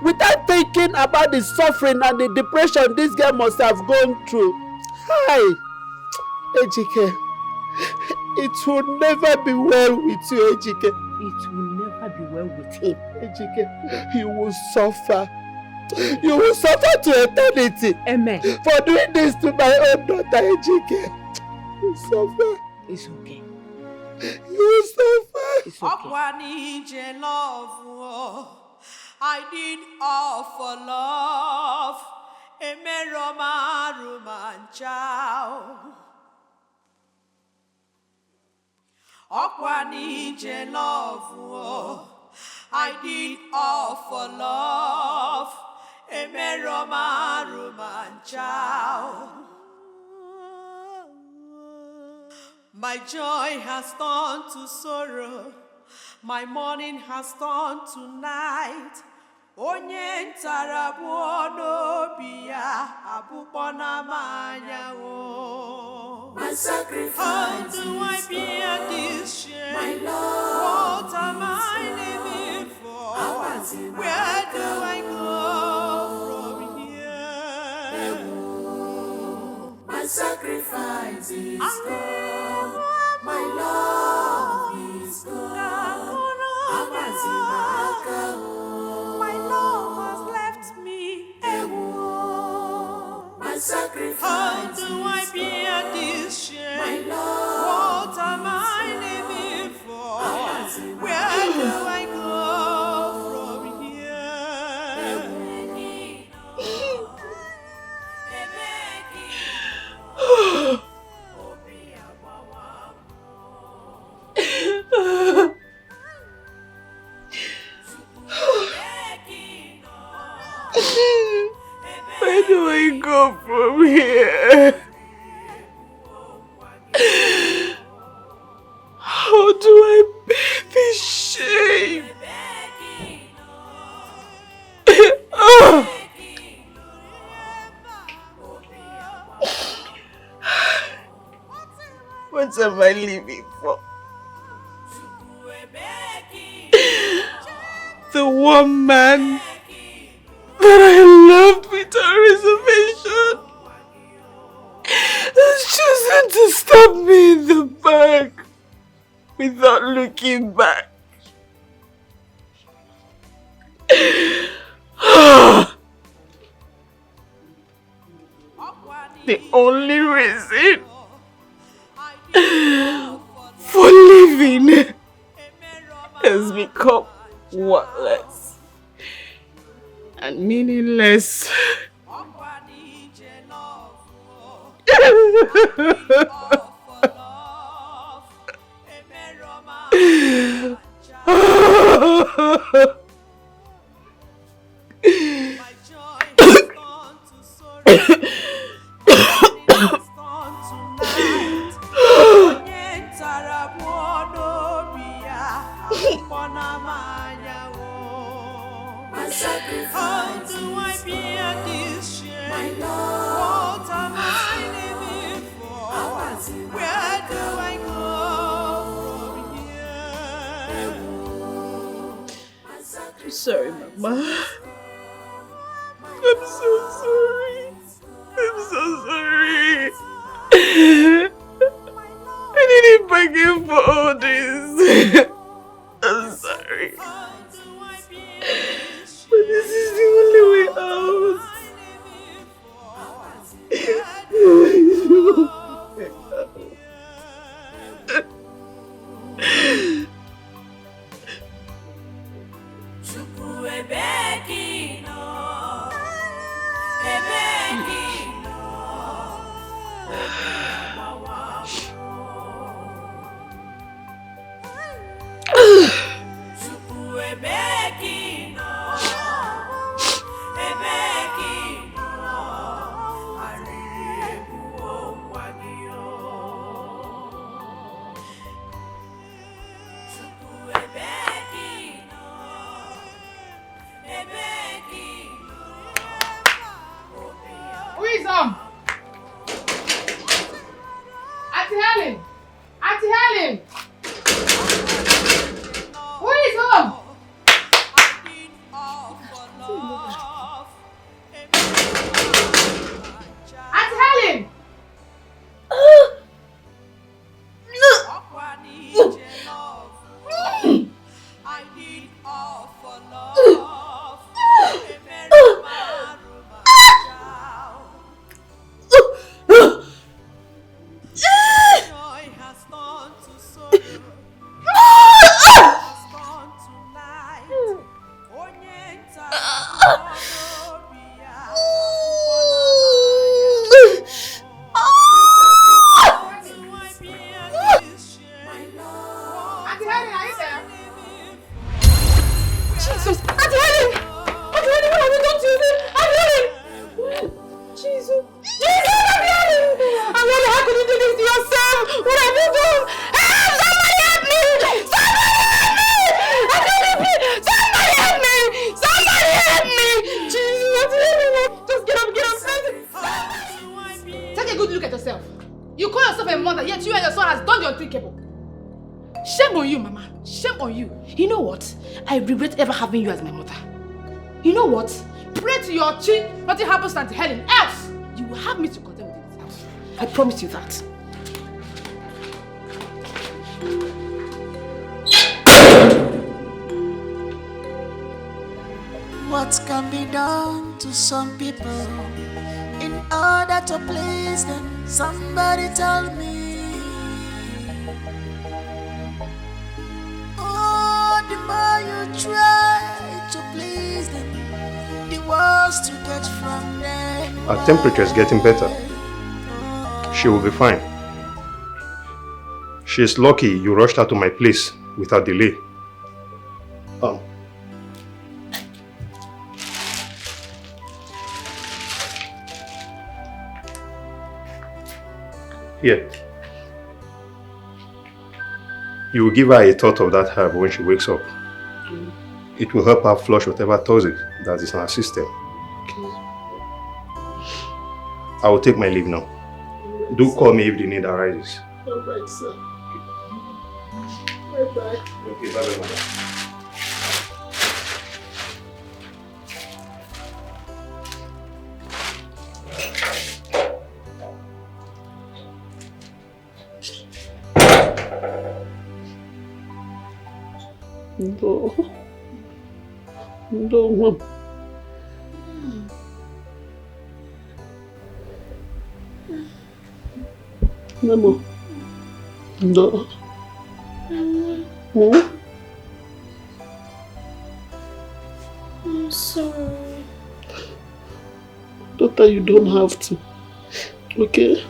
without thinking about the suffering and the depression this girl must have gone through. Hi, AGK. It will never be well with you, AGK. It will never be well with him. AGK, you will suffer. You will suffer to eternity. Amen. For doing this to my own daughter, AGK. You suffer. It's okay. You suffer. It's okay. I did all for love. I did all for love. My joy has turned to sorrow. My morning has turned to night. Onye ntara bụ n'obi ya abụkpọ na manya o. My sacrifice. How do I bear this shame? My love. What am I living for? Where do I go from here? My sacrifice is gone. My love is gone. My love has left me. My sacrifice. How do I bear this shame? My love. What am I living for? Where do I go from here? Where do I go from here? How do I bear this shame? What am I living for? The one man that I loved without reservation has chosen to stab me in the back without looking back. the only reason for living has become worthless and meaningless. I'm sorry, Mama. I'm so sorry. I'm so sorry. I didn't bargain for all this. I'm sorry. But this is the only way out. Having you as my mother. You know what? Pray to your chi, nothing happens to Auntie Helen, else you will have me to contend with this house. I promise you that. What can be done to some people in order to please them? Somebody tell me. The more you try to please them, the worse to get from them. Her temperature is getting better. She will be fine. She is lucky you rushed her to my place without delay. Here. You will give her a thought of that herb when she wakes up. It will help her flush whatever toxic that is in her system. I will take my leave now. Do call me if the need arises. Alright, sir. Bye-bye. Okay, bye-bye, madam. No, Mom. Nemo. No. I'm sorry. Daughter, you don't have to. Okay?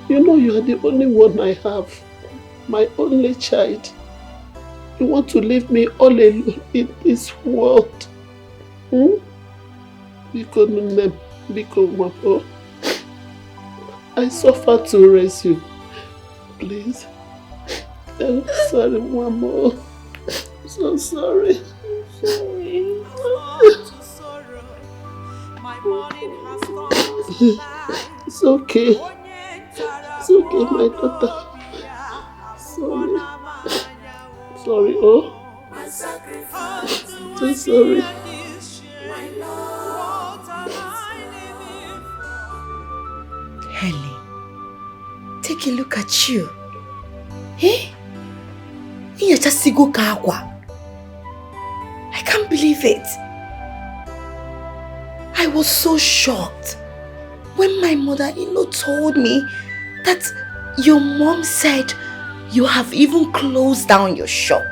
You know you are the only one I have. My only child. You want to leave me all alone in this world? Biko Nunem, Biko Mako. I suffer to raise you. Please. I'm sorry, Mama. I'm so sorry. It's okay. It's okay, my daughter. Sorry. Sorry, oh. So sorry. Helen, take a look at you. Eh? You're just I can't believe it. I was so shocked when my mother-in-law told me that your mom said you have even closed down your shop.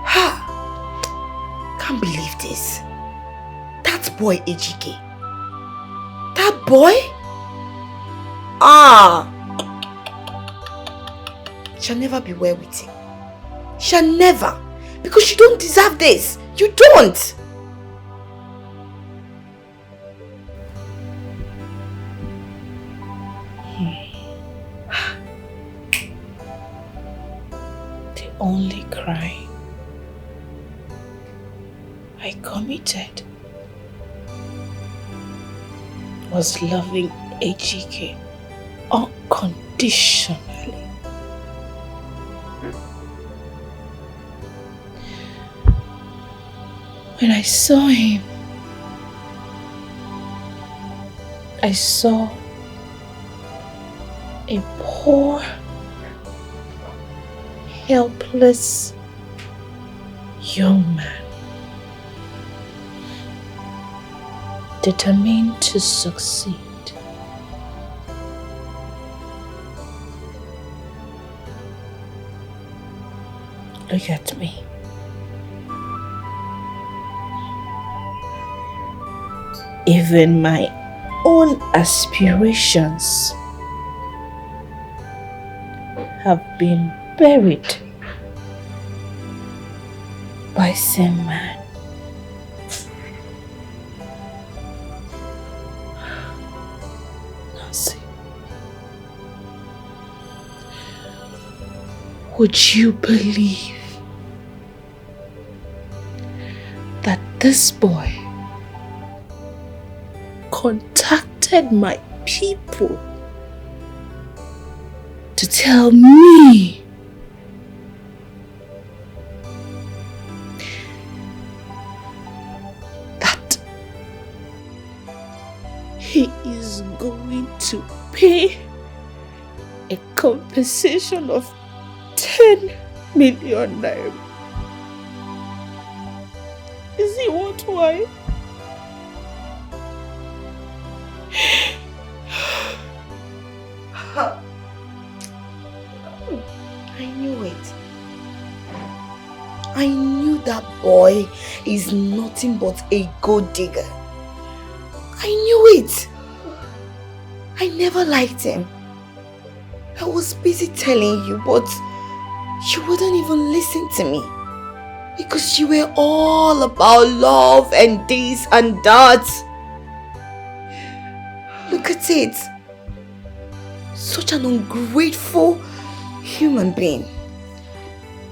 Ha! Can't believe this. That boy Ejike. That boy? Shall never be well with him. Shall never. Because you don't deserve this. You don't. The only crime I committed was loving Ejike unconditionally. When I saw him, I saw a poor, helpless young man determined to succeed. Look at me. Even my own aspirations have been buried by same man. Nancy, would you believe that this boy contacted my people to tell me that he is going to pay a compensation of 10 million naira? Is he what why? I knew it. I knew that boy is nothing but a gold digger. I knew it. I never liked him. I was busy telling you, but you wouldn't even listen to me. Because you were all about love and this and that. Look at it. Such an ungrateful human being.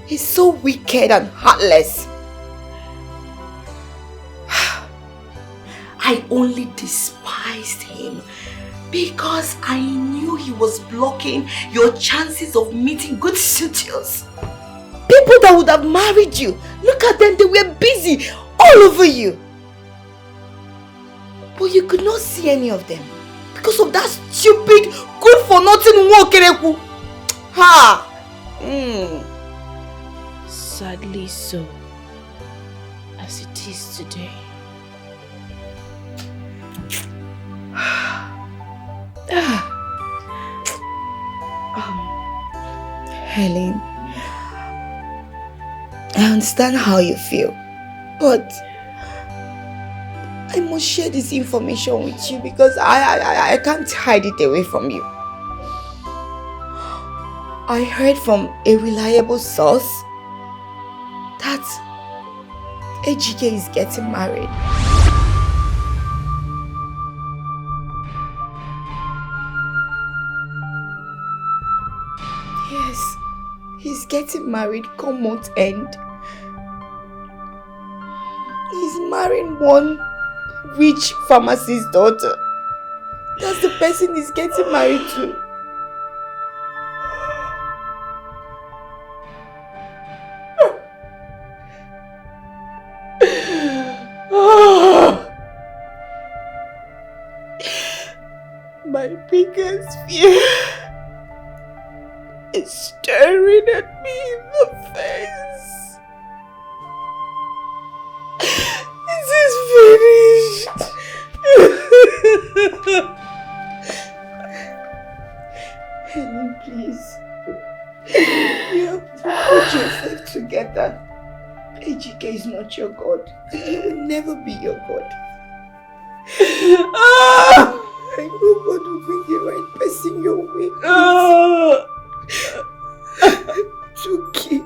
He's so wicked and heartless. I only despised him because I knew he was blocking your chances of meeting good suitors. People that would have married you. Look at them, they were busy all over you. But you could not see any of them because of that stupid, good-for-nothing Wokereku. Ha! Sadly so, as it is today. Helen, I understand how you feel, but I must share this information with you because I can't hide it away from you. I heard from a reliable source that Ejike is getting married. Yes, he's getting married come month end. He's marrying one rich pharmacist's daughter. That's the person he's getting married to. My biggest fear is staring at me in the face. This is finished. Helen, please. You have to put yourself together. Ejike is not your God. He will never be your God. I know God will bring the right person your way. It's okay.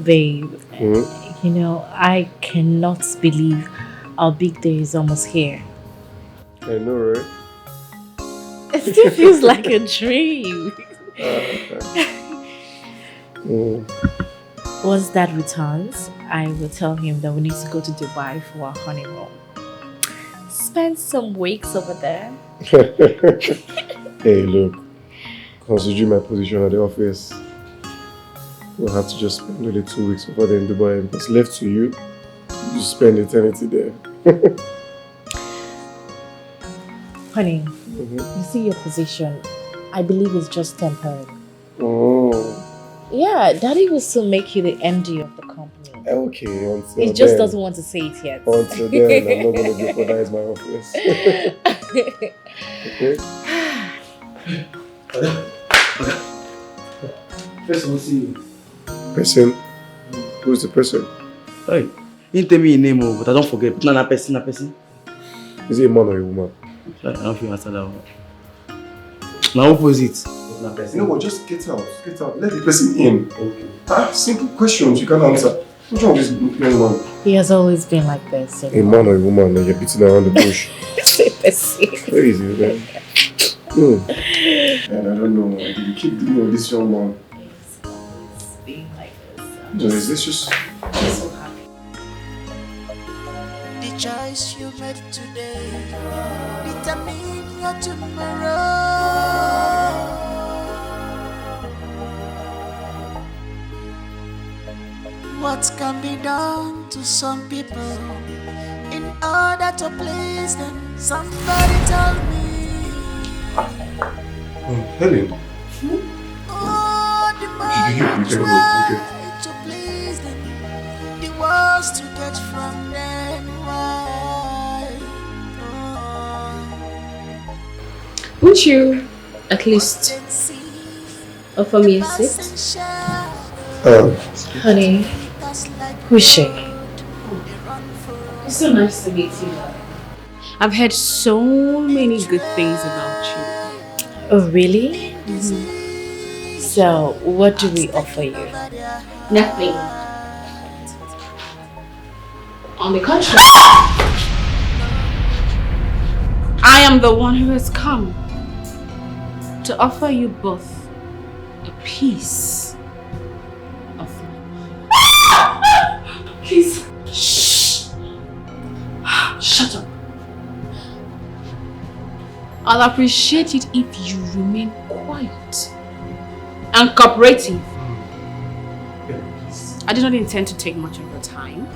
Babe, you know, I cannot believe our big day is almost here. I know, right? It still feels like a dream. Once Dad returns, I will tell him that we need to go to Dubai for our honeymoon. Spend some weeks over there. Hey, look. Considering my position at the office, we'll have to just spend only 2 weeks over there in Dubai. Because left to you, you spend eternity there. Honey, you see your position, I believe it's just temporary. Oh. Yeah, Daddy will still make you the MD of the company. Okay, until He then. just doesn't want to say it yet. Until then, I'm not going to jeopardize my office. Okay? First, we'll see you. Person? Who's the person? Hey, you didn't tell me your name, but I don't forget. But not a person, Is it a man or a woman? I don't feel answer that one. Now opposite. You know what? Just get out. Get out. Let the person in. Okay. Simple questions you can answer. What's wrong with this young man? He has always been like this. A man or a woman, and you're beating around the bush. Crazy, man. And I don't know. You keep dealing with this young man. Being like this. No, is this just... I'm so happy. The choice you made today determine your tomorrow. What can be done to some people in order to please them? Somebody tell me. Helen. Oh, the man to please them. The words to get from them. Why? Won't you at least offer me a seat? Honey, who's she? It's so nice to meet you. I've heard so many good things about you. Oh, really? So, what do we offer you? Nothing. On the contrary, I am the one who has come to offer you both a piece of my mind. Please. Shh. Shut up. I'll appreciate it if you remain quiet and cooperative. I did not intend to take much of your time.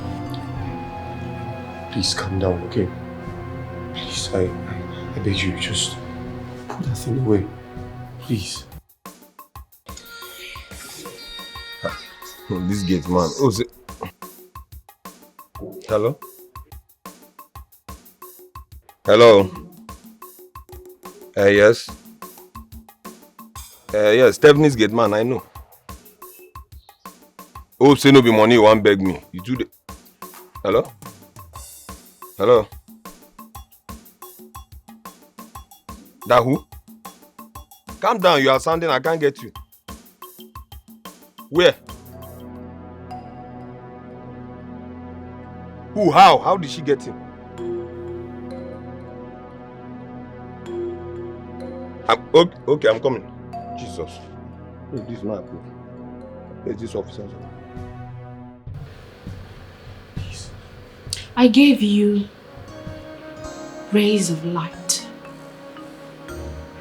Please calm down, okay? Please, I beg you, just put that thing away. Please. This gate man. Oh, hello? Hello? Yes. Yes, Stephanie's gate man, I know. Hope say no be money you want beg me. You do the... Hello? Hello? That who? Calm down, you are sounding, I can't get you. Where? Who? How? How did she get him? Okay, I'm coming. Jesus. Who is this man? Who is this officer? I gave you rays of light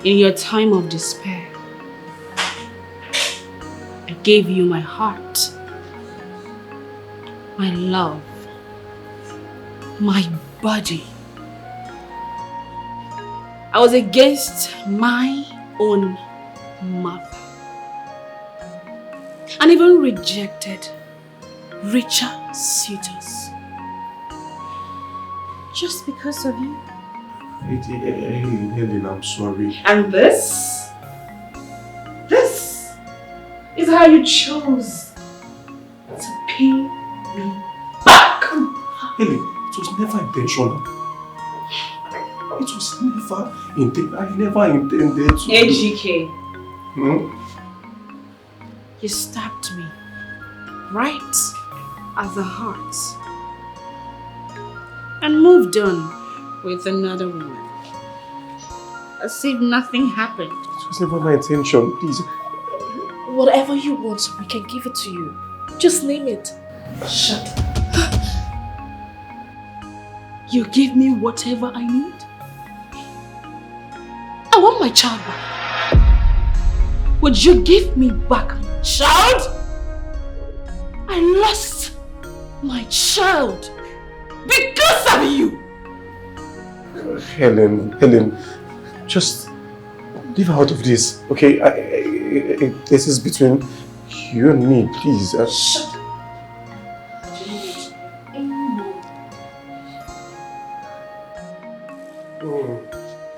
in your time of despair. I gave you my heart, my love, my body. I was against my own mother and even rejected richer suitors just because of you. Helen, I'm sorry. And this is how you chose to pay me back. Helen, it was never intentional. It was never intended. I never intended to. AGK. Hmm? You stabbed me right at the heart and moved on with another woman. As if nothing happened. It was never my intention, please. Whatever you want, we can give it to you. Just name it. Shut up. You give me whatever I need? I want my child back. Would you give me back my child? I lost my child because of you. Helen, just leave out of this, okay? This is between you and me, please. Shut up.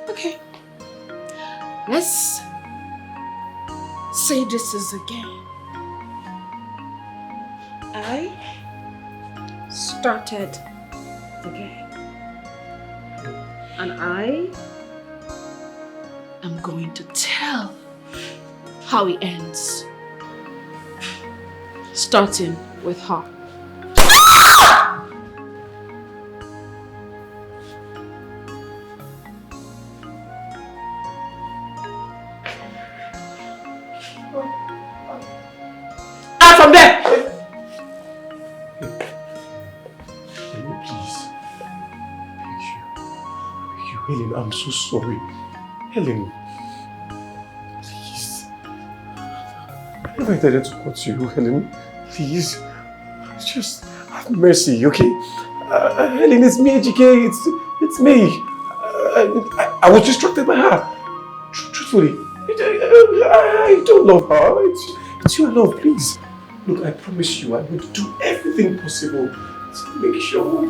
Okay. Let's say this is a game. I started the game. And I am going to tell how it ends. Starting with her. Out from there! Helen, I'm so sorry. Helen, please. I never intended to hurt you, Helen. Please, just have mercy, okay? Helen, it's me, GK. It's me. I was distracted by her. Truthfully, I don't love her. It's you I love, please. Look, I promise you, I will do everything possible to make sure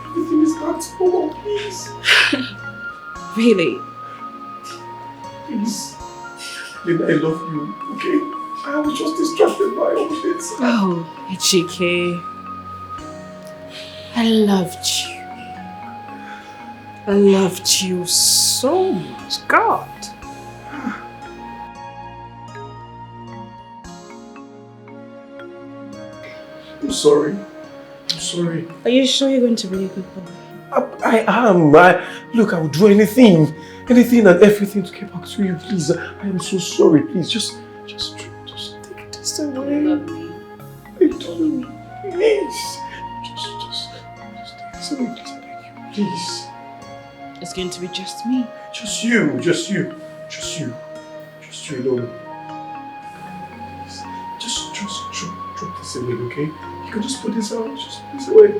everything is back to normal, please. Really? Please. Then I love you, okay? I was just distracted by all this. Oh, Ejike. I loved you. I loved you so much. God. I'm sorry. I'm sorry. Are you sure you're going to be a good boy? I am. Look, I will do anything and everything to get back to you, please. I am so sorry, please. Just take this away. You love me. I do. Please. Just take this away, please. I beg you. Please. It's going to be just me. Just you alone. Please. Just drop this away, okay? You can just put this out. Just put this away.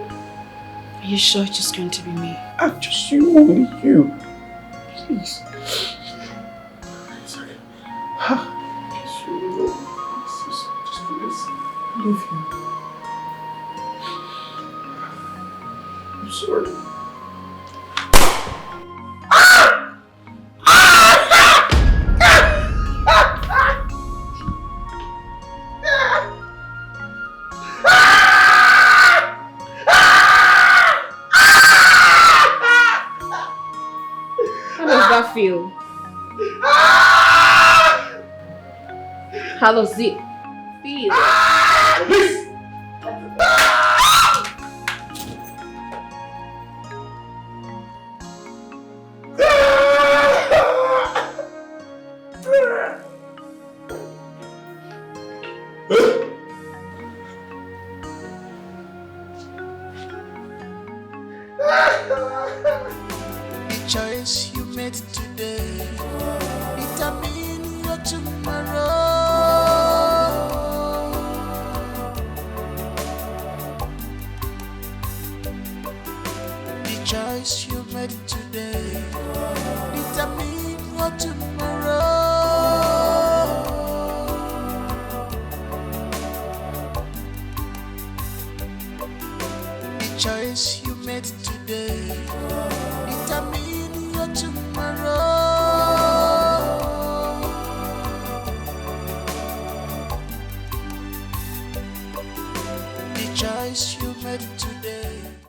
Are you sure it's just going to be me? Just you, only you. Please. Sorry. Just you alone. Just please. I love you. I'm sorry. feel? How does it feel? The choice you made today determine your tomorrow. The choice you made today determine your tomorrow. The choice you made today determine your tomorrow. The choice you made today